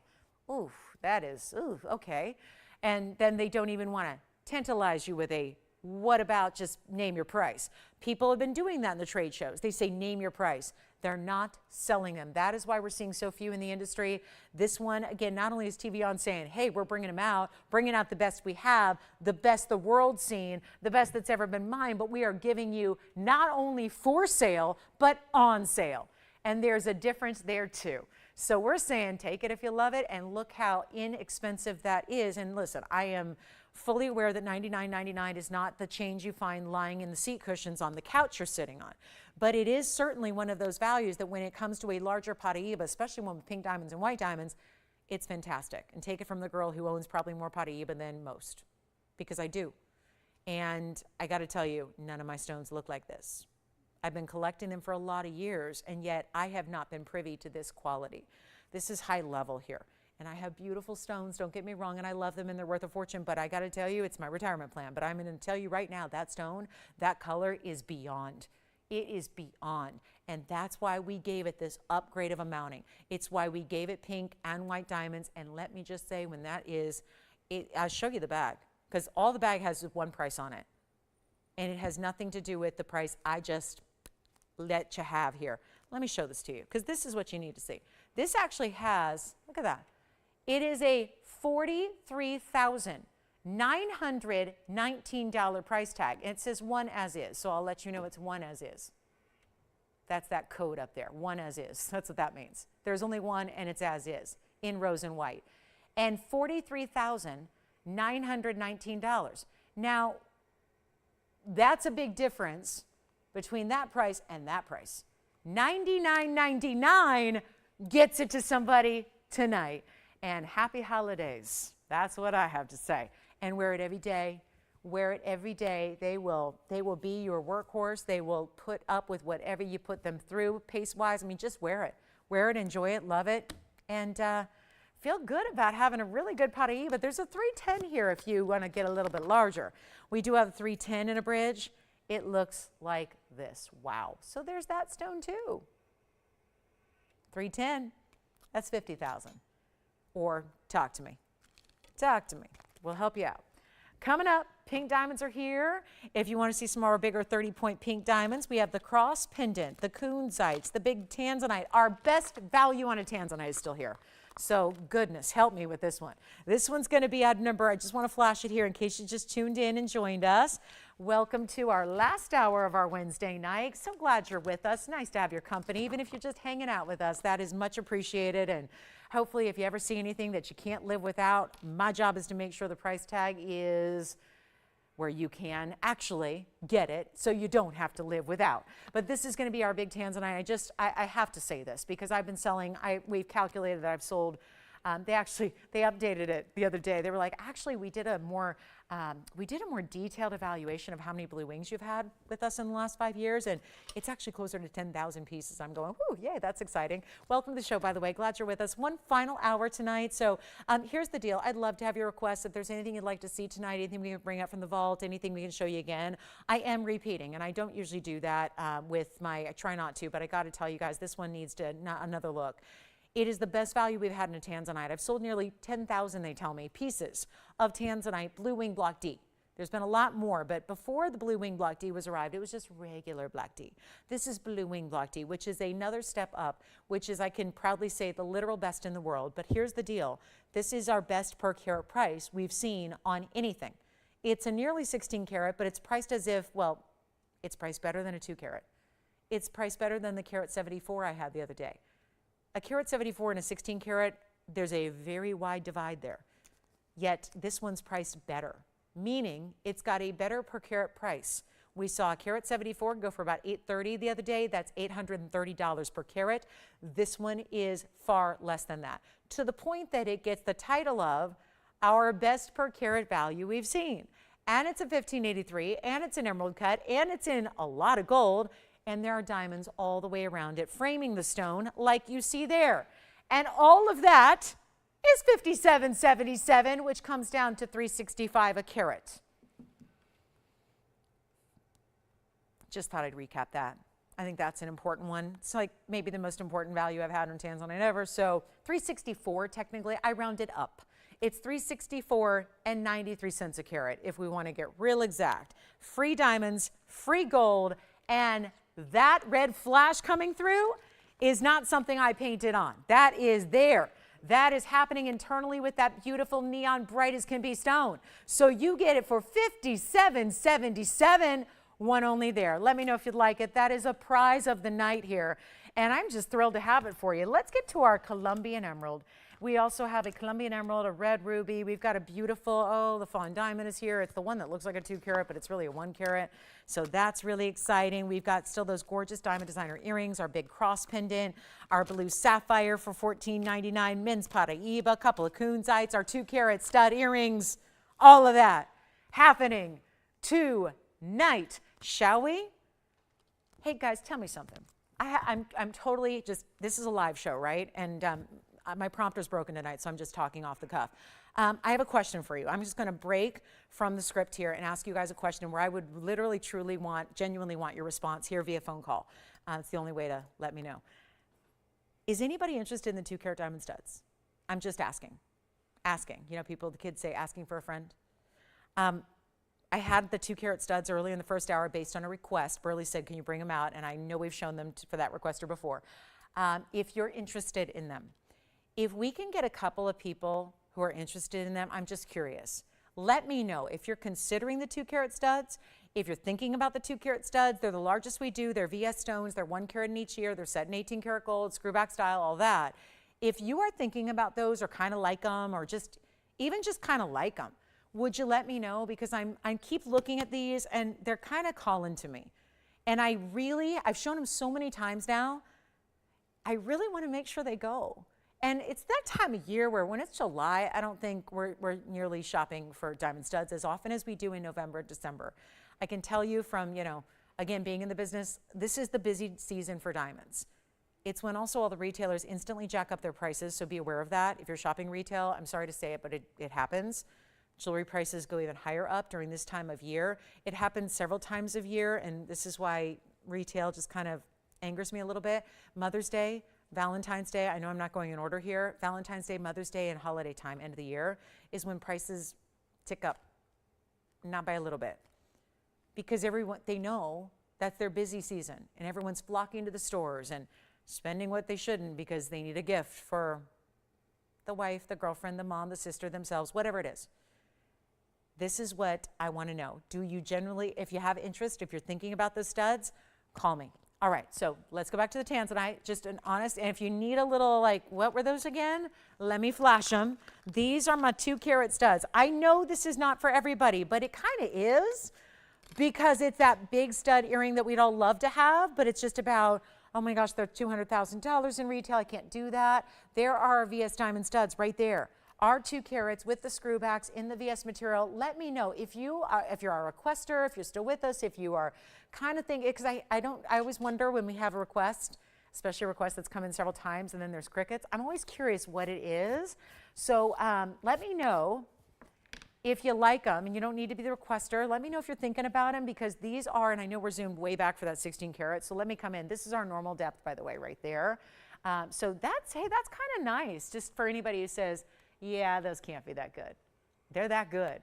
Oof, that is, oof, okay. And then they don't even want to tantalize you with a, what about just name your price? People have been doing that in the trade shows. They say name your price. They're not selling them. That is why we're seeing so few in the industry. This one, again, not only is TVON saying, hey, we're bringing out the best we have, the best the world's seen, the best that's ever been mined, but we are giving you not only for sale, but on sale. And there's a difference there too. So we're saying take it if you love it, and look how inexpensive that is. And listen, I am fully aware that $99.99 is not the change you find lying in the seat cushions on the couch you're sitting on. But it is certainly one of those values that when it comes to a larger Paraiba, especially one with pink diamonds and white diamonds, it's fantastic. And take it from the girl who owns probably more Paraiba than most, because I do. And I got to tell you, none of my stones look like this. I've been collecting them for a lot of years, and yet I have not been privy to this quality. This is high level here. And I have beautiful stones, don't get me wrong, and I love them and they're worth a fortune, but I got to tell you, it's my retirement plan. But I'm going to tell you right now, that stone, that color is beyond. It is beyond. And that's why we gave it this upgrade of a mounting. It's why we gave it pink and white diamonds. And let me just say, when that is, I'll show you the bag, because all the bag has one price on it. And it has nothing to do with the price I just let you have here. Let me show this to you, because this is what you need to see. This actually has, look at that. It is a $43,919 price tag. And it says one as is. So I'll let you know it's one as is. That's that code up there, one as is. That's what that means. There's only one and it's as is in rose and white. And $43,919. Now, that's a big difference between that price and that price. $99.99 gets it to somebody tonight. And happy holidays. That's what I have to say. And wear it every day. Wear it every day. They will be your workhorse. They will put up with whatever you put them through pace-wise. I mean, just wear it. Wear it, enjoy it, love it, and feel good about having a really good Paraiba. There's a 310 here if you want to get a little bit larger. We do have a 310 in a bridge. It looks like this. Wow. So there's that stone too. 310. That's 50,000. Or talk to me. Talk to me. We'll help you out. Coming up, pink diamonds are here. If you want to see some more bigger 30-point pink diamonds, we have the cross pendant, the kunzites, the big tanzanite. Our best value on a tanzanite is still here. So goodness, help me with this one. This one's going to be at number, I just want to flash it here in case you just tuned in and joined us. Welcome to our last hour of our Wednesday night. So glad you're with us. Nice to have your company. Even if you're just hanging out with us, that is much appreciated. And hopefully if you ever see anything that you can't live without, my job is to make sure the price tag is where you can actually get it so you don't have to live without. But this is going to be our big tanzanite. I have to say this because I've been selling, we've calculated that I've sold, they updated it the other day. They were like, actually, we did a more detailed evaluation of how many blue wings you've had with us in the last 5 years, and it's actually closer to 10,000 pieces. I'm going, whoo, yay, that's exciting. Welcome to the show, by the way. Glad you're with us. One final hour tonight. So here's the deal. I'd love to have your requests. If there's anything you'd like to see tonight, anything we can bring up from the vault, anything we can show you again. I am repeating, and I don't usually do that I try not to, but I got to tell you guys, this one needs another look. It is the best value we've had in a tanzanite. I've sold nearly 10,000, they tell me, pieces of tanzanite blue wing block D. There's been a lot more, but before the blue wing block D was arrived, it was just regular black D. This is blue wing block D, which is another step up, which is, I can proudly say, the literal best in the world. But here's the deal. This is our best per carat price we've seen on anything. It's a nearly 16 carat, but it's priced as if, well, it's priced better than a 2 carat. It's priced better than the carat 74 I had the other day. A carat 74 and a 16 carat, there's a very wide divide there. Yet this one's priced better, meaning it's got a better per carat price. We saw a carat 74 go for about $830 the other day. That's $830 per carat. This one is far less than that, to the point that it gets the title of our best per carat value we've seen. And it's a 1583, and it's an emerald cut, and it's in a lot of gold, and there are diamonds all the way around it, framing the stone like you see there. And all of that is $57.77, which comes down to $365 a carat. Just thought I'd recap that. I think that's an important one. It's like maybe the most important value I've had on tanzanite ever. So $364 technically, I rounded up. It's $364.93 a carat if we want to get real exact. Free diamonds, free gold, and that red flash coming through is not something I painted on. That is there. That is happening internally with that beautiful neon bright as can be stone. So you get it for $57.77. One only there. Let me know if you'd like it. That is a prize of the night here. And I'm just thrilled to have it for you. Let's get to our Colombian emerald. We also have a Colombian emerald, a red ruby. We've got a beautiful, the fawn diamond is here. It's the one that looks like a 2 carat, but it's really a 1 carat. So that's really exciting. We've got still those gorgeous diamond designer earrings, our big cross pendant, our blue sapphire for $14.99, men's Paraíba, a couple of kunzites, our 2 carat stud earrings, all of that happening tonight. Shall we? Hey guys, tell me something. I'm totally just, this is a live show, right? And my prompter's broken tonight, so I'm just talking off the cuff. I have a question for you. I'm just going to break from the script here and ask you guys a question where I would literally, truly genuinely want your response here via phone call. It's the only way to let me know. Is anybody interested in the 2 carat diamond studs? I'm just asking. Asking. You know, the kids say asking for a friend. I had the 2 carat studs early in the first hour based on a request. Burley said, can you bring them out? And I know we've shown them for that requester before. If you're interested in them, if we can get a couple of people who are interested in them, I'm just curious. Let me know if you're considering the 2 carat studs, if you're thinking about the 2 carat studs. They're the largest we do. They're VS stones. They're 1 carat in each year. They're set in 18 karat gold, screwback style, all that. If you are thinking about those or kind of like them or even just kind of like them, would you let me know? Because I keep looking at these and they're kind of calling to me. And I've shown them so many times now, I really want to make sure they go. And it's that time of year where when it's July, I don't think we're nearly shopping for diamond studs as often as we do in November, December. I can tell you from, again, being in the business, this is the busy season for diamonds. It's when also all the retailers instantly jack up their prices, so be aware of that. If you're shopping retail, I'm sorry to say it, but it happens. Jewelry prices go even higher up during this time of year. It happens several times of year, and this is why retail just kind of angers me a little bit. Mother's Day, Valentine's Day, I know I'm not going in order here. Valentine's Day, Mother's Day, and holiday time, end of the year, is when prices tick up, not by a little bit. Because they know that's their busy season, and everyone's flocking to the stores and spending what they shouldn't because they need a gift for the wife, the girlfriend, the mom, the sister, themselves, whatever it is. This is what I want to know. Do you generally, if you have interest, if you're thinking about those studs, call me. All right, so let's go back to the tanzanite, just an honest, and if you need a little what were those again? Let me flash them. These are my 2 carat studs. I know this is not for everybody, but it kind of is because it's that big stud earring that we'd all love to have, but it's just about, oh my gosh, they're $200,000 in retail. I can't do that. There are VS diamond studs right there. Our 2 carats with the screwbacks in the VS material. Let me know if you're a requester, if you're still with us, if you are kind of thinking, because I always wonder when we have a request, especially a request that's come in several times and then there's crickets. I'm always curious what it is. So let me know if you like them, and you don't need to be the requester. Let me know if you're thinking about them, because these are, and I know we're zoomed way back for that 16 karat, so let me come in. This is our normal depth, by the way, right there. So that's kind of nice, just for anybody who says, yeah, those can't be that good. They're that good.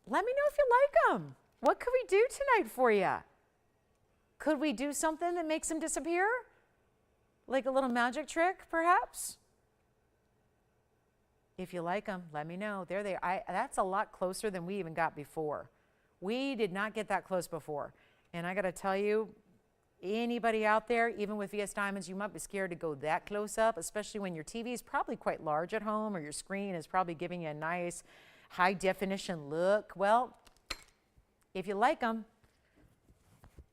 Let me know if you like them. What could we do tonight for you? Could we do something that makes them disappear? Like a little magic trick, perhaps? If you like them, let me know. There they are. That's a lot closer than we even got before. We did not get that close before. And I got to tell you, anybody out there, even with VS Diamonds, you might be scared to go that close up, especially when your TV is probably quite large at home, or your screen is probably giving you a nice high definition look. Well, if you like them,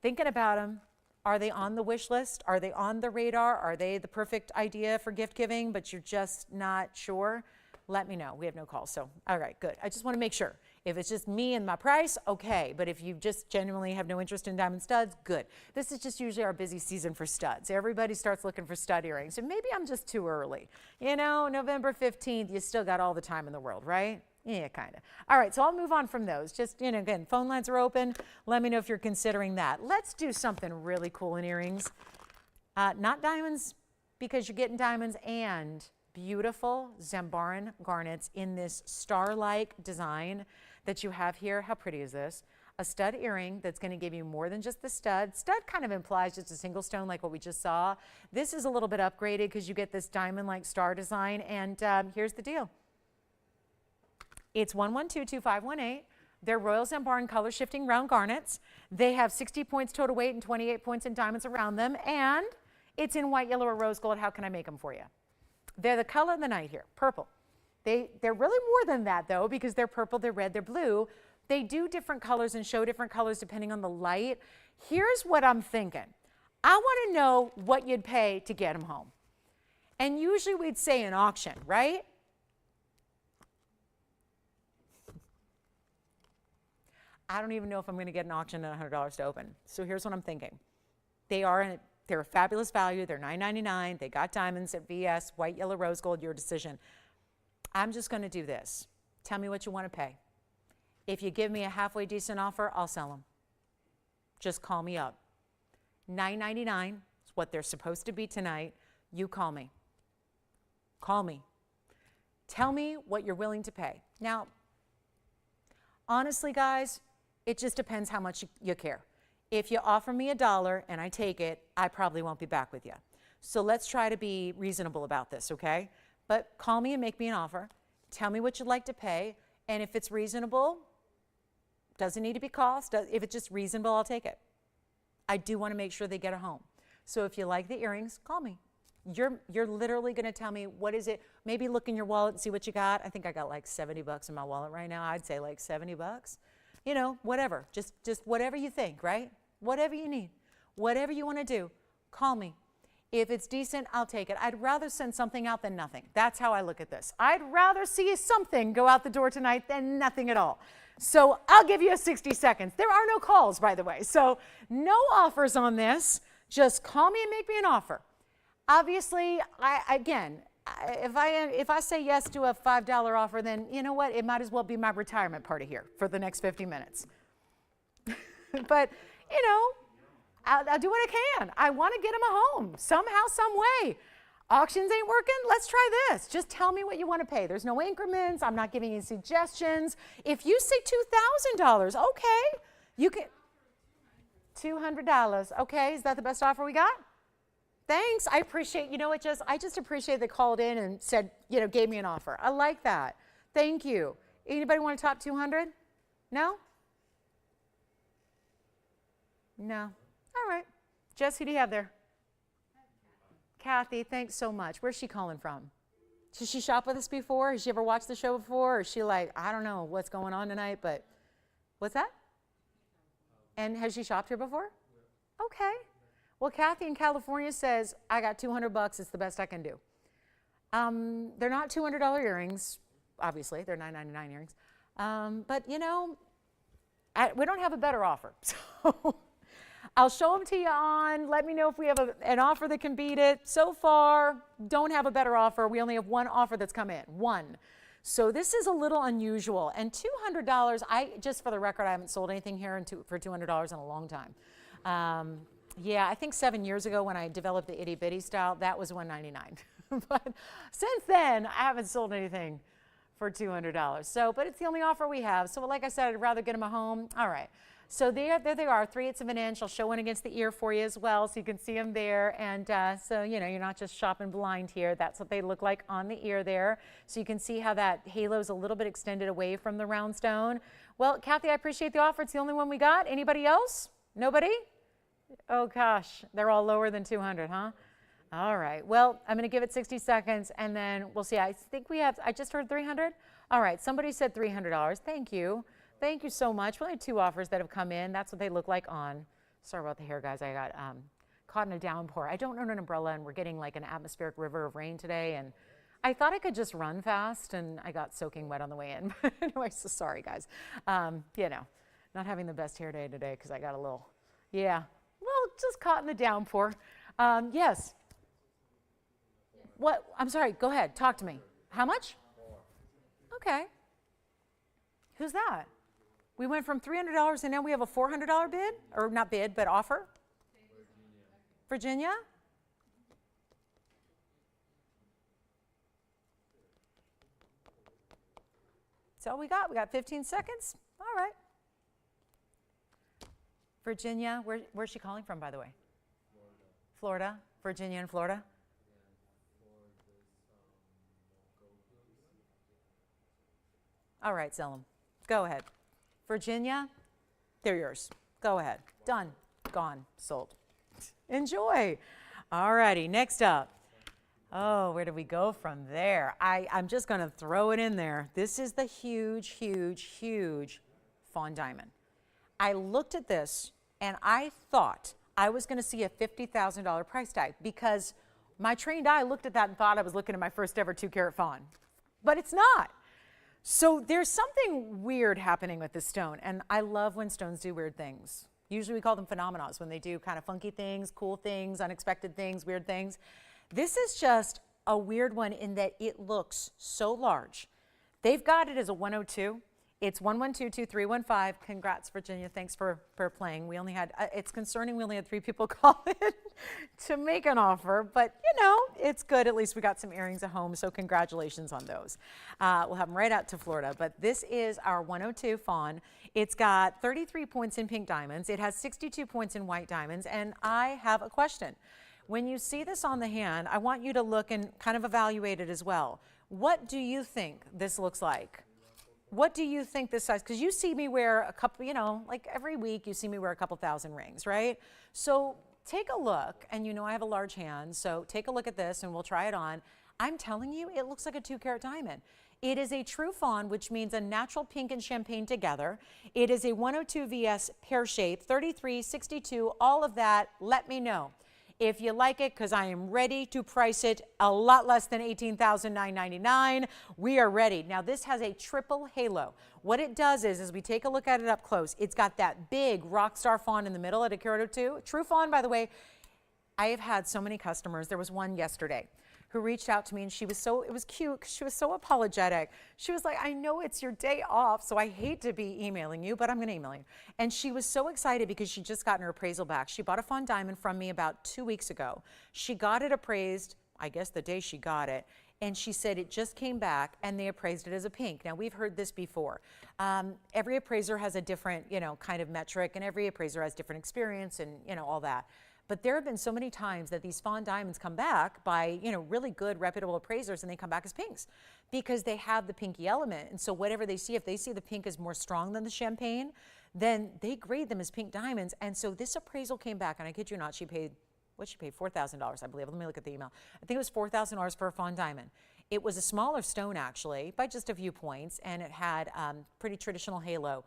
thinking about them, are they on the wish list? Are they on the radar? Are they the perfect idea for gift giving, but you're just not sure? Let me know. We have no calls, so all right, good. I just want to make sure. If it's just me and my price, okay. But if you just genuinely have no interest in diamond studs, good. This is just usually our busy season for studs. Everybody starts looking for stud earrings. And maybe I'm just too early. You know, November 15th, you still got all the time in the world, right? Yeah, kind of. All right, so I'll move on from those. Just, you know, again, phone lines are open. Let me know if you're considering that. Let's do something really cool in earrings. Not diamonds, because you're getting diamonds, and beautiful Zambaran garnets in this star-like design that you have here. How pretty is this? A stud earring that's going to give you more than just the stud. Stud kind of implies just a single stone like what we just saw. This is a little bit upgraded because you get this diamond-like star design, and here's the deal. It's 1122518. They're Royal Zambaran color shifting round garnets. They have 60 points total weight and 28 points in diamonds around them, and it's in white, yellow, or rose gold. How can I make them for you? They're the color of the night here, purple. They're really more than that, though, because they're purple, they're red, they're blue. They do different colors and show different colors depending on the light. Here's what I'm thinking. I want to know what you'd pay to get them home. And usually we'd say an auction, right? I don't even know if I'm going to get an auction at $100 to open. So here's what I'm thinking. They're a fabulous value. They're $9.99. They got diamonds at VS, white, yellow, rose gold, your decision. I'm just going to do this. Tell me what you want to pay. If you give me a halfway decent offer, I'll sell them. Just call me up. $9.99 is what they're supposed to be tonight. You call me. Call me. Tell me what you're willing to pay. Now, honestly, guys, it just depends how much you care. If you offer me $1 and I take it, I probably won't be back with you. So let's try to be reasonable about this, okay? But call me and make me an offer. Tell me what you'd like to pay. And if it's reasonable, doesn't need to be cost. If it's just reasonable, I'll take it. I do want to make sure they get a home. So if you like the earrings, call me. You're literally going to tell me, what is it? Maybe look in your wallet and see what you got. I think I got like 70 bucks in my wallet right now. I'd say like 70 bucks. You know, whatever. Just whatever you think, right? Whatever you need. Whatever you want to do, call me. If it's decent, I'll take it. I'd rather send something out than nothing. That's how I look at this. I'd rather see something go out the door tonight than nothing at all. So I'll give you 60 seconds. There are no calls, by the way. So no offers on this. Just call me and make me an offer. Obviously, if I say yes to a $5 offer, then you know what? It might as well be my retirement party here for the next 50 minutes. But, you know, I'll do what I can. I want to get them a home somehow, some way. Auctions ain't working? Let's try this. Just tell me what you want to pay. There's no increments. I'm not giving you suggestions. If you say $2,000, okay. You can. $200. Okay, is that the best offer we got? Thanks. I appreciate, you know what, I just appreciate they called in and said, you know, gave me an offer. I like that. Thank you. Anybody want to top 200? No? No. All right. Jess, who do you have there? Kathy, thanks so much. Where's she calling from? Did she shop with us before? Has she ever watched the show before? Or is she like, I don't know what's going on tonight, but what's that? And has she shopped here before? Okay. Well, Kathy in California says, I got 200 bucks. It's the best I can do. They're not $200 earrings. Obviously, they're $9.99 earrings. But, you know, we don't have a better offer. So I'll show them to you on. Let me know if we have an offer that can beat it. So far, don't have a better offer. We only have one offer that's come in. One. So this is a little unusual. And $200, just for the record, I haven't sold anything here for $200 in a long time. Yeah, I think 7 years ago when I developed the itty bitty style, that was $199. But since then, I haven't sold anything for $200. So, but it's the only offer we have. So like I said, I'd rather get them a home. All right. So there they are, 3/8 of an inch. I'll show one against the ear for you as well, so you can see them there. And so, you know, you're not just shopping blind here. That's what they look like on the ear there. So you can see how that halo is a little bit extended away from the round stone. Well, Kathy, I appreciate the offer. It's the only one we got. Anybody else? Nobody? Oh, gosh. They're all lower than 200, huh? All right. Well, I'm going to give it 60 seconds, and then we'll see. I think we have, I just heard 300. All right. Somebody said $300. Thank you. Thank you so much. We only have 2 offers that have come in. That's what they look like on. Sorry about the hair, guys. I got caught in a downpour. I don't own an umbrella, and we're getting like an atmospheric river of rain today, and I thought I could just run fast, and I got soaking wet on the way in. But anyway, so sorry, guys. You know, not having the best hair day today because I got a little, yeah, well, just caught in the downpour. Yes. What? I'm sorry. Go ahead. Talk to me. How much? Okay. Who's that? We went from $300 and now we have a $400 bid, or not bid, but offer. Virginia? That's all we got. We got 15 seconds. All right. Virginia, where's she calling from, by the way? Florida. Virginia and Florida. All right, sell them. Go ahead. Virginia, they're yours. Go ahead. Done. Gone. Sold. Enjoy. All righty, next up. Oh, where do we go from there? I'm just going to throw it in there. This is the huge, huge, huge fawn diamond. I looked at this and I thought I was going to see a $50,000 price tag because my trained eye looked at that and thought I was looking at my first ever 2-carat fawn. But it's not. So there's something weird happening with this stone, and I love when stones do weird things. Usually we call them phenomena, when they do kind of funky things, cool things, unexpected things, weird things. This is just a weird one in that it looks so large. They've got it as a 102. It's 1122315. Congrats, Virginia. Thanks for playing. We only had, it's concerning we only had 3 people call in to make an offer, but you know, it's good. At least we got some earrings at home, so congratulations on those. We'll have them right out to Florida, but this is our 102 fawn. It's got 33 points in pink diamonds. It has 62 points in white diamonds, and I have a question. When you see this on the hand, I want you to look and kind of evaluate it as well. What do you think this looks like? What do you think this size? Because you see me wear a couple, you know, like every week you see me wear a couple thousand rings, right? So take a look, and you know I have a large hand, so take a look at this and we'll try it on. I'm telling you, it looks like a 2-carat diamond. It is a true fawn, which means a natural pink and champagne together. It is a 102 VS pear shape, 33, 62, all of that. Let me know if you like it, because I am ready to price it a lot less than $18,999. We are ready. Now this has a triple halo. What it does is, as we take a look at it up close, it's got that big rock star fawn in the middle at a carat or 2. True fawn, by the way. I have had so many customers. There was one yesterday who reached out to me, and she was so, it was cute because she was so apologetic. She was like, I know it's your day off, so I hate to be emailing you, but I'm going to email you. And she was so excited because she just gotten her appraisal back. She bought a fawn diamond from me about 2 weeks ago. She got it appraised, I guess the day she got it, and she said it just came back and they appraised it as a pink. Now we've heard this before. Every appraiser has a different, you know, kind of metric, and every appraiser has different experience and, you know, all that. But there have been so many times that these fawn diamonds come back by, you know, really good, reputable appraisers, and they come back as pinks because they have the pinky element. And so whatever they see, if they see the pink is more strong than the champagne, then they grade them as pink diamonds. And so this appraisal came back, and I kid you not, she paid, what she paid, $4,000, I believe. Let me look at the email. I think it was $4,000 for a fawn diamond. It was a smaller stone, actually, by just a few points, and it had pretty traditional halo.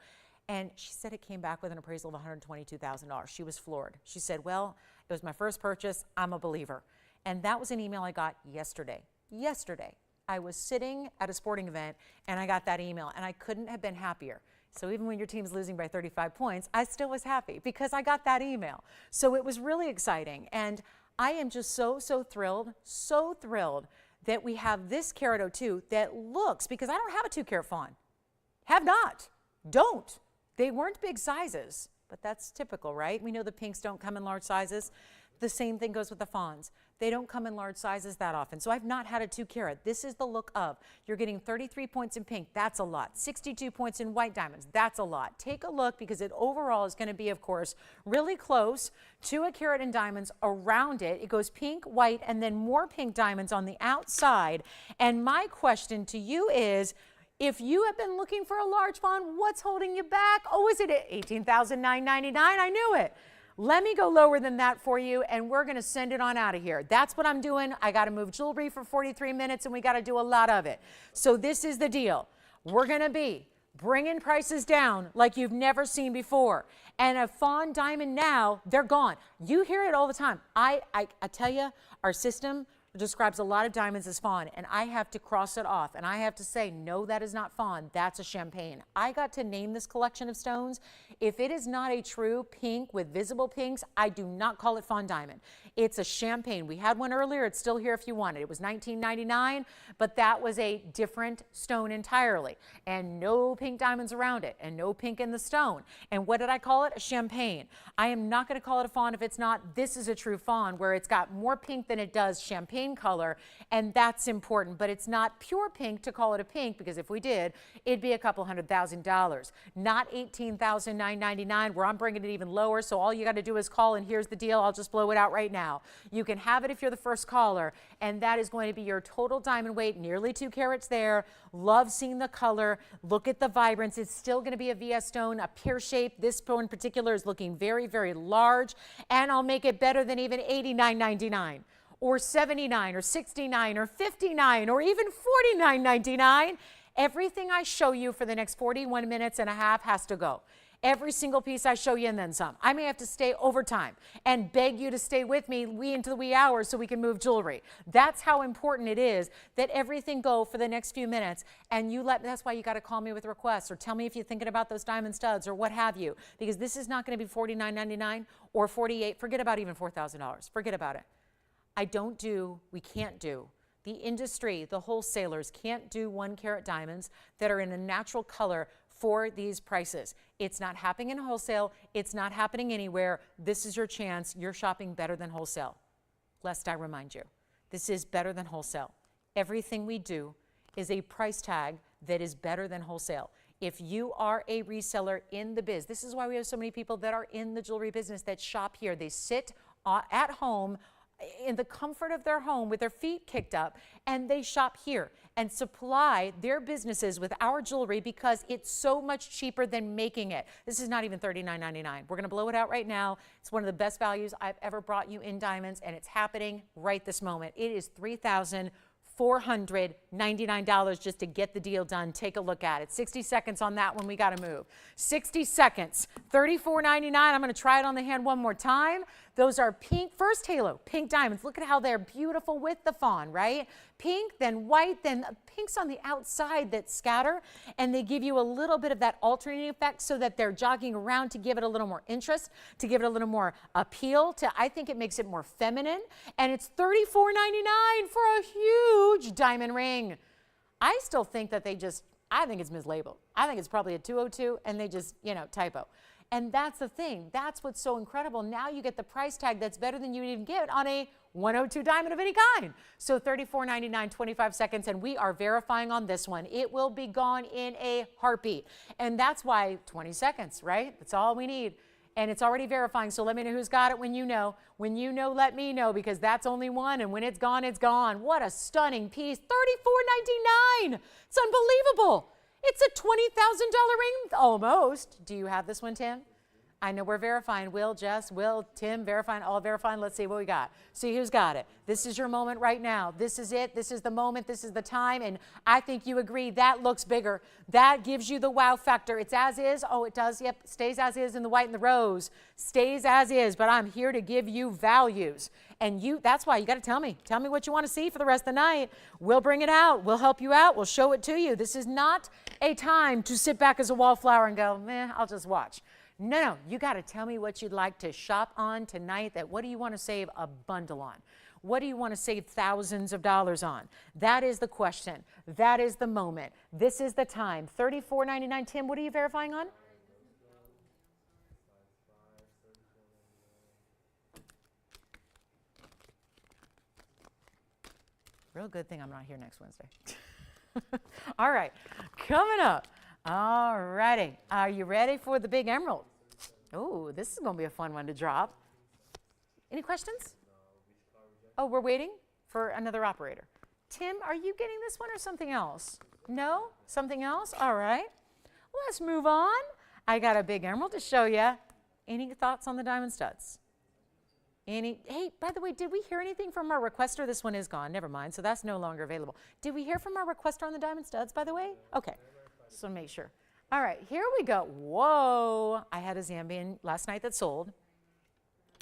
And she said it came back with an appraisal of $122,000. She was floored. She said, well, it was my first purchase. I'm a believer. And that was an email I got yesterday. Yesterday, I was sitting at a sporting event, and I got that email, and I couldn't have been happier. So even when your team's losing by 35 points, I still was happy because I got that email. So it was really exciting. And I am just so thrilled that we have this carat 02 that looks, because I don't have a 2-carat fawn. Have not. Don't. They weren't big sizes, but that's typical, right? We know the pinks don't come in large sizes. The same thing goes with the fawns. They don't come in large sizes that often. So I've not had a 2-carat. This is the look of. You're getting 33 points in pink. That's a lot. 62 points in white diamonds. That's a lot. Take a look, because it overall is going to be, of course, really close to a carat in diamonds around it. It goes pink, white, and then more pink diamonds on the outside. And my question to you is, if you have been looking for a large fawn, what's holding you back? Oh, is it at $18,999? I knew it. Let me go lower than that for you, and we're going to send it on out of here. That's what I'm doing. I got to move jewelry for 43 minutes, and we got to do a lot of it. So this is the deal. We're going to be bringing prices down like you've never seen before. And a fawn diamond now, they're gone. You hear it all the time. I tell you, our system describes a lot of diamonds as fawn, and I have to cross it off, and I have to say, no, that is not fawn, that's a champagne. I got to name this collection of stones. If it is not a true pink with visible pinks, I do not call it fawn diamond. It's a champagne. We had one earlier. It's still here if you want it. It was $19.99, but that was a different stone entirely, and no pink diamonds around it, and no pink in the stone. And what did I call it? A champagne. I am not going to call it a fawn if it's not. This is a true fawn where it's got more pink than it does champagne color, and that's important. But it's not pure pink to call it a pink, because if we did, it'd be a couple $100,000, not $18,999, where I'm bringing it even lower. So all you got to do is call, and here's the deal. I'll just blow it out right now. You can have it if you're the first caller, and that is going to be your total diamond weight, nearly 2 carats there. Love seeing the color. Look at the vibrance. It's still going to be a VS stone, a pear shape. This stone in particular is looking very, very large, and I'll make it better than even $89.99 or $79 or $69 or $59 or even $49.99. Everything I show you for the next 41 minutes and a half has to go. Every single piece I show you and then some. I may have to stay overtime and beg you to stay with me into the wee hours so we can move jewelry. That's how important it is that everything go for the next few minutes. And that's why you got to call me with requests or tell me if you're thinking about those diamond studs or what have you, because this is not going to be $49.99 or $48. Forget about even $4,000. Forget about it. We can't do. The industry, the wholesalers can't do 1 carat diamonds that are in a natural color for these prices. It's not happening in wholesale. It's not happening anywhere. This is your chance. You're shopping better than wholesale. Lest I remind you, this is better than wholesale. Everything we do is a price tag that is better than wholesale. If you are a reseller in the biz, this is why we have so many people that are in the jewelry business that shop here. They sit at home in the comfort of their home with their feet kicked up, and they shop here and supply their businesses with our jewelry because it's so much cheaper than making it. This is not even $39.99. We're going to blow it out right now. It's one of the best values I've ever brought you in diamonds, and it's happening right this moment. It is $3,499 just to get the deal done. Take a look at it. 60 seconds on that one. We got to move. 60 seconds. $34.99. I'm going to try it on the hand one more time. Those are pink, first halo, pink diamonds. Look at how they're beautiful with the fawn, right? Pink, then white, then pinks on the outside that scatter, and they give you a little bit of that alternating effect so that they're jogging around to give it a little more interest, to give it a little more appeal. I think it makes it more feminine, and it's $34.99 for a huge diamond ring. I still think that I think it's mislabeled. I think it's probably a 202, and they just, typo. And that's the thing. That's what's so incredible. Now you get the price tag that's better than you would even get on a 102 diamond of any kind. So $34.99, 25 seconds, and we are verifying on this one. It will be gone in a heartbeat. And that's why 20 seconds, right? That's all we need. And it's already verifying, so let me know who's got it when you know. When you know, let me know, because that's only one, and when it's gone, it's gone. What a stunning piece. $34.99. It's unbelievable. It's a $20,000 ring, almost. Do you have this one, Tim? I know we're verifying. Will, Jess, Will, Tim, verifying, all verifying. Let's see what we got. See who's got it. This is your moment right now. This is it. This is the moment. This is the time. And I think you agree that looks bigger. That gives you the wow factor. It's as is. Oh, it does. Yep. Stays as is in the white and the rose. Stays as is. But I'm here to give you values. And that's why you got to tell me. Tell me what you want to see for the rest of the night. We'll bring it out. We'll help you out. We'll show it to you. This is not a time to sit back as a wallflower and go, I'll just watch. No, you got to tell me what you'd like to shop on tonight. What do you want to save a bundle on? What do you want to save thousands of dollars on? That is the question. That is the moment. This is the time. $34.99. Tim, what are you verifying on? Real good thing I'm not here next Wednesday. All right, coming up. All righty. Are you ready for the big emerald? Oh, this is going to be a fun one to drop. Any questions? Oh, we're waiting for another operator. Tim, are you getting this one or something else? No? Something else? All right. Let's move on. I got a big emerald to show you. Any thoughts on the diamond studs? Hey, by the way, did we hear anything from our requester? This one is gone. Never mind. So that's no longer available. Did we hear from our requester on the diamond studs, by the way? Okay. Just want to make sure. All right, here we go. Whoa. I had a Zambian last night that sold.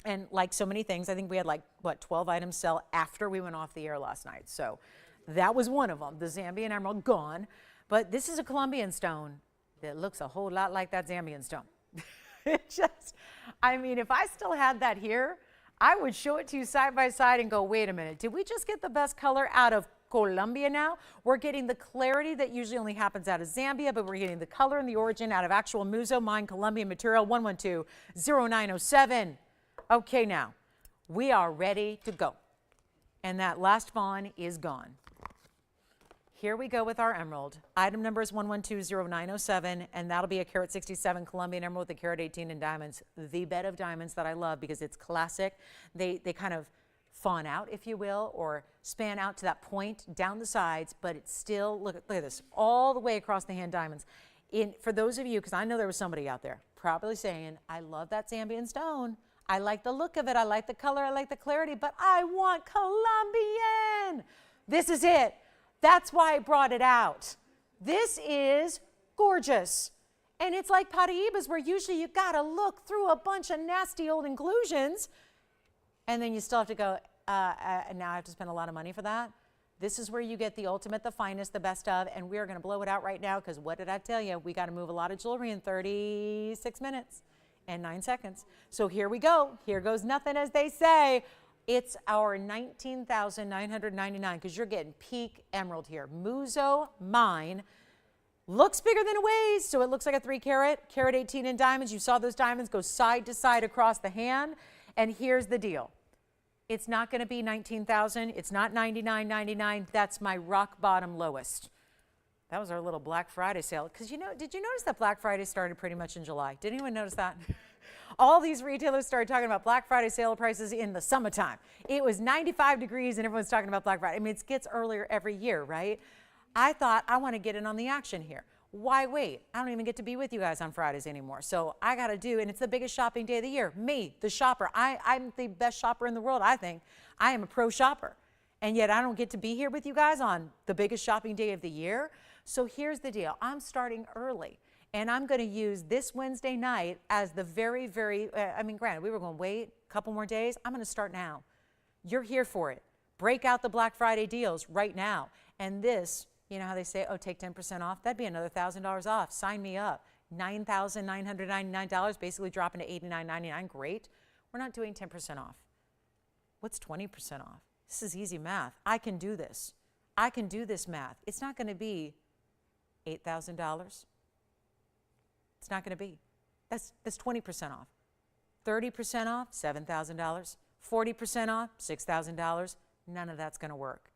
And like so many things, I think we had like, what, 12 items sell after we went off the air last night. So that was one of them, the Zambian emerald, gone. But this is a Colombian stone that looks a whole lot like that Zambian stone. It just, I mean, if I still had that here, I would show it to you side by side and go, wait a minute, did we just get the best color out of Colombia now? We're getting the clarity that usually only happens out of Zambia, but we're getting the color and the origin out of actual Muzo Mine Colombian material, 112-0907. Okay, now, we are ready to go. And that last fawn is gone. Here we go with our emerald. Item number is 112-0907, and that'll be a carat 67 Colombian emerald with a carat 18 in diamonds. The bed of diamonds that I love because it's classic. They kind of fawn out, if you will, or span out to that point down the sides, but it's still, look at this, all the way across the hand diamonds. For those of you, because I know there was somebody out there probably saying, I love that Zambian stone. I like the look of it. I like the color. I like the clarity, but I want Colombian. This is it. That's why I brought it out. This is gorgeous. And it's like Paraibas, where usually you gotta look through a bunch of nasty old inclusions, and then you still have to go, now I have to spend a lot of money for that. This is where you get the ultimate, the finest, the best of, and we are gonna blow it out right now, because what did I tell you? We gotta move a lot of jewelry in 36 minutes and 9 seconds. So here we go. Here goes nothing, as they say. It's our $19,999 because you're getting peak emerald here. Muzo Mine looks bigger than it weighs, so it looks like a 3 carat, carat 18 in diamonds. You saw those diamonds go side to side across the hand. And here's the deal. It's not going to be $19,000. It's not $99.99. That's my rock bottom lowest. That was our little Black Friday sale. Because, you know, did you notice that Black Friday started pretty much in July? Did anyone notice that? All these retailers started talking about Black Friday sale prices in the summertime. It was 95 degrees and everyone's talking about Black Friday. I mean, it gets earlier every year, right? I thought, I want to get in on the action here. Why wait? I don't even get to be with you guys on Fridays anymore. So I got to do, and it's the biggest shopping day of the year. Me, the shopper. I'm the best shopper in the world, I think. I am a pro shopper. And yet I don't get to be here with you guys on the biggest shopping day of the year. So here's the deal. I'm starting early. And I'm going to use this Wednesday night as the very, I mean, granted, we were going to wait a couple more days. I'm going to start now. You're here for it. Break out the Black Friday deals right now. And this, you know how they say, oh, take 10% off? That'd be another $1,000 off. Sign me up. $9,999, basically dropping to $89.99. Great. We're not doing 10% off. What's 20% off? This is easy math. I can do this. I can do this math. It's not going to be $8,000. It's not going to be. That's 20% off. 30% off, $7,000. 40% off, $6,000. None of that's going to work.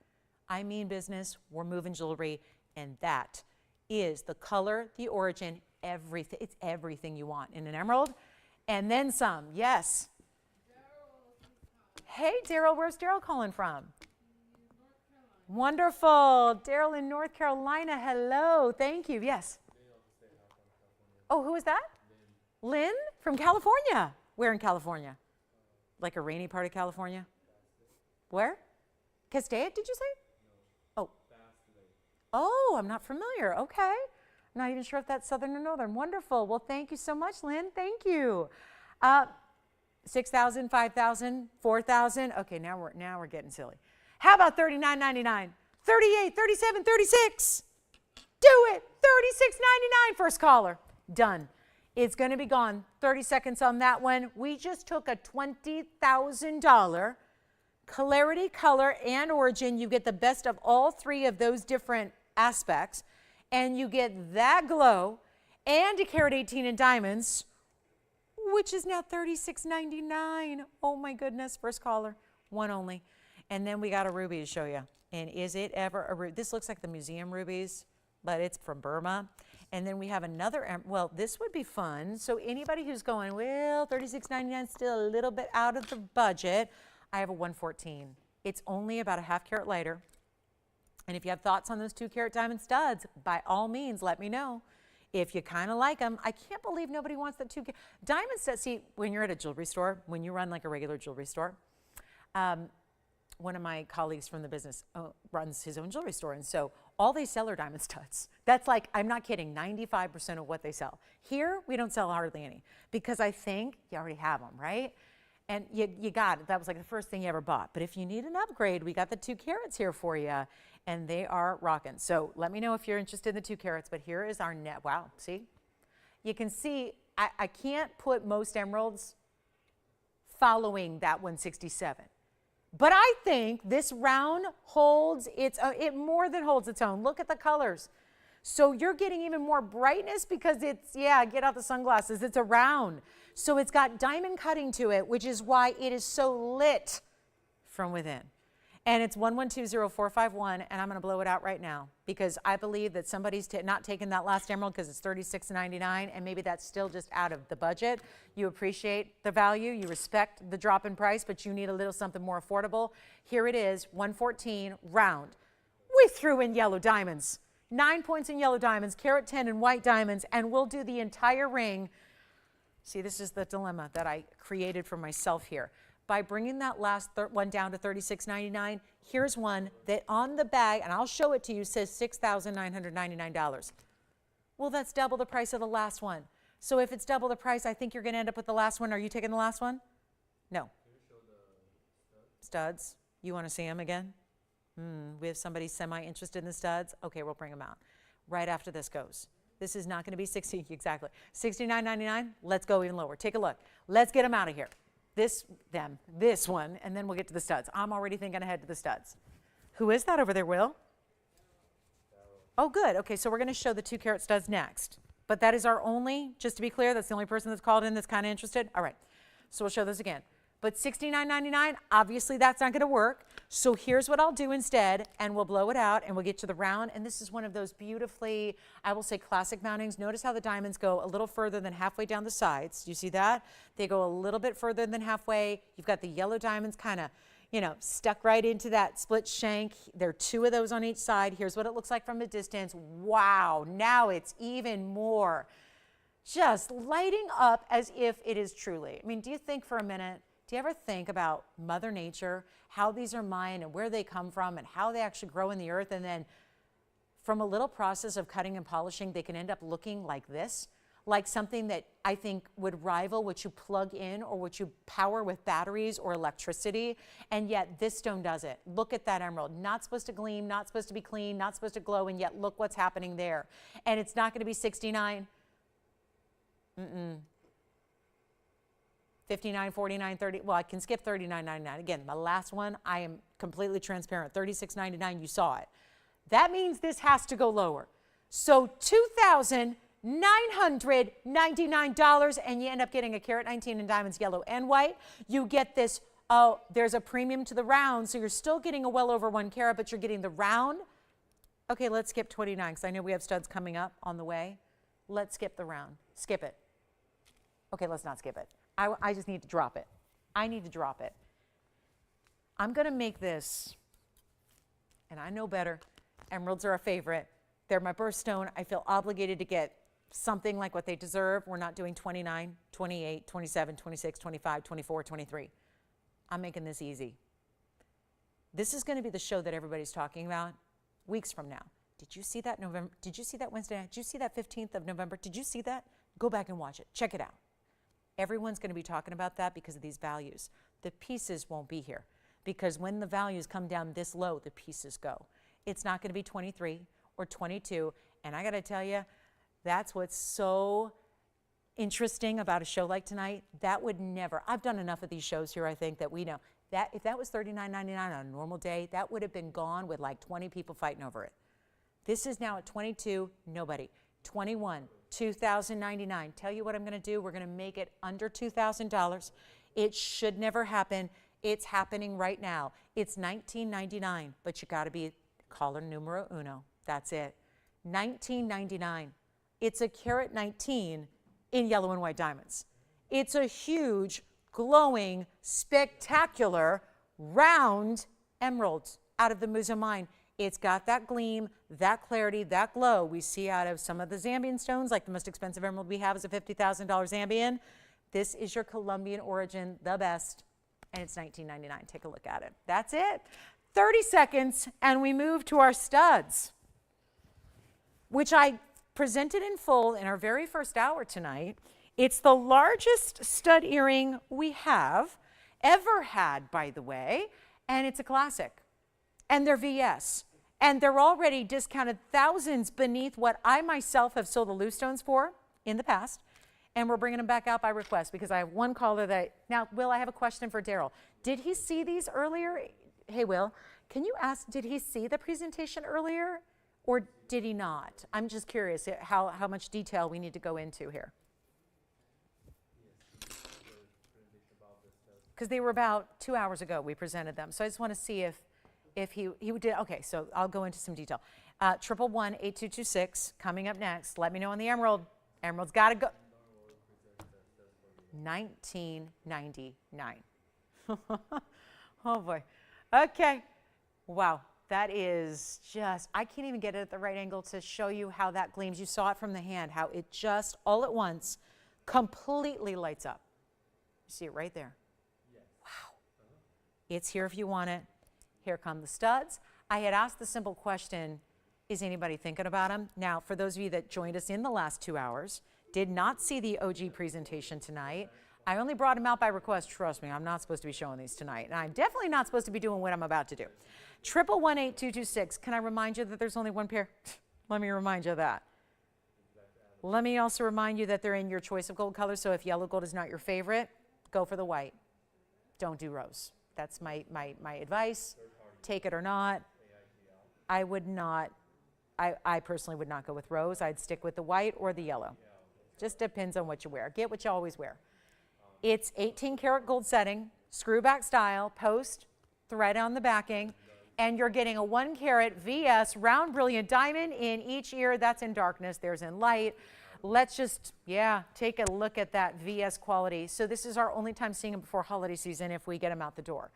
I mean business, we're moving jewelry, and that is the color, the origin, everything. It's everything you want in an emerald, and then some. Yes. Hey, Daryl, where's Daryl calling from? Wonderful. Daryl in North Carolina. Hello. Thank you. Yes. Oh, who is that? Lynn from California. Where in California? Like a rainy part of California? Where? Castaic, did you say? Oh. Oh, I'm not familiar. Okay. I'm not even sure if that's southern or northern. Wonderful. Well, thank you so much, Lynn. Thank you. 6,000, 5,000, 4,000. Okay, now we're getting silly. How about $39.99? 38, 37, 36. Do it. $36.99. First caller. Done. It's going to be gone. 30 seconds on that one. We just took a $20,000 clarity, color, and origin. You get the best of all three of those different aspects, and you get that glow and a carat 18 in diamonds, which is now $36.99. Oh my goodness. First caller. One only. And then we got a ruby to show you. And is it ever a ruby? This looks like the museum rubies, but it's from Burma. And then we have another, well, this would be fun. So anybody who's going, well, $36.99 still a little bit out of the budget, I have a 114. It's only about a half carat lighter. And if you have thoughts on those 2 carat diamond studs, by all means, let me know. If you kind of like them, I can't believe nobody wants that 2 carat. Diamond studs, see, when you're at a jewelry store, when you run like a regular jewelry store, one of my colleagues from the business runs his own jewelry store, and so all they sell are diamond studs. That's like, I'm not kidding, 95% of what they sell. Here, we don't sell hardly any because I think you already have them, right? And you got it. That was like the first thing you ever bought. But if you need an upgrade, we got the 2 carats here for you, and they are rocking. So let me know if you're interested in the 2 carats. But here is our net. Wow, see? You can see I can't put most emeralds following that 167. But I think this round holds it more than holds its own. Look at the colors. So you're getting even more brightness because it's, yeah, get out the sunglasses. It's a round. So it's got diamond cutting to it, which is why it is so lit from within. And it's 1120451, and I'm going to blow it out right now because I believe that somebody's not taking that last emerald because it's $36.99, and maybe that's still just out of the budget. You appreciate the value, you respect the drop in price, but you need a little something more affordable. Here it is, 114 round. We threw in yellow diamonds, 9 points in yellow diamonds, carat 10 in white diamonds, and we'll do the entire ring. See, this is the dilemma that I created for myself here. By bringing that last one down to $36.99, here's one that on the bag, and I'll show it to you, says $6,999. Well, that's double the price of the last one. So if it's double the price, I think you're going to end up with the last one. Are you taking the last one? No. Can you show the studs? You want to see them again? We have somebody semi-interested in the studs. Okay, we'll bring them out. Right after this goes. This is not going to be exactly. $69.99. Let's go even lower. Take a look. Let's get them out of here. This one, and then we'll get to the studs. I'm already thinking ahead to the studs. Who is that over there, Will? Oh, good. Okay, so we're going to show the 2 carat studs next. But that is our only, just to be clear, that's the only person that's called in that's kind of interested. All right, so we'll show those again. But $69.99, obviously that's not going to work. So here's what I'll do instead, and we'll blow it out, and we'll get to the round. And this is one of those beautifully, I will say, classic mountings. Notice how the diamonds go a little further than halfway down the sides. You see that? They go a little bit further than halfway. You've got the yellow diamonds kind of, you know, stuck right into that split shank. There are 2 of those on each side. Here's what it looks like from a distance. Wow, now it's even more just lighting up as if it is truly. I mean, do you think for a minute, do you ever think about Mother Nature, how these are mined and where they come from and how they actually grow in the earth, and then from a little process of cutting and polishing, they can end up looking like this, like something that I think would rival what you plug in or what you power with batteries or electricity, and yet this stone does it. Look at that emerald. Not supposed to gleam, not supposed to be clean, not supposed to glow, and yet look what's happening there. And it's not going to be 69. 59, 49, 30, well, I can skip $39.99. Again, the last one, I am completely transparent. $36.99, you saw it. That means this has to go lower. So $2,999, and you end up getting a carat 19 in diamonds, yellow and white. You get this, oh, there's a premium to the round, so you're still getting a well over 1 carat, but you're getting the round. Okay, let's skip 29, because I know we have studs coming up on the way. Let's skip the round. Skip it. Okay, let's not skip it. I just need to drop it. I need to drop it. I'm going to make this, and I know better. Emeralds are a favorite. They're my birthstone. I feel obligated to get something like what they deserve. We're not doing 29, 28, 27, 26, 25, 24, 23. I'm making this easy. This is going to be the show that everybody's talking about weeks from now. Did you see that November? Did you see that Wednesday night? Did you see that 15th of November? Did you see that? Go back and watch it. Check it out. Everyone's going to be talking about that because of these values. The pieces won't be here because when the values come down this low, the pieces go. It's not going to be 23 or 22. And I got to tell you, that's what's so interesting about a show like tonight. That would never, I've done enough of these shows here, I think, that we know that if that was $39.99 on a normal day, that would have been gone with like 20 people fighting over it. This is now at 22, nobody. 21, $2,099. Tell you what I'm going to do. We're going to make it under $2,000. It should never happen. It's happening right now. It's $19.99, but you got to be caller numero uno. That's it. $19.99. It's a carat 19 in yellow and white diamonds. It's a huge, glowing, spectacular, round emerald out of the Musa mine. It's got that gleam, that clarity, that glow we see out of some of the Zambian stones, like the most expensive emerald we have is a $50,000 Zambian. This is your Colombian origin, the best, and it's $19.99. Take a look at it. That's it. 30 seconds, and we move to our studs, which I presented in full in our very first hour tonight. It's the largest stud earring we have. ever had, by the way, and it's a classic. And they're VS. And they're already discounted thousands beneath what I myself have sold the loose stones for in the past. And we're bringing them back out by request because I have one caller that, now, Will, I have a question for Daryl. Did he see these earlier? Hey, Will, can you ask, did he see the presentation earlier or did he not? I'm just curious how much detail we need to go into here. Because they were about 2 hours ago we presented them. So I just want to see if he did. Okay, so I'll go into some detail. 111-8226 coming up next. Let me know on the Emerald. Emerald's got to go. 1999. Oh boy. Okay. Wow. That is just, I can't even get it at the right angle to show you how that gleams. You saw it from the hand, how it just all at once completely lights up. You see it right there. Wow. It's here if you want it. Here come the studs. I had asked the simple question, is anybody thinking about them? Now, for those of you that joined us in the last 2 hours, did not see the OG presentation tonight, I only brought them out by request. Trust me, I'm not supposed to be showing these tonight. And I'm definitely not supposed to be doing what I'm about to do. 111-8226. Can I remind you that there's only one pair? Let me remind you of that. Let me also remind you that they're in your choice of gold color. So if yellow gold is not your favorite, go for the white. Don't do rose. That's my advice. Take it or not. I would not, I personally would not go with rose. I'd stick with the white or the yellow. Just depends on what you wear. Get what you always wear. It's 18 karat gold setting, screw back style, post, thread on the backing, and you're getting a 1 carat VS round brilliant diamond in each ear. That's in darkness, there's in light. Let's just, take a look at that VS quality. So this is our only time seeing them before holiday season if we get them out the door.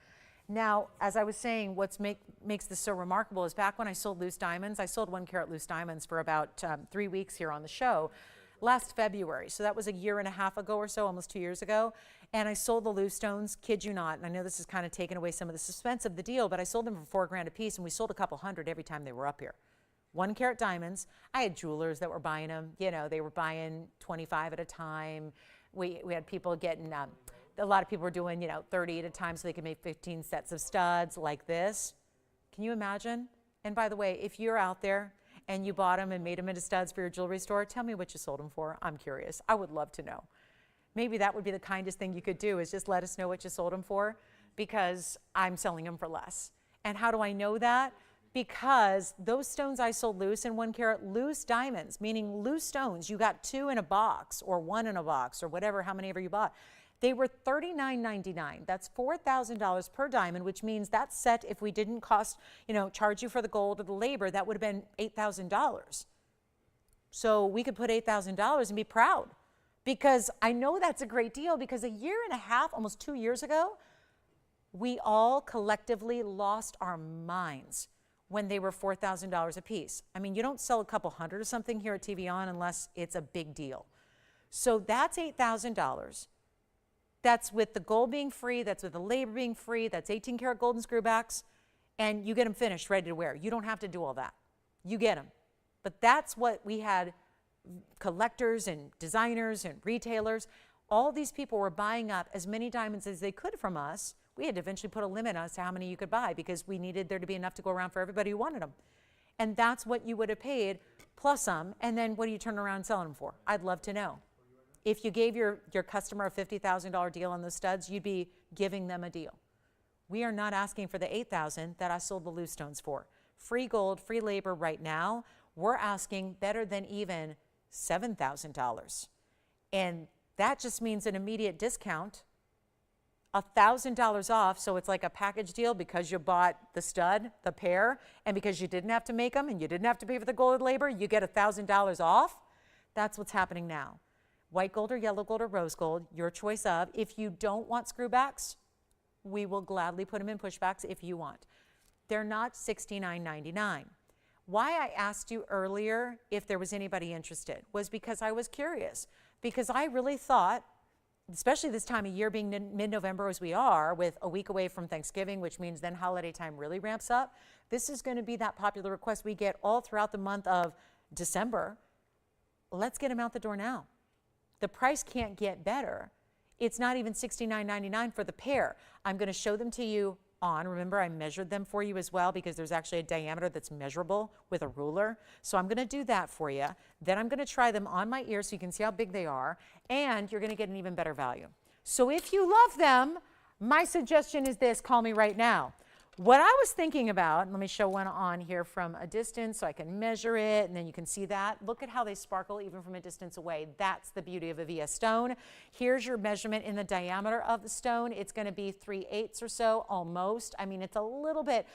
Now, as I was saying, what makes this so remarkable is back when I sold loose diamonds, I sold 1 carat loose diamonds for about 3 weeks here on the show last February. So that was a year and a half ago or so, almost 2 years ago. And I sold the loose stones, kid you not. And I know this has kind of taken away some of the suspense of the deal, but I sold them for $4,000 a piece and we sold a couple hundred every time they were up here. 1 carat diamonds. I had jewelers that were buying them. You know, they were buying 25 at a time. We had people getting, a lot of people were doing, 30 at a time so they could make 15 sets of studs like this. Can you imagine? And by the way, if you're out there and you bought them and made them into studs for your jewelry store, tell me what you sold them for. I'm curious. I would love to know. Maybe that would be the kindest thing you could do is just let us know what you sold them for because I'm selling them for less. And how do I know that? Because those stones I sold loose in 1 carat loose diamonds, meaning loose stones, you got 2 in a box or 1 in a box or whatever, how many ever you bought. They were $39.99. That's $4,000 per diamond, which means that set, if we didn't charge you for the gold or the labor, that would have been $8,000. So we could put $8,000 and be proud because I know that's a great deal because a year and a half, almost 2 years ago, we all collectively lost our minds when they were $4,000 a piece. I mean, you don't sell a couple hundred or something here at TVON unless it's a big deal. So that's $8,000. That's with the gold being free, that's with the labor being free, that's 18 karat gold and screwbacks, and you get them finished, ready to wear. You don't have to do all that. You get them. But that's what we had collectors and designers and retailers. All these people were buying up as many diamonds as they could from us. We had to eventually put a limit on how many you could buy because we needed there to be enough to go around for everybody who wanted them. And that's what you would have paid plus some, and then what do you turn around and sell them for? I'd love to know. If you gave your customer a $50,000 deal on those studs, you'd be giving them a deal. We are not asking for the $8,000 that I sold the loose stones for. Free gold, free labor right now, we're asking better than even $7,000. And that just means an immediate discount, $1,000 off, so it's like a package deal because you bought the stud, the pair, and because you didn't have to make them and you didn't have to pay for the gold labor, you get $1,000 off. That's what's happening now. White gold or yellow gold or rose gold, your choice of. If you don't want screwbacks, we will gladly put them in pushbacks if you want. They're not $69.99. Why I asked you earlier if there was anybody interested was because I was curious. Because I really thought, especially this time of year being mid-November as we are, with a week away from Thanksgiving, which means then holiday time really ramps up, this is going to be that popular request we get all throughout the month of December. Let's get them out the door now. The price can't get better. It's not even $69.99 for the pair. I'm going to show them to you on. Remember, I measured them for you as well because there's actually a diameter that's measurable with a ruler. So I'm going to do that for you. Then I'm going to try them on my ear so you can see how big they are, and you're going to get an even better value. So if you love them, my suggestion is this: call me right now. What I was thinking about, let me show one on here from a distance so I can measure it, and then you can see that. Look at how they sparkle even from a distance away. That's the beauty of a VS stone. Here's your measurement in the diameter of the stone. It's going to be 3/8 or so, almost. I mean, it's a little bit,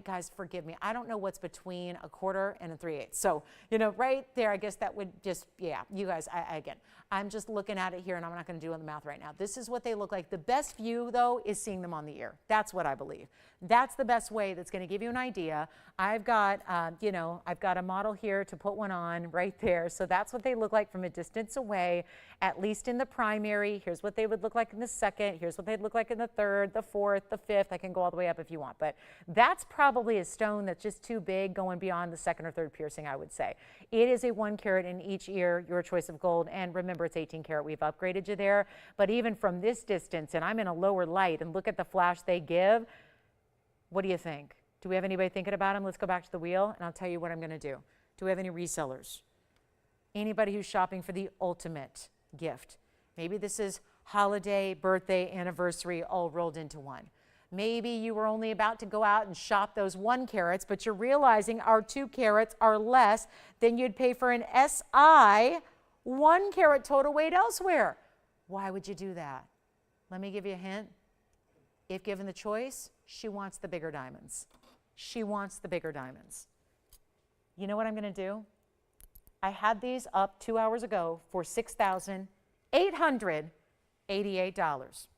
guys, forgive me. I don't know what's between a 1/4 and a 3/8. So, you know, right there, I guess that would just, yeah, you guys, again, I'm just looking at it here, and I'm not going to do it in the mouth right now. This is what they look like. The best view, though, is seeing them on the ear. That's what I believe. That's the best way that's going to give you an idea. I've got, you know, I've got a model here to put one on right there. So that's what they look like from a distance away, at least in the primary. Here's what they would look like in the second. Here's what they'd look like in the third, the fourth, the fifth. I can go all the way up if you want. But that's probably a stone that's just too big going beyond the second or third piercing, I would say. It is a 1 carat in each ear, your choice of gold. And remember, it's 18 karat. We've upgraded you there. But even from this distance, and I'm in a lower light, and look at the flash they give, what do you think? Do we have anybody thinking about them? Let's go back to the wheel, and I'll tell you what I'm going to do. Do we have any resellers? Anybody who's shopping for the ultimate gift? Maybe this is holiday, birthday, anniversary, all rolled into one. Maybe you were only about to go out and shop those 1 carats, but you're realizing our 2 carats are less than you'd pay for an SI 1 carat total weight elsewhere. Why would you do that? Let me give you a hint. If given the choice, she wants the bigger diamonds. She wants the bigger diamonds. You know what I'm going to do? I had these up 2 hours ago for $6,888.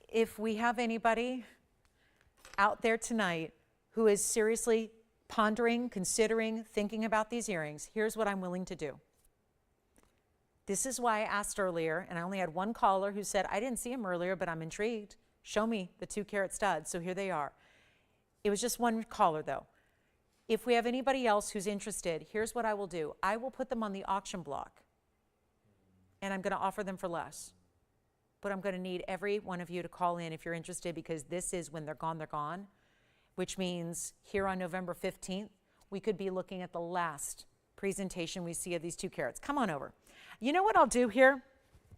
If we have anybody out there tonight who is seriously pondering, considering, thinking about these earrings, here's what I'm willing to do. This is why I asked earlier, and I only had one caller who said, I didn't see them earlier, but I'm intrigued. Show me the 2 carat studs. So here they are. It was just one caller, though. If we have anybody else who's interested, here's what I will do. I will put them on the auction block, and I'm going to offer them for less. But I'm going to need every one of you to call in if you're interested, because this is when they're gone, which means here on November 15th, we could be looking at the last presentation we see of these 2 carats. Come on over. You know what I'll do here?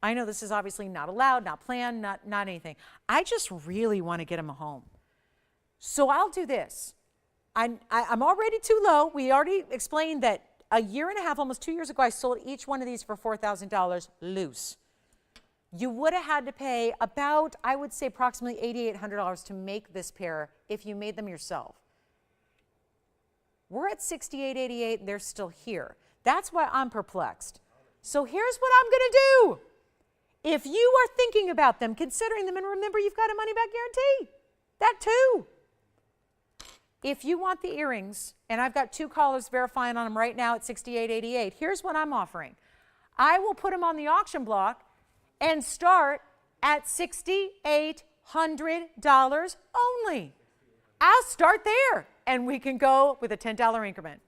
I know this is obviously not allowed, not planned, not anything. I just really want to get them home. So I'll do this. I'm already too low. We already explained that a year and a half, almost 2 years ago, I sold each one of these for $4,000 loose. You would have had to pay about, I would say, approximately $8,800 to make this pair if you made them yourself. We're at $68.88, and they're still here. That's why I'm perplexed. So here's what I'm going to do. If you are thinking about them, considering them, and remember, you've got a money-back guarantee. That too. If you want the earrings, and I've got 2 callers verifying on them right now at $68.88, here's what I'm offering. I will put them on the auction block and start at $6,800 only. I'll start there, and we can go with a $10 increment.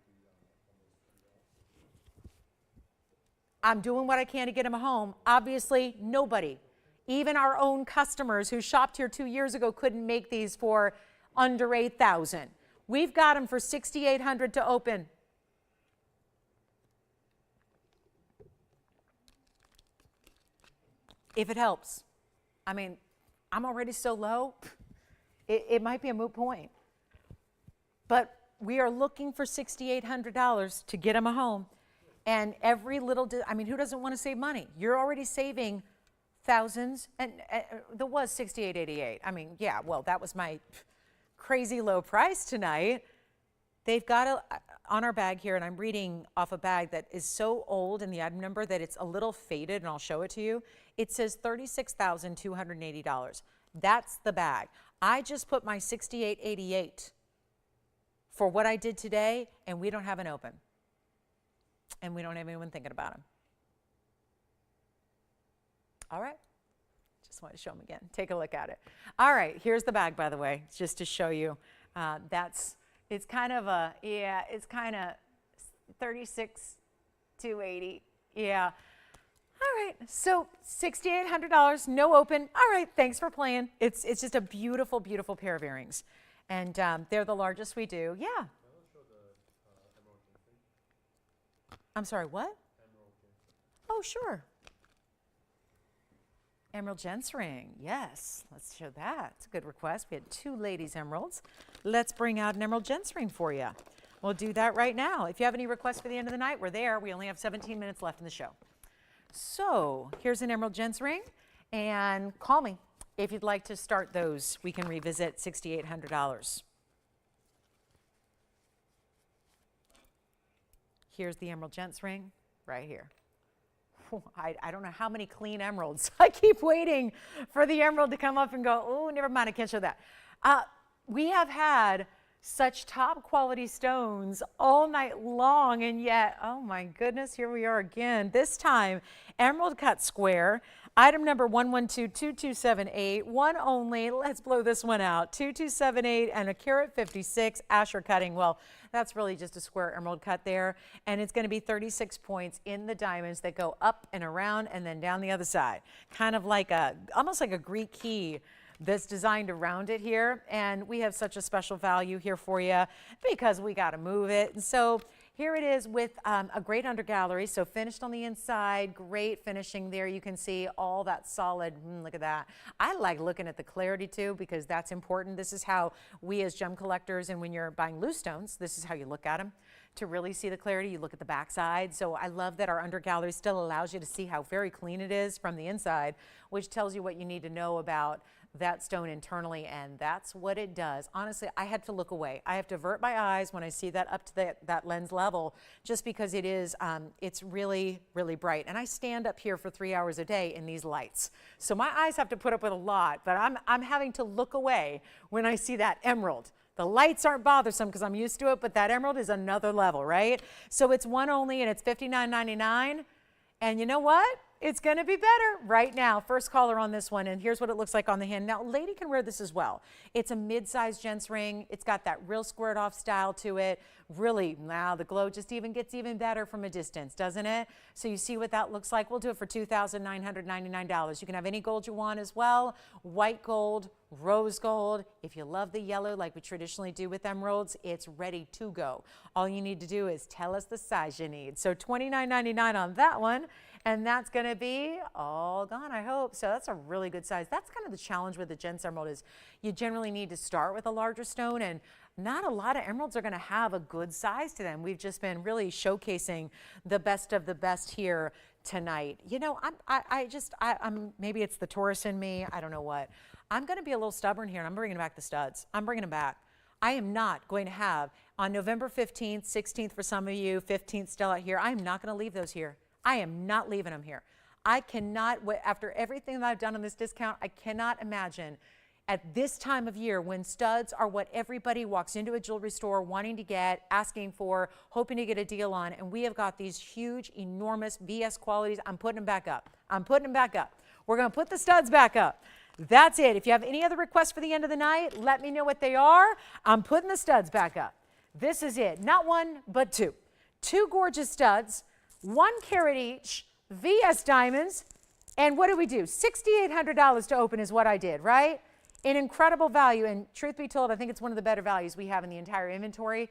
I'm doing what I can to get them home. Obviously, nobody, even our own customers who shopped here 2 years ago, couldn't make these for under $8,000. We've got them for $6,800 to open. If it helps. I mean, I'm already so low, it might be a moot point. But we are looking for $6,800 to get them a home. And every little, I mean, who doesn't want to save money? You're already saving thousands, and there was $68.88. I mean, yeah, well, that was my crazy low price tonight. They've got on our bag here, and I'm reading off a bag that is so old in the item number that it's a little faded, and I'll show it to you. It says $36,280. That's the bag. I just put my $68.88 for what I did today, and we don't have an open. And we don't have anyone thinking about them. All right. Just want to show them again. Take a look at it. All right. Here's the bag, by the way, just to show you. It's kind of a, yeah, it's kind of $36,280. Yeah. All right, so $6,800, no open. All right, thanks for playing. It's just a beautiful, beautiful pair of earrings. And they're the largest we do. Yeah. I'm sorry, what? Oh, sure. Emerald gents ring, yes. Let's show that. It's a good request. We had 2 ladies' emeralds. Let's bring out an emerald gents ring for you. We'll do that right now. If you have any requests for the end of the night, we're there. We only have 17 minutes left in the show. So here's an emerald gents ring, and call me if you'd like to start those. We can revisit $6,800. Here's the emerald gents ring right here. I don't know how many clean emeralds. I keep waiting for the emerald to come up and go, oh, never mind, I can't show that. We have had such top quality stones all night long, and yet, oh my goodness, here we are again. This time, emerald cut square, item number 1122278, one only. Let's blow this one out. 2278 and a carat 56 Asher cutting. Well, that's really just a square emerald cut there, and it's going to be 36 points in the diamonds that go up and around and then down the other side, kind of like almost like a Greek key that's designed around it here. And we have such a special value here for you because we got to move it. And so here it is with a great undergallery. So finished on the inside, great finishing there. You can see all that solid, look at that. I like looking at the clarity too, because that's important. This is how we as gem collectors, and when you're buying loose stones, this is how you look at them. To really see the clarity, you look at the backside. So I love that our undergallery still allows you to see how very clean it is from the inside, which tells you what you need to know about that stone internally, and that's what it does. Honestly, I had to look away. I have to avert my eyes when I see that up to that lens level, just because it is, it's really, really bright. And I stand up here for 3 hours a day in these lights. So my eyes have to put up with a lot, but I'm having to look away when I see that emerald. The lights aren't bothersome because I'm used to it, but that emerald is another level, right? So it's one only, and it's $59.99. And you know what? It's going to be better right now. First caller on this one, and here's what it looks like on the hand. Now, lady can wear this as well. It's a mid-size gents ring. It's got that real squared off style to it. Really, now the glow just gets even better from a distance, doesn't it? So you see what that looks like. We'll do it for $2,999. You can have any gold you want as well. White gold, rose gold. If you love the yellow like we traditionally do with emeralds, it's ready to go. All you need to do is tell us the size you need. So $29.99 on that one. And that's going to be all gone, I hope. So that's a really good size. That's kind of the challenge with the gents emerald, is you generally need to start with a larger stone, and not a lot of emeralds are going to have a good size to them. We've just been really showcasing the best of the best here tonight. You know, I'm maybe it's the Taurus in me. I don't know what. I'm going to be a little stubborn here, and I'm bringing back the studs. I'm bringing them back. I am not going to have on November 15th, 16th for some of you, 15th still out here. I am not going to leave those here. I am not leaving them here. I cannot, after everything that I've done on this discount, I cannot imagine at this time of year when studs are what everybody walks into a jewelry store wanting to get, asking for, hoping to get a deal on, and we have got these huge, enormous VS qualities. I'm putting them back up. I'm putting them back up. We're going to put the studs back up. That's it. If you have any other requests for the end of the night, let me know what they are. I'm putting the studs back up. This is it. Not one, but two. Two gorgeous studs. 1 carat each, VS diamonds, and what do we do? $6,800 to open is what I did, right? An incredible value, and truth be told, I think it's one of the better values we have in the entire inventory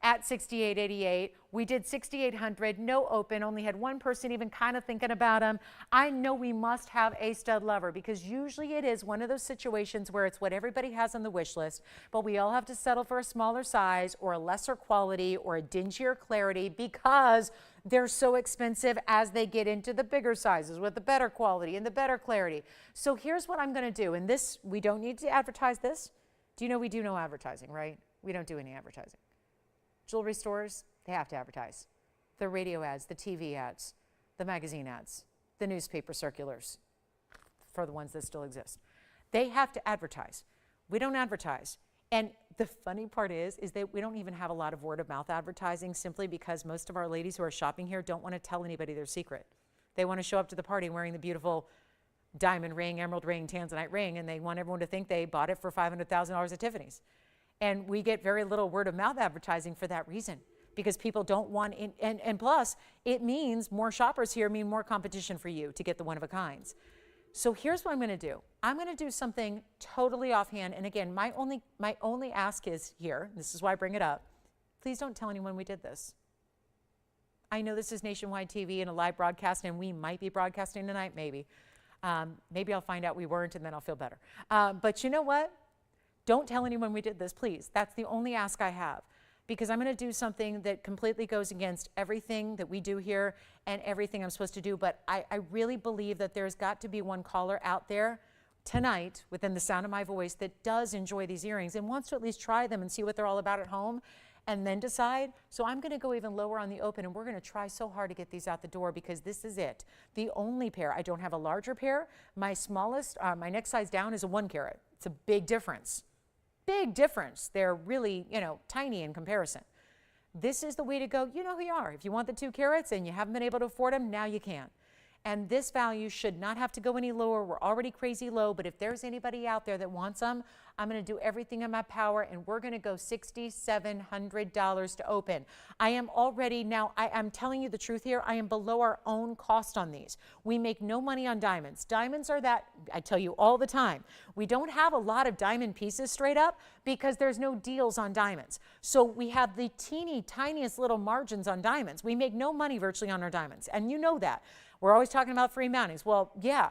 at $6,888. We did $6,800, no open, only had one person even kind of thinking about them. I know we must have a stud lover, because usually it is one of those situations where it's what everybody has on the wish list, but we all have to settle for a smaller size or a lesser quality or a dingier clarity because they're so expensive as they get into the bigger sizes with the better quality and the better clarity. So here's what I'm going to do, and this, we don't need to advertise this. Do you know we do no advertising, right? We don't do any advertising. Jewelry stores, they have to advertise. The radio ads, the TV ads, the magazine ads, the newspaper circulars, for the ones that still exist. They have to advertise. We don't advertise. And the funny part is that we don't even have a lot of word of mouth advertising, simply because most of our ladies who are shopping here don't want to tell anybody their secret. They want to show up to the party wearing the beautiful diamond ring, emerald ring, tanzanite ring, and they want everyone to think they bought it for $500,000 at Tiffany's. And we get very little word of mouth advertising for that reason, because people don't want, and plus it means more shoppers here mean more competition for you to get the one-of-a-kinds. So here's what I'm going to do. I'm going to do something totally offhand. And again, my only ask is here, this is why I bring it up. Please don't tell anyone we did this. I know this is nationwide TV and a live broadcast, and we might be broadcasting tonight, maybe. Maybe I'll find out we weren't, and then I'll feel better. But you know what? Don't tell anyone we did this, please. That's the only ask I have, because I'm going to do something that completely goes against everything that we do here and everything I'm supposed to do. But I really believe that there's got to be one caller out there tonight within the sound of my voice that does enjoy these earrings and wants to at least try them and see what they're all about at home and then decide. So I'm going to go even lower on the open, and we're going to try so hard to get these out the door, because this is it. The only pair. I don't have a larger pair. My smallest, my next size down is a 1 carat. It's a big difference. Big difference. They're really, tiny in comparison. This is the way to go. You know who you are. If you want the 2 carats and you haven't been able to afford them, now you can. And this value should not have to go any lower. We're already crazy low, but if there's anybody out there that wants them, I'm going to do everything in my power, and we're going to go $6,700 to open. I am already, now I'm telling you the truth here, I am below our own cost on these. We make no money on diamonds. Diamonds are that, I tell you all the time, we don't have a lot of diamond pieces straight up because there's no deals on diamonds. So we have the tiniest little margins on diamonds. We make no money virtually on our diamonds, and you know that. We're always talking about free mountings. Well, yeah,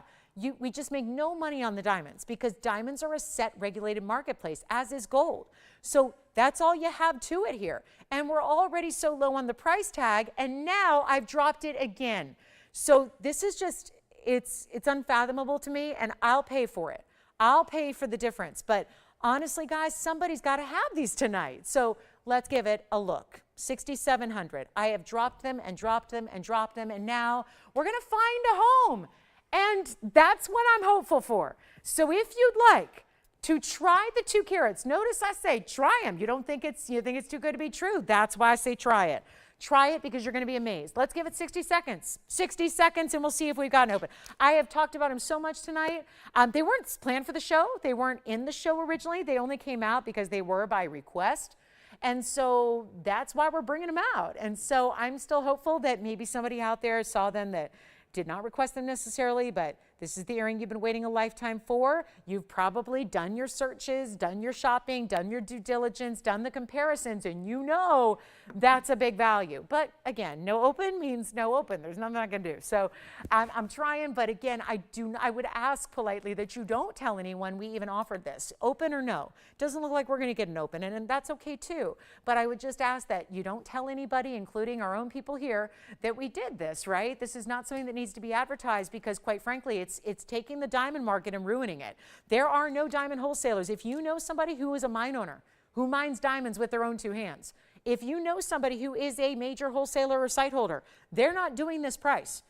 we just make no money on the diamonds because diamonds are a set regulated marketplace, as is gold. So that's all you have to it here. And we're already so low on the price tag, and now I've dropped it again. So this is just, it's unfathomable to me, and I'll pay for it. I'll pay for the difference. But honestly, guys, somebody's got to have these tonight. So let's give it a look. 6,700. I have dropped them and dropped them and dropped them, and now we're going to find a home. And that's what I'm hopeful for. So if you'd like to try the 2 carats, notice I say try them. You think it's too good to be true. That's why I say try it. Try it because you're going to be amazed. Let's give it 60 seconds. 60 seconds, and we'll see if we've gotten open. I have talked about them so much tonight. They weren't planned for the show. They weren't in the show originally. They only came out because they were by request. And so that's why we're bringing them out. And so I'm still hopeful that maybe somebody out there saw them that did not request them necessarily, but this is the earring you've been waiting a lifetime for. You've probably done your searches, done your shopping, done your due diligence, done the comparisons, and you know that's a big value. But again, no open means no open. There's nothing I can do. So I'm trying, but again, I would ask politely that you don't tell anyone we even offered this, open or no. Doesn't look like we're going to get an open, and that's okay too. But I would just ask that you don't tell anybody, including our own people here, that we did this, right? This is not something that needs to be advertised because, quite frankly, it's taking the diamond market and ruining it. There are no diamond wholesalers. If you know somebody who is a mine owner, who mines diamonds with their own 2 hands, if you know somebody who is a major wholesaler or site holder, they're not doing this price.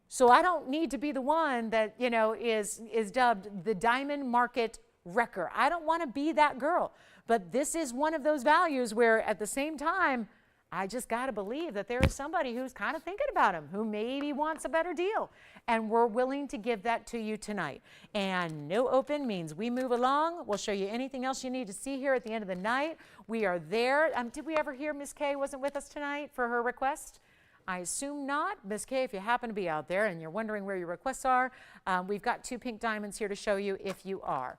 So I don't need to be the one that, is dubbed the diamond market wrecker. I don't want to be that girl. But this is one of those values where at the same time, I just got to believe that there is somebody who's kind of thinking about him, who maybe wants a better deal. And we're willing to give that to you tonight. And no open means we move along. We'll show you anything else you need to see here at the end of the night. We are there. Did we ever hear Miss Kay wasn't with us tonight for her request? I assume not. Miss Kay, if you happen to be out there and you're wondering where your requests are, we've got 2 pink diamonds here to show you if you are.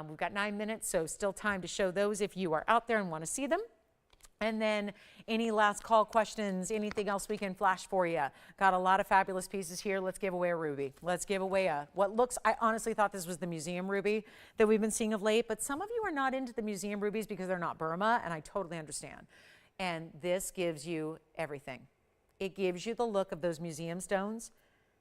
We've got 9 minutes, so still time to show those if you are out there and want to see them. And then any last call questions, anything else we can flash for you. Got a lot of fabulous pieces here. Let's give away a ruby. Let's give away I honestly thought this was the museum ruby that we've been seeing of late, but some of you are not into the museum rubies because they're not Burma, and I totally understand. And this gives you everything. It gives you the look of those museum stones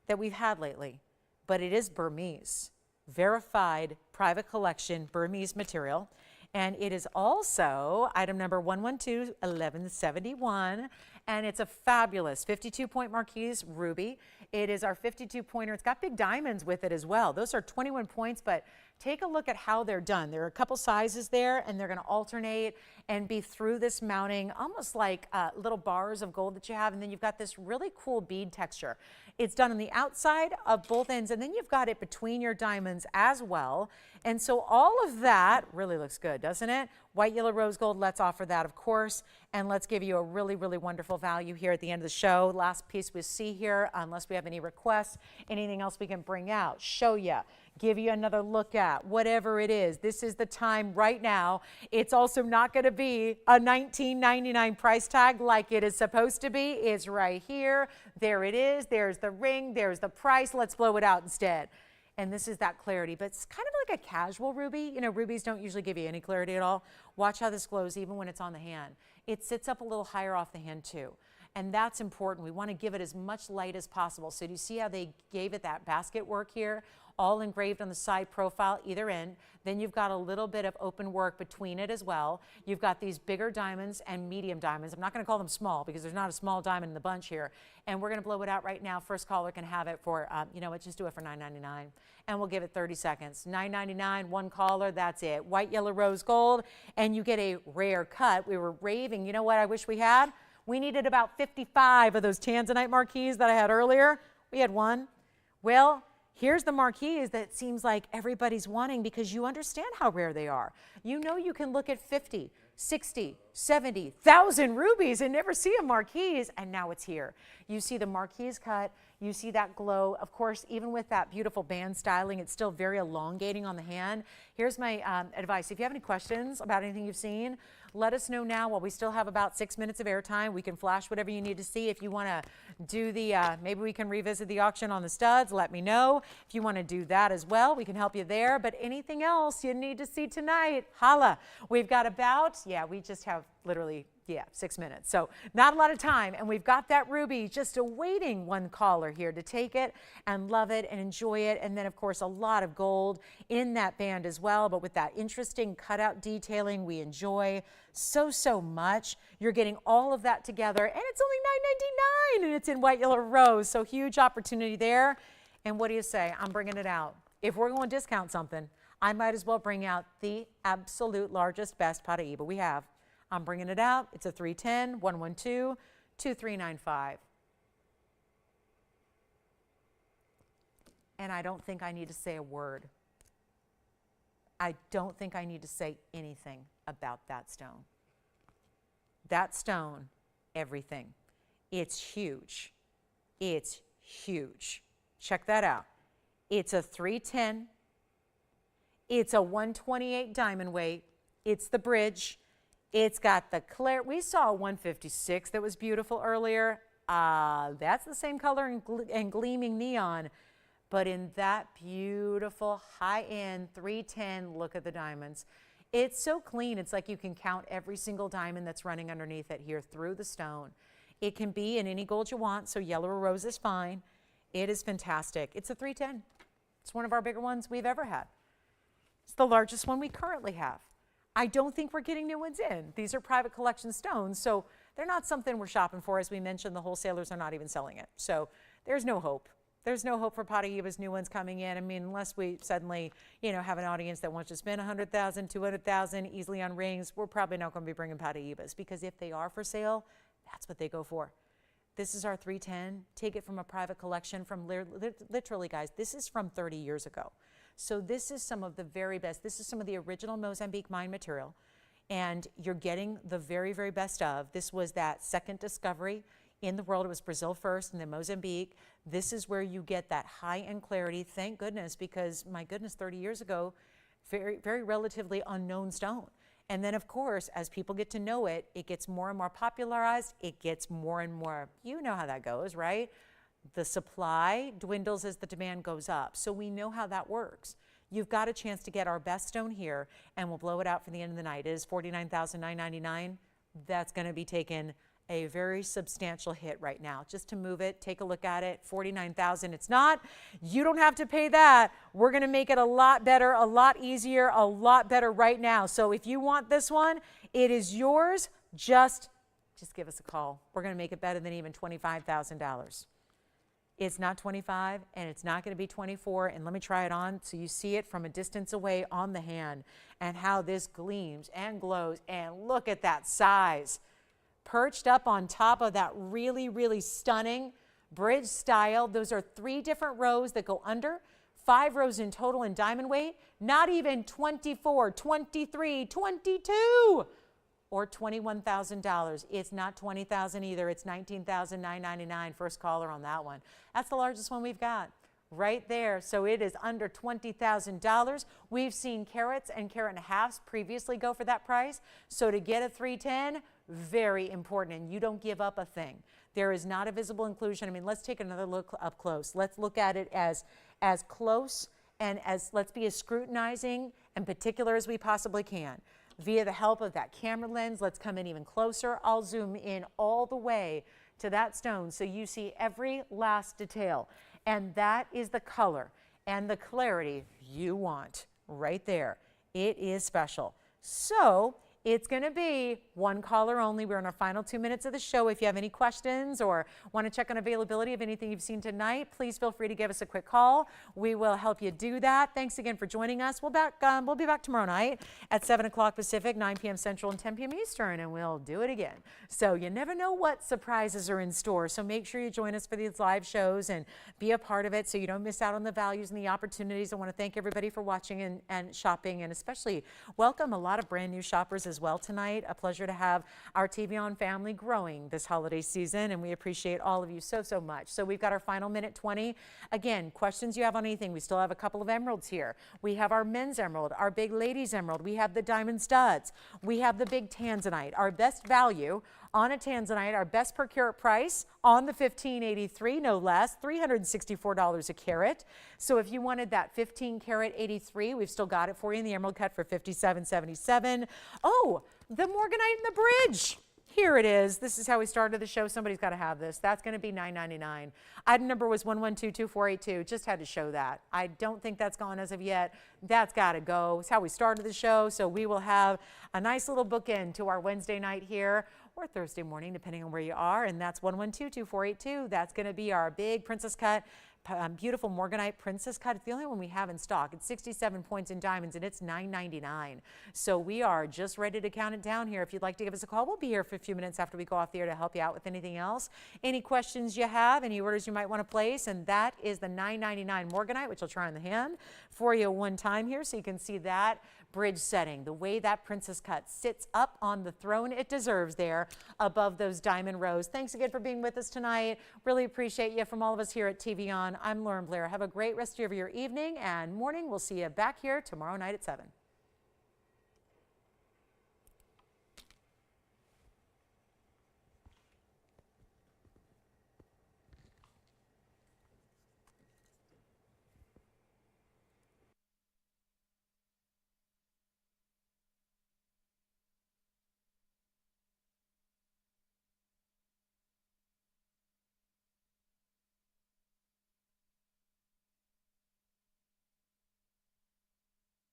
that we've had lately, but it is Burmese, verified private collection Burmese material. And it is also item number 112-1171. and it's a fabulous 52-point Marquise ruby. It is our 52-pointer. It's got big diamonds with it as well. Those are 21 points, but take a look at how they're done. There are a couple sizes there, and they're going to alternate and be through this mounting, almost like little bars of gold that you have, and then you've got this really cool bead texture. It's done on the outside of both ends, and then you've got it between your diamonds as well. And so all of that really looks good, doesn't it? White, yellow, rose gold, let's offer that, of course, and let's give you a really, really wonderful value here at the end of the show. Last piece we see here, unless we have any requests, anything else we can bring out, show you, give you another look at, whatever it is. This is the time right now. It's also not going to be a $19.99 price tag like it is supposed to be. It's right here. There it is. There's the ring. There's the price. Let's blow it out instead. And this is that clarity, but it's kind of like a casual ruby. You know, rubies don't usually give you any clarity at all. Watch how this glows even when it's on the hand. It sits up a little higher off the hand too. And that's important. We want to give it as much light as possible. So do you see how they gave it that basket work here? All engraved on the side profile, either end. Then you've got a little bit of open work between it as well. You've got these bigger diamonds and medium diamonds. I'm not going to call them small because there's not a small diamond in the bunch here. And we're going to blow it out right now. First caller can have it for, you know what, just do it for $9.99. And we'll give it 30 seconds. $9.99, one caller, that's it. White, yellow, rose gold. And you get a rare cut. We were raving. You know what I wish we had? We needed about 55 of those tanzanite marquees that I had earlier. We had one. Well, here's the marquees that seems like everybody's wanting because you understand how rare they are. You know you can look at 50, 60, 70,000 rubies and never see a marquise, and now it's here. You see the marquise cut, you see that glow. Of course, even with that beautiful band styling, it's still very elongating on the hand. Here's my advice. If you have any questions about anything you've seen, let us know now while we still have about 6 minutes of airtime. We can flash whatever you need to see. If you want to do the, maybe we can revisit the auction on the studs, let me know. If you want to do that as well, we can help you there. But anything else you need to see tonight, holla. We've got about, we just have literally 6 minutes. So not a lot of time. And we've got that ruby just awaiting one caller here to take it and love it and enjoy it. And then, of course, a lot of gold in that band as well. But with that interesting cutout detailing we enjoy so much. You're getting all of that together. And it's only $9.99. And it's in white, yellow, rose. So huge opportunity there. And what do you say? I'm bringing it out. If we're going to discount something, I might as well bring out the absolute largest, best Paraíba we have. I'm bringing it out. It's a 310, 112, 2395. And I don't think I need to say a word. I don't think I need to say anything about that stone. That stone, everything. It's huge. It's huge. Check that out. It's a 310. It's a 128 diamond weight. It's the bridge. It's got the clear. We saw a 156 that was beautiful earlier. That's the same color and gleaming neon, but in that beautiful high-end 310, look at the diamonds. It's so clean. It's like you can count every single diamond that's running underneath it here through the stone. It can be in any gold you want, so yellow or rose is fine. It is fantastic. It's a 310. It's one of our bigger ones we've ever had. It's the largest one we currently have. I don't think we're getting new ones in. These are private collection stones, so they're not something we're shopping for. As we mentioned, the wholesalers are not even selling it. So there's no hope. There's no hope for Paraíba's new ones coming in. I mean, unless we suddenly, have an audience that wants to spend $100,000, $200,000 easily on rings, we're probably not going to be bringing Paraíbas, because if they are for sale, that's what they go for. This is our 310. Take it from a private collection from literally, guys, this is from 30 years ago. So this is some of the very best. This is some of the original Mozambique mine material. And you're getting the very, very best of. This was that second discovery in the world. It was Brazil first and then Mozambique. This is where you get that high-end clarity. Thank goodness, because my goodness, 30 years ago, very, very relatively unknown stone. And then, of course, as people get to know it, it gets more and more popularized. It gets more and more, you know how that goes, right? The supply dwindles as the demand goes up. So we know how that works. You've got a chance to get our best stone here, and we'll blow it out for the end of the night. It is $49,999. That's going to be taking a very substantial hit right now. Just to move it, take a look at it, $49,000. It's not, you don't have to pay that. We're going to make it a lot better, a lot easier, a lot better right now. So if you want this one, it is yours. Just just give us a call. We're going to make it better than even $25,000. It's not 25 and it's not going to be 24. And let me try it on so you see it from a distance away on the hand and how this gleams and glows. And look at that size. Perched up on top of that really, really stunning bridge style. Those are 3 different rows that go under, 5 rows in total in diamond weight, not even 24, 23, 22. Or $21,000. It's not $20,000 either. It's $19,999. First caller on that one. That's the largest one we've got right there. So it is under $20,000. We've seen carats and carat and a halves previously go for that price. So to get a 310, very important, and you don't give up a thing. There is not a visible inclusion. I mean, let's take another look up close. Let's look at it as close and let's be as scrutinizing and particular as we possibly can. Via the help of that camera lens, let's come in even closer. I'll zoom in all the way to that stone so you see every last detail. And that is the color and the clarity you want right there. It is special. So it's going to be one caller only. We're in our final 2 minutes of the show. If you have any questions or want to check on availability of anything you've seen tonight, please feel free to give us a quick call. We will help you do that. Thanks again for joining us. We'll be back tomorrow night at 7 o'clock Pacific, 9 p.m. Central, and 10 p.m. Eastern, and we'll do it again. So you never know what surprises are in store. So make sure you join us for these live shows and be a part of it so you don't miss out on the values and the opportunities. I want to thank everybody for watching and shopping, and especially welcome a lot of brand new shoppers as well tonight. A pleasure to have our TVON family growing this holiday season, and we appreciate all of you so much. So we've got our final minute 20. Again, questions you have on anything, we still have a couple of emeralds here. We have our men's emerald, our big ladies emerald, we have the diamond studs, we have the big tanzanite, our best value on a tanzanite, our best per carat price on the 1583, no less, $364 a carat. So if you wanted that 15 carat 83, we've still got it for you in the emerald cut for $57.77. Oh, the morganite in the bridge. Here it is. This is how we started the show. Somebody's got to have this. That's going to be $9.99. Item number was 11222482. Just had to show that. I don't think that's gone as of yet. That's got to go. It's how we started the show. So we will have a nice little bookend to our Wednesday night here, or Thursday morning, depending on where you are, and that's 11222482. That's going to be our big princess cut, beautiful morganite princess cut. It's the only one we have in stock. It's 67 points in diamonds, and it's $9.99. So we are just ready to count it down here. If you'd like to give us a call, we'll be here for a few minutes after we go off the air to help you out with anything else. Any questions you have, any orders you might want to place, and that is the $9.99 morganite, which I'll try on the hand for you one time here so you can see that bridge setting, the way that princess cut sits up on the throne it deserves there above those diamond rows. Thanks again for being with us tonight. Really appreciate you. From all of us here at TVON, I'm Lauren Blair. Have a great rest of your evening and morning. We'll see you back here tomorrow night at 7.